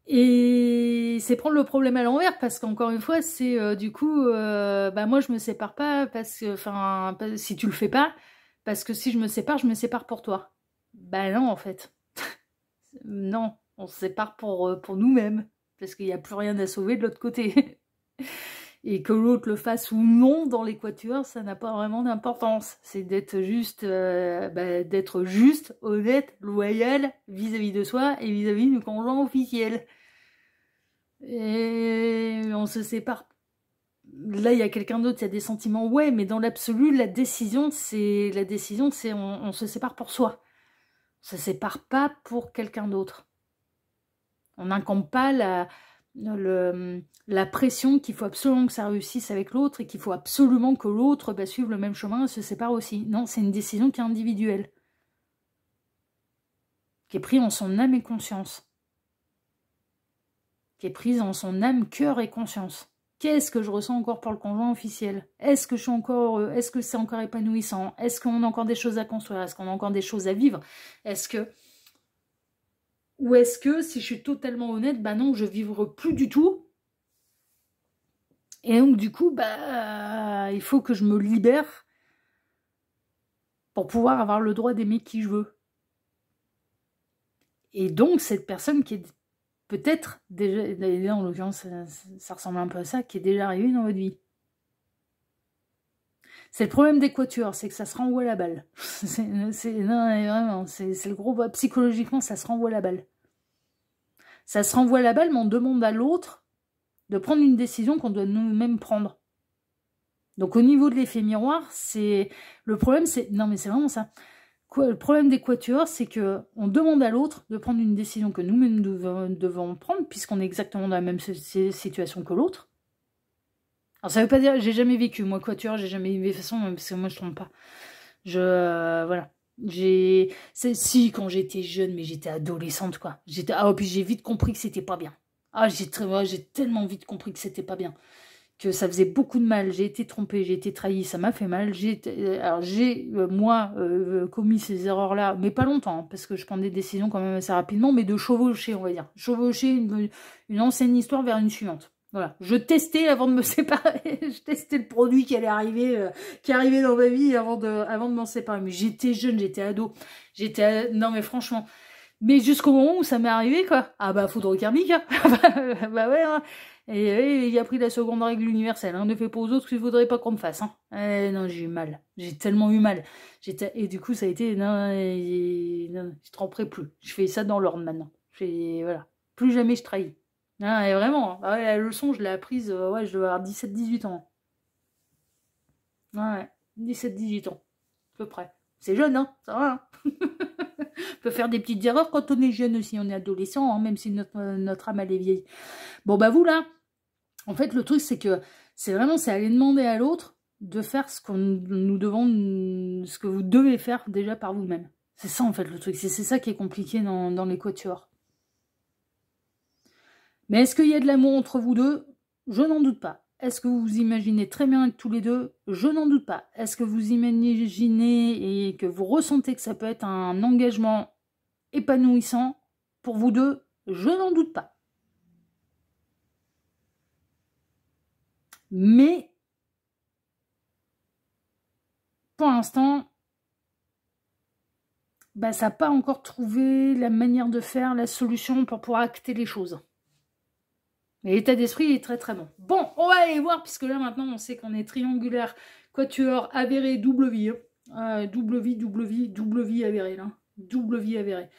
Et c'est prendre le problème à l'envers, parce qu'encore une fois, c'est du coup, bah moi je me sépare pas, parce que, enfin, si tu le fais pas, parce que si je me sépare pour toi. Bah non, en fait. Non, on se sépare pour nous-mêmes, parce qu'il n'y a plus rien à sauver de l'autre côté. Et que l'autre le fasse ou non dans les quatuors, ça n'a pas vraiment d'importance. C'est d'être juste, honnête, loyal vis-à-vis de soi et vis-à-vis du conjoint officiel. Et on se sépare. Là, il y a quelqu'un d'autre, il y a des sentiments, ouais, mais dans l'absolu, la décision, c'est on se sépare pour soi. On se sépare pas pour quelqu'un d'autre. On n'incombe pas la pression qu'il faut absolument que ça réussisse avec l'autre et qu'il faut absolument que l'autre suive le même chemin et se sépare aussi. Non, c'est une décision qui est individuelle. Qui est prise en son âme et conscience. Qui est prise en son âme, cœur et conscience. Qu'est-ce que je ressens encore pour le conjoint officiel? Est-ce que je suis encore heureux? Est-ce que c'est encore épanouissant? Est-ce qu'on a encore des choses à construire? Est-ce qu'on a encore des choses à vivre? Ou est-ce que, si je suis totalement honnête, bah non, je ne vivrai plus du tout. Et donc, du coup, il faut que je me libère pour pouvoir avoir le droit d'aimer qui je veux. Et donc, cette personne qui est peut-être déjà, en l'occurrence, ça ressemble un peu à ça, qui est déjà arrivée dans votre vie. C'est le problème des quatuors, c'est que ça se renvoie la balle. Non, vraiment, c'est le gros... Psychologiquement, ça se renvoie la balle. Ça se renvoie la balle, mais on demande à l'autre de prendre une décision qu'on doit nous-mêmes prendre. Donc au niveau de l'effet miroir, le problème, c'est... Non, mais c'est vraiment ça. Le problème des quatuors, c'est qu'on demande à l'autre de prendre une décision que nous-mêmes devons prendre, puisqu'on est exactement dans la même situation que l'autre. Alors ça veut pas dire, j'ai jamais vécu, moi quatuor, j'ai jamais vécu de toute façon, parce que moi je trompe pas. Voilà. Si, quand j'étais jeune, mais j'étais adolescente, quoi. Puis j'ai vite compris que c'était pas bien. J'ai tellement vite compris que c'était pas bien. Que ça faisait beaucoup de mal, j'ai été trompée, j'ai été trahie, ça m'a fait mal. J'ai commis ces erreurs-là, mais pas longtemps, hein, parce que je prends des décisions quand même assez rapidement, mais de chevaucher, on va dire. Chevaucher une ancienne histoire vers une suivante. Voilà, je testais avant de me séparer, je testais le produit qui allait arriver, qui arrivait dans ma vie avant de m'en séparer. Mais j'étais jeune, j'étais ado, non mais franchement... Mais jusqu'au moment où ça m'est arrivé, quoi. Foudre karmique, hein. Ouais, hein. Et il a pris la seconde règle universelle, hein. Ne fais pas aux autres ce qu'il ne faudrait pas qu'on me fasse, hein. Non, j'ai eu mal. J'ai tellement eu mal. Et du coup, ça a été... Non, je tremperai plus. Je fais ça dans l'ordre, maintenant. Voilà. Plus jamais je trahis. Non, et vraiment, hein. La leçon, je l'ai apprise, je dois avoir 17-18 ans. Ouais, 17-18 ans. À peu près. C'est jeune, hein. Ça va, hein. On peut faire des petites erreurs quand on est jeune aussi, on est adolescent, hein, même si notre âme elle est vieille. Bon, vous là, En fait, le truc, c'est que c'est aller demander à l'autre de faire ce ce que vous devez faire déjà par vous-même. C'est ça, en fait, le truc. C'est ça qui est compliqué dans les quatuors. Mais est-ce qu'il y a de l'amour entre vous deux? Je n'en doute pas. Est-ce que vous vous imaginez très bien avec tous les deux? Je n'en doute pas. Est-ce que vous imaginez et que vous ressentez que ça peut être un engagement épanouissant pour vous deux? Je n'en doute pas. Mais, pour l'instant, bah, ça n'a pas encore trouvé la manière de faire, la solution pour pouvoir acter les choses. Mais l'état d'esprit est très très bon. Bon, on va aller voir, puisque là maintenant on sait qu'on est triangulaire, quatuor avéré, double vie. Double vie avéré là. Double vie avérée.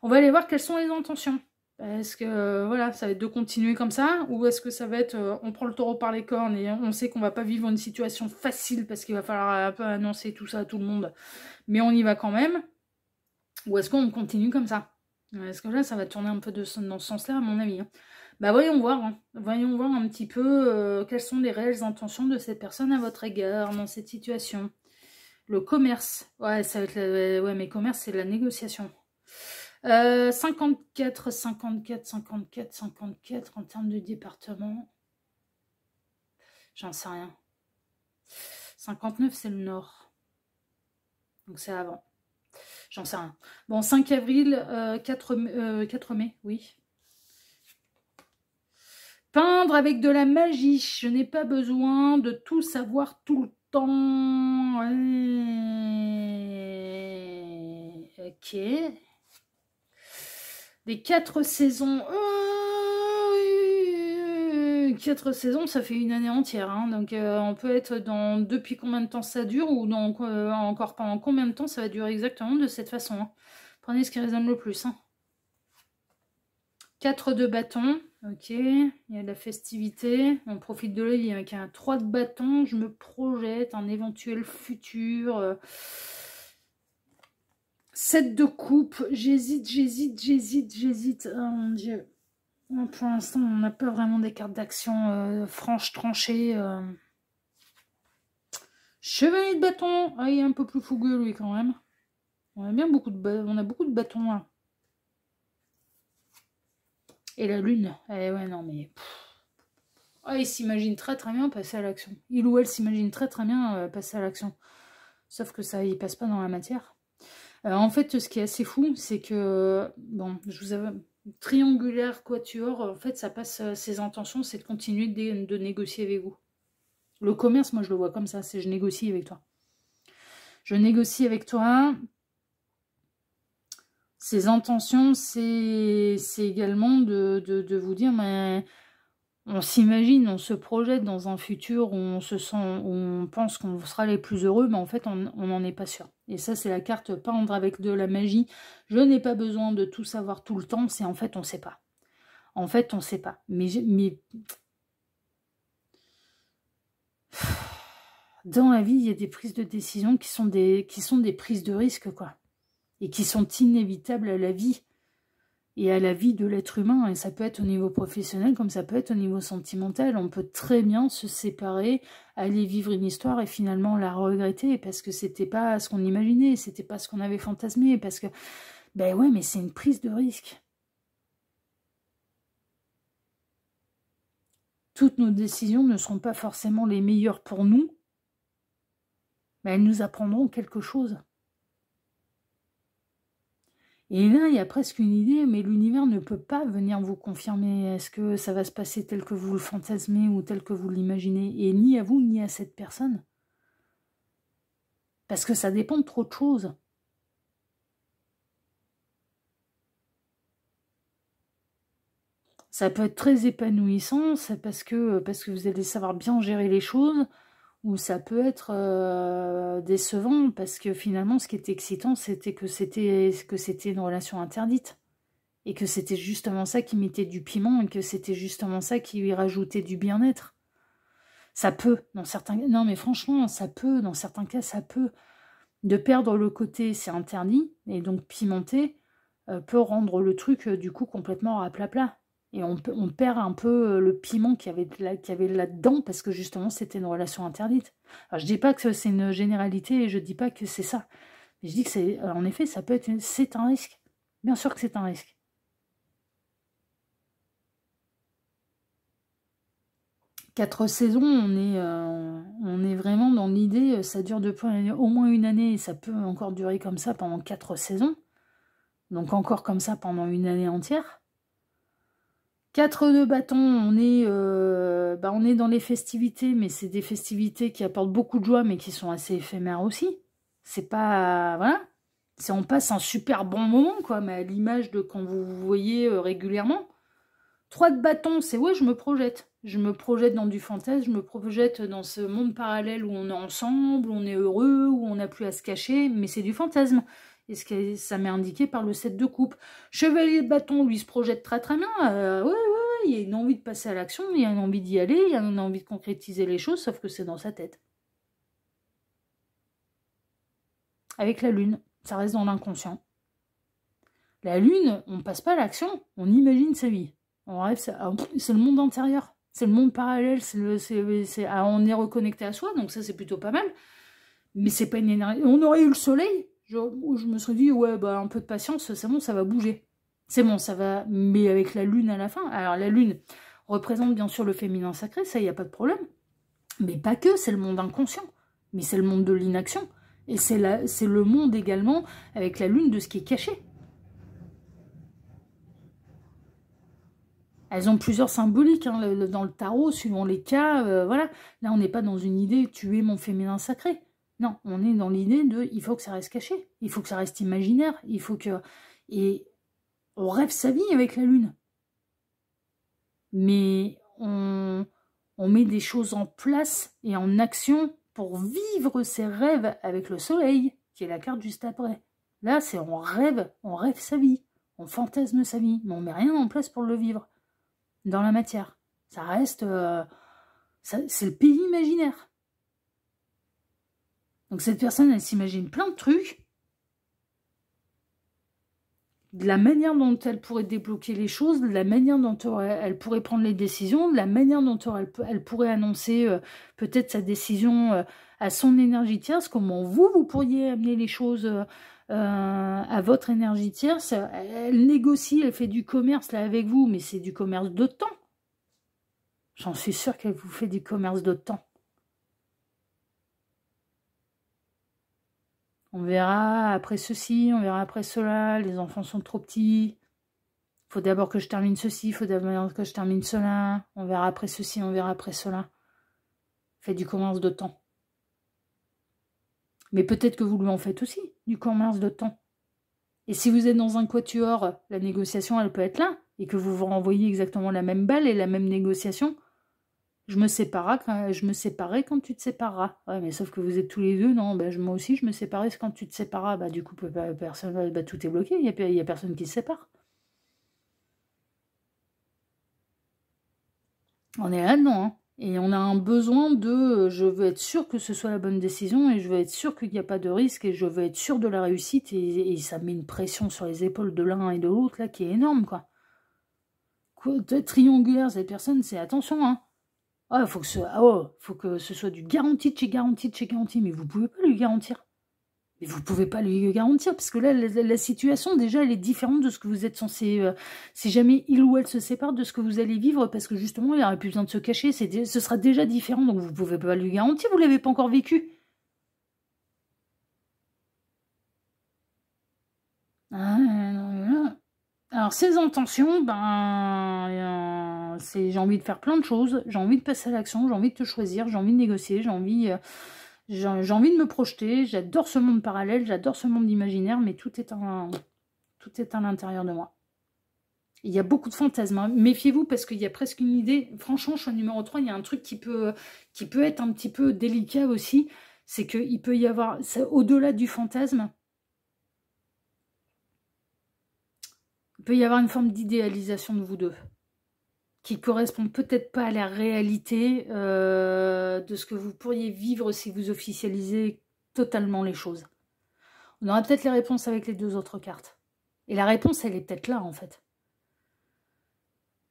On va aller voir quelles sont les intentions. Est-ce que voilà, ça va être de continuer comme ça, ou est-ce que ça va être on prend le taureau par les cornes et on sait qu'on va pas vivre une situation facile parce qu'il va falloir un peu annoncer tout ça à tout le monde, mais on y va quand même, ou est-ce qu'on continue comme ça? Est-ce que là ça va tourner un peu dans ce sens-là à mon avis, hein. Bah voyons voir, hein. Voyons voir un petit peu quelles sont les réelles intentions de cette personne à votre égard dans cette situation. Le commerce, ouais, ça va être ouais, mais commerce c'est la négociation. 54 en termes de département. J'en sais rien. 59 c'est le nord. Donc c'est avant. J'en sais rien. Bon, 5 avril, 4 mai, oui. Peindre avec de la magie. Je n'ai pas besoin de tout savoir tout le temps. Ok. Les 4 saisons. 4 saisons, ça fait une année entière. Hein. Donc, on peut être dans depuis combien de temps ça dure ou dans, encore pendant combien de temps ça va durer exactement de cette façon. Hein. Prenez ce qui résonne le plus. Hein. 4 de bâton. Ok, il y a de la festivité. On profite de l'œil avec un 3 de bâton. Je me projette un éventuel futur. 7 de coupe. J'hésite. Oh mon Dieu. Pour l'instant, on n'a pas vraiment des cartes d'action franches, tranchées. Chevalier de bâton. Ah, il est un peu plus fougueux, lui, quand même. On a bien beaucoup de bâtons, là. Et la lune. Eh ouais, non, mais... Oh, il s'imagine très bien passer à l'action. Il ou elle s'imagine très bien passer à l'action. Sauf que ça, il passe pas dans la matière. En fait, ce qui est assez fou, c'est que... Bon, je vous avais... Triangulaire, quatuor, en fait, ça passe... ses intentions, c'est de continuer de négocier avec vous. Le commerce, moi, je le vois comme ça. C'est je négocie avec toi. Je négocie avec toi... Ses intentions, c'est également de vous dire, mais on s'imagine, on se projette dans un futur où on se sent, où on pense qu'on sera les plus heureux, mais en fait, on n'en est pas sûr. Et ça, c'est la carte peindre avec de la magie. Je n'ai pas besoin de tout savoir tout le temps, c'est en fait, on ne sait pas. En fait, on ne sait pas. Mais dans la vie, il y a des prises de décision qui sont des prises de risque, quoi. Et qui sont inévitables à la vie et à la vie de l'être humain. Et ça peut être au niveau professionnel comme ça peut être au niveau sentimental. On peut très bien se séparer, aller vivre une histoire et finalement la regretter parce que c'était pas ce qu'on imaginait, c'était pas ce qu'on avait fantasmé, parce que, ben ouais, mais c'est une prise de risque. Toutes nos décisions ne seront pas forcément les meilleures pour nous, mais elles nous apprendront quelque chose. Et là, il y a presque une idée, mais l'univers ne peut pas venir vous confirmer. Est-ce que ça va se passer tel que vous le fantasmez ou tel que vous l'imaginez? Et ni à vous, ni à cette personne. Parce que ça dépend de trop de choses. Ça peut être très épanouissant, parce que vous allez savoir bien gérer les choses, ou ça peut être décevant, parce que finalement, ce qui était excitant, c'était que c'était une relation interdite. Et que c'était justement ça qui mettait du piment, et que c'était justement ça qui lui rajoutait du bien-être. Ça peut, dans certains... Non, mais franchement, ça peut, dans certains cas, ça peut. De perdre le côté, c'est interdit, et donc pimenter peut rendre le truc, du coup, complètement à plat. Et on perd un peu le piment qu'il y avait là-dedans, parce que justement, c'était une relation interdite. Alors, je dis pas que c'est une généralité, et je dis pas que c'est ça. Mais je dis que c'est, en effet, ça peut être, c'est un risque. Bien sûr que c'est un risque. 4 saisons, on est vraiment dans l'idée, ça dure depuis au moins une année, et ça peut encore durer comme ça pendant 4 saisons. Donc encore comme ça pendant une année entière. 4 de bâton, on est dans les festivités, mais c'est des festivités qui apportent beaucoup de joie, mais qui sont assez éphémères aussi. C'est pas... Voilà. On passe un super bon moment, quoi, mais à l'image de quand vous vous voyez régulièrement. 3 de bâton, c'est ouais, je me projette. Je me projette dans du fantasme, je me projette dans ce monde parallèle où on est ensemble, où on est heureux, où on n'a plus à se cacher, mais c'est du fantasme. Et ça m'est indiqué par le 7 de coupe. Chevalier de bâton, lui, se projette très très bien. Ouais, il y a une envie de passer à l'action, il y a une envie d'y aller, il y a une envie de concrétiser les choses, sauf que c'est dans sa tête. Avec la lune, ça reste dans l'inconscient. La lune, on passe pas à l'action, on imagine sa vie. On rêve, c'est le monde intérieur, c'est le monde parallèle, on est reconnecté à soi, donc ça c'est plutôt pas mal. Mais c'est pas une énergie. On aurait eu le soleil, je me serais dit, ouais, bah un peu de patience, c'est bon, ça va bouger. C'est bon, ça va, mais avec la lune à la fin. Alors la lune représente bien sûr le féminin sacré, ça, il n'y a pas de problème. Mais pas que, c'est le monde inconscient. Mais c'est le monde de l'inaction. Et c'est le monde également, avec la lune, de ce qui est caché. Elles ont plusieurs symboliques hein, dans le tarot, suivant les cas. Voilà. Là, on n'est pas dans une idée, tuer mon féminin sacré. Non, on est dans l'idée de, il faut que ça reste caché. Il faut que ça reste imaginaire. Il faut que... Et on rêve sa vie avec la lune. Mais on met des choses en place et en action pour vivre ses rêves avec le soleil, qui est la carte juste après. Là, c'est on rêve sa vie. On fantasme sa vie, mais on met rien en place pour le vivre. Dans la matière. Ça reste... c'est le pays imaginaire. Donc cette personne, elle s'imagine plein de trucs. De la manière dont elle pourrait débloquer les choses, de la manière dont elle pourrait prendre les décisions, de la manière dont elle pourrait annoncer peut-être sa décision à son énergie tierce, comment vous pourriez amener les choses à votre énergie tierce. Elle négocie, elle fait du commerce là avec vous, mais c'est du commerce de temps. J'en suis sûre qu'elle vous fait du commerce de temps. On verra après ceci, on verra après cela, les enfants sont trop petits. Il faut d'abord que je termine ceci, il faut d'abord que je termine cela. On verra après ceci, on verra après cela. Fait du commerce de temps. Mais peut-être que vous lui en faites aussi, du commerce de temps. Et si vous êtes dans un quatuor, la négociation, elle peut être là, et que vous vous renvoyez exactement la même balle et la même négociation. Je me séparerai quand tu te sépareras. Ouais, mais sauf que vous êtes tous les deux, non, bah, moi aussi je me séparerai quand tu te sépareras. Bah, du coup, personne, bah, tout est bloqué, il n'y a personne qui se sépare. On est là-dedans, hein. Et on a un besoin de... je veux être sûr que ce soit la bonne décision, et je veux être sûr qu'il n'y a pas de risque, et je veux être sûr de la réussite, et ça met une pression sur les épaules de l'un et de l'autre, là, qui est énorme, quoi. Triangulaire, cette personne, c'est attention, hein. Ah, faut que ce soit du garanti de chez garanti de chez garanti, mais vous pouvez pas lui garantir. Mais vous pouvez pas lui garantir, parce que là, la situation, déjà, elle est différente de ce que vous êtes censé... si jamais il ou elle se sépare, de ce que vous allez vivre, parce que justement, il n'y aurait plus besoin de se cacher, ce sera déjà différent, donc vous pouvez pas lui garantir, vous l'avez pas encore vécu. Alors, ses intentions, j'ai envie de faire plein de choses, j'ai envie de passer à l'action, j'ai envie de te choisir, j'ai envie de négocier, j'ai envie de me projeter, j'adore ce monde parallèle, j'adore ce monde imaginaire, mais tout est à l'intérieur de moi. Il y a beaucoup de fantasmes, hein. Méfiez-vous parce qu'il y a presque une idée, franchement, choix numéro 3, il y a un truc qui peut être un petit peu délicat aussi, c'est qu'il peut y avoir, au-delà du fantasme, il peut y avoir une forme d'idéalisation de vous deux, qui correspond peut-être pas à la réalité de ce que vous pourriez vivre si vous officialisez totalement les choses. On aura peut-être les réponses avec les 2 autres cartes. Et la réponse, elle est peut-être là, en fait.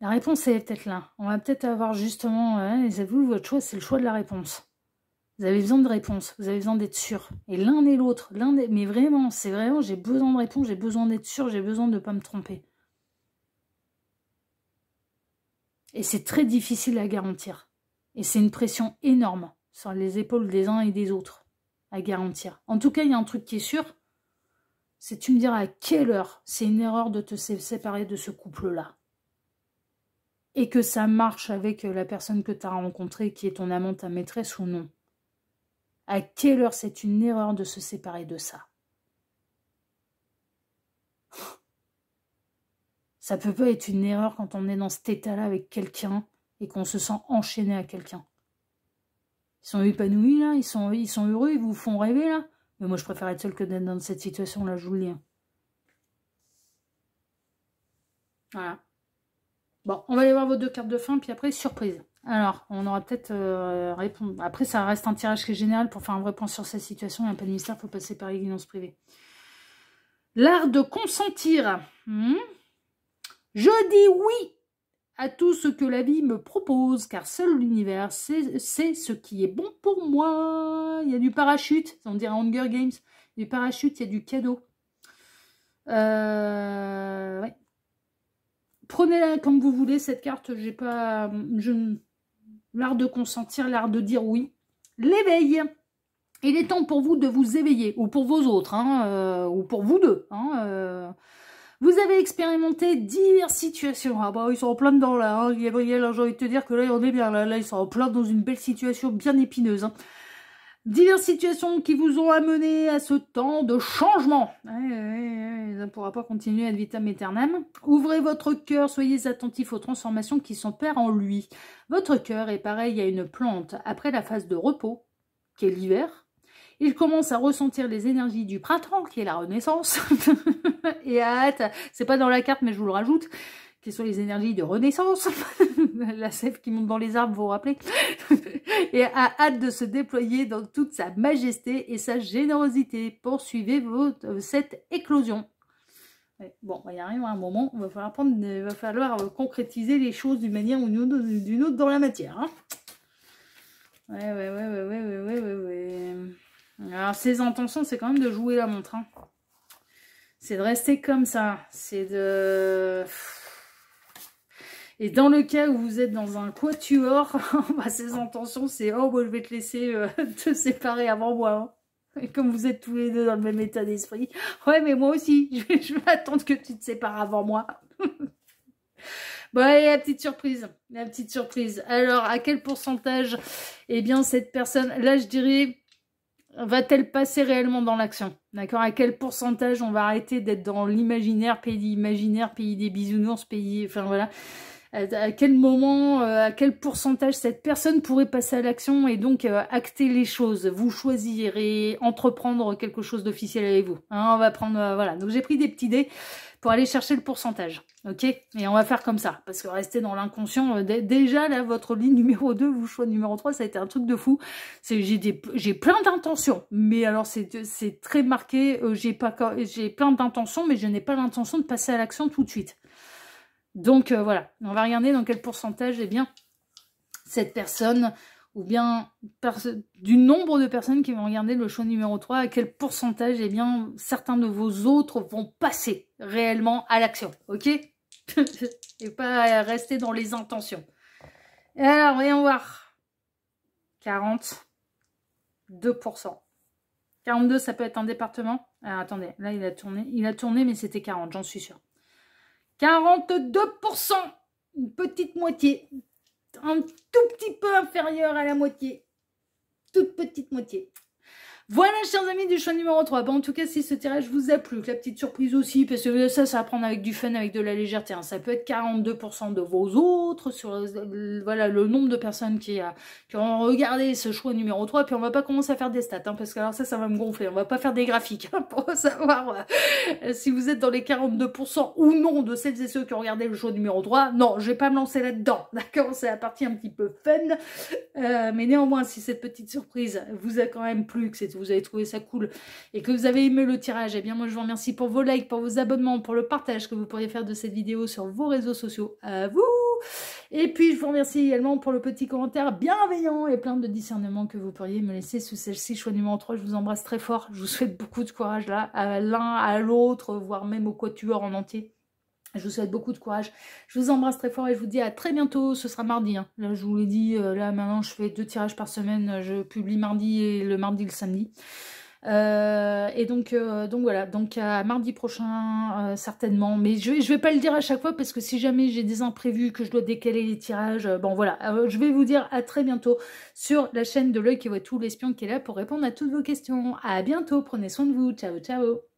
La réponse est peut-être là. On va peut-être avoir justement, et vous, votre choix, c'est le choix de la réponse. Vous avez besoin de réponse, vous avez besoin d'être sûr. Et l'un et l'autre, mais vraiment, c'est vraiment, j'ai besoin de réponse, j'ai besoin d'être sûr, j'ai besoin de ne pas me tromper. Et c'est très difficile à garantir. Et c'est une pression énorme sur les épaules des uns et des autres à garantir. En tout cas, il y a un truc qui est sûr, c'est tu me diras à quelle heure c'est une erreur de te séparer de ce couple-là. Et que ça marche avec la personne que tu as rencontrée, qui est ton amant, ta maîtresse ou non. À quelle heure c'est une erreur de se séparer de ça? Ça peut pas être une erreur quand on est dans cet état-là avec quelqu'un et qu'on se sent enchaîné à quelqu'un. Ils sont épanouis là, ils sont heureux, ils vous font rêver là. Mais moi je préfère être seule que d'être dans cette situation-là, je vous le dis. Voilà. Bon, on va aller voir vos 2 cartes de fin, puis après, surprise. Alors, on aura peut-être répondre. Après, ça reste un tirage qui est général pour faire un vrai point sur cette situation. Il n'y a pas de mystère, il faut passer par les guidances privées. L'art de consentir. Je dis oui à tout ce que la vie me propose, car seul l'univers sait ce qui est bon pour moi. Il y a du parachute, on dirait Hunger Games. Il y a du parachute, il y a du cadeau. Ouais. Prenez-la comme vous voulez, cette carte. J'ai pas... L'art de consentir, l'art de dire oui. L'éveil. Il est temps pour vous de vous éveiller, ou pour vos autres, ou pour vous deux. Vous avez expérimenté diverses situations. Ah bah ils sont en plein dedans là, Gabriel, j'ai envie de te dire que là on est bien, là ils sont en plein dans une belle situation bien épineuse. Diverses situations qui vous ont amené à ce temps de changement. Ça ne pourra pas continuer ad vitam aeternam. Ouvrez votre cœur, soyez attentifs aux transformations qui s'opèrent en lui. Votre cœur est pareil à une plante. Après la phase de repos, qui est l'hiver, il commence à ressentir les énergies du printemps, qui est la renaissance. Et a hâte, c'est pas dans la carte, mais je vous le rajoute, qui sont les énergies de renaissance. La sève qui monte dans les arbres, vous vous rappelez. Et a hâte de se déployer dans toute sa majesté et sa générosité. Poursuivez cette éclosion. Ouais, bon, il y arrive un moment, il va falloir concrétiser les choses d'une manière ou d'une autre dans la matière. Ouais. Alors, ses intentions, c'est quand même de jouer la montre. C'est de rester comme ça. C'est de... Et dans le cas où vous êtes dans un quatuor, ses intentions, c'est « Oh, moi, je vais te laisser te séparer avant moi. » Et comme vous êtes tous les deux dans le même état d'esprit, « Ouais, mais moi aussi, je vais attendre que tu te sépares avant moi. » Bon, allez, la petite surprise. Alors, à quel pourcentage, eh bien, cette personne, là, je dirais... Va-t-elle passer réellement dans l'action? D'accord? À quel pourcentage on va arrêter d'être dans l'imaginaire, pays des bisounours, enfin voilà. À quel moment, à quel pourcentage cette personne pourrait passer à l'action et donc acter les choses? Vous choisirez entreprendre quelque chose d'officiel avec vous. On va prendre, voilà. Donc j'ai pris des petits dés pour aller chercher le pourcentage. Ok? Et on va faire comme ça. Parce que rester dans l'inconscient, déjà là, votre ligne numéro 2, vous choix numéro 3, ça a été un truc de fou. J'ai plein d'intentions. Mais alors c'est très marqué, j'ai plein d'intentions, mais je n'ai pas l'intention de passer à l'action tout de suite. Donc voilà, on va regarder dans quel pourcentage, eh bien, cette personne, ou bien du nombre de personnes qui vont regarder le choix numéro 3, à quel pourcentage, eh bien, certains de vos autres vont passer réellement à l'action, ok? Et pas rester dans les intentions. Alors, voyons voir. 42%. 42, ça peut être un département. Alors, attendez, là, il a tourné, mais c'était 40, j'en suis sûre. 42%, une petite moitié, un tout petit peu inférieur à la moitié, toute petite moitié. Voilà, chers amis du choix numéro 3. Bon, en tout cas, si ce tirage vous a plu, que la petite surprise aussi, parce que ça va prendre avec du fun, avec de la légèreté. Ça peut être 42% de vos autres, sur voilà, le nombre de personnes qui ont regardé ce choix numéro 3. Puis on va pas commencer à faire des stats, parce que alors ça va me gonfler. On va pas faire des graphiques pour savoir si vous êtes dans les 42% ou non de celles et ceux qui ont regardé le choix numéro 3. Non, je vais pas me lancer là-dedans. D'accord, c'est la partie un petit peu fun. Mais néanmoins, si cette petite surprise vous a quand même plu, que vous avez trouvé ça cool et que vous avez aimé le tirage, eh bien moi je vous remercie pour vos likes, pour vos abonnements, pour le partage que vous pourriez faire de cette vidéo sur vos réseaux sociaux. À vous! Et puis je vous remercie également pour le petit commentaire bienveillant et plein de discernement que vous pourriez me laisser sous celle-ci, choix numéro 3. Je vous embrasse très fort, je vous souhaite beaucoup de courage là, à l'un, à l'autre, voire même au quatuor en entier. Je vous souhaite beaucoup de courage. Je vous embrasse très fort et je vous dis à très bientôt. Ce sera mardi. Hein. Là, je vous l'ai dit, là maintenant, je fais 2 tirages par semaine. Je publie mardi et le mardi le samedi. Et donc voilà. Donc à mardi prochain, certainement. Mais je vais pas le dire à chaque fois parce que si jamais j'ai des imprévus, que je dois décaler les tirages, bon voilà. Je vais vous dire à très bientôt sur la chaîne de l'œil qui voit tout, l'espion qui est là pour répondre à toutes vos questions. À bientôt. Prenez soin de vous. Ciao, ciao.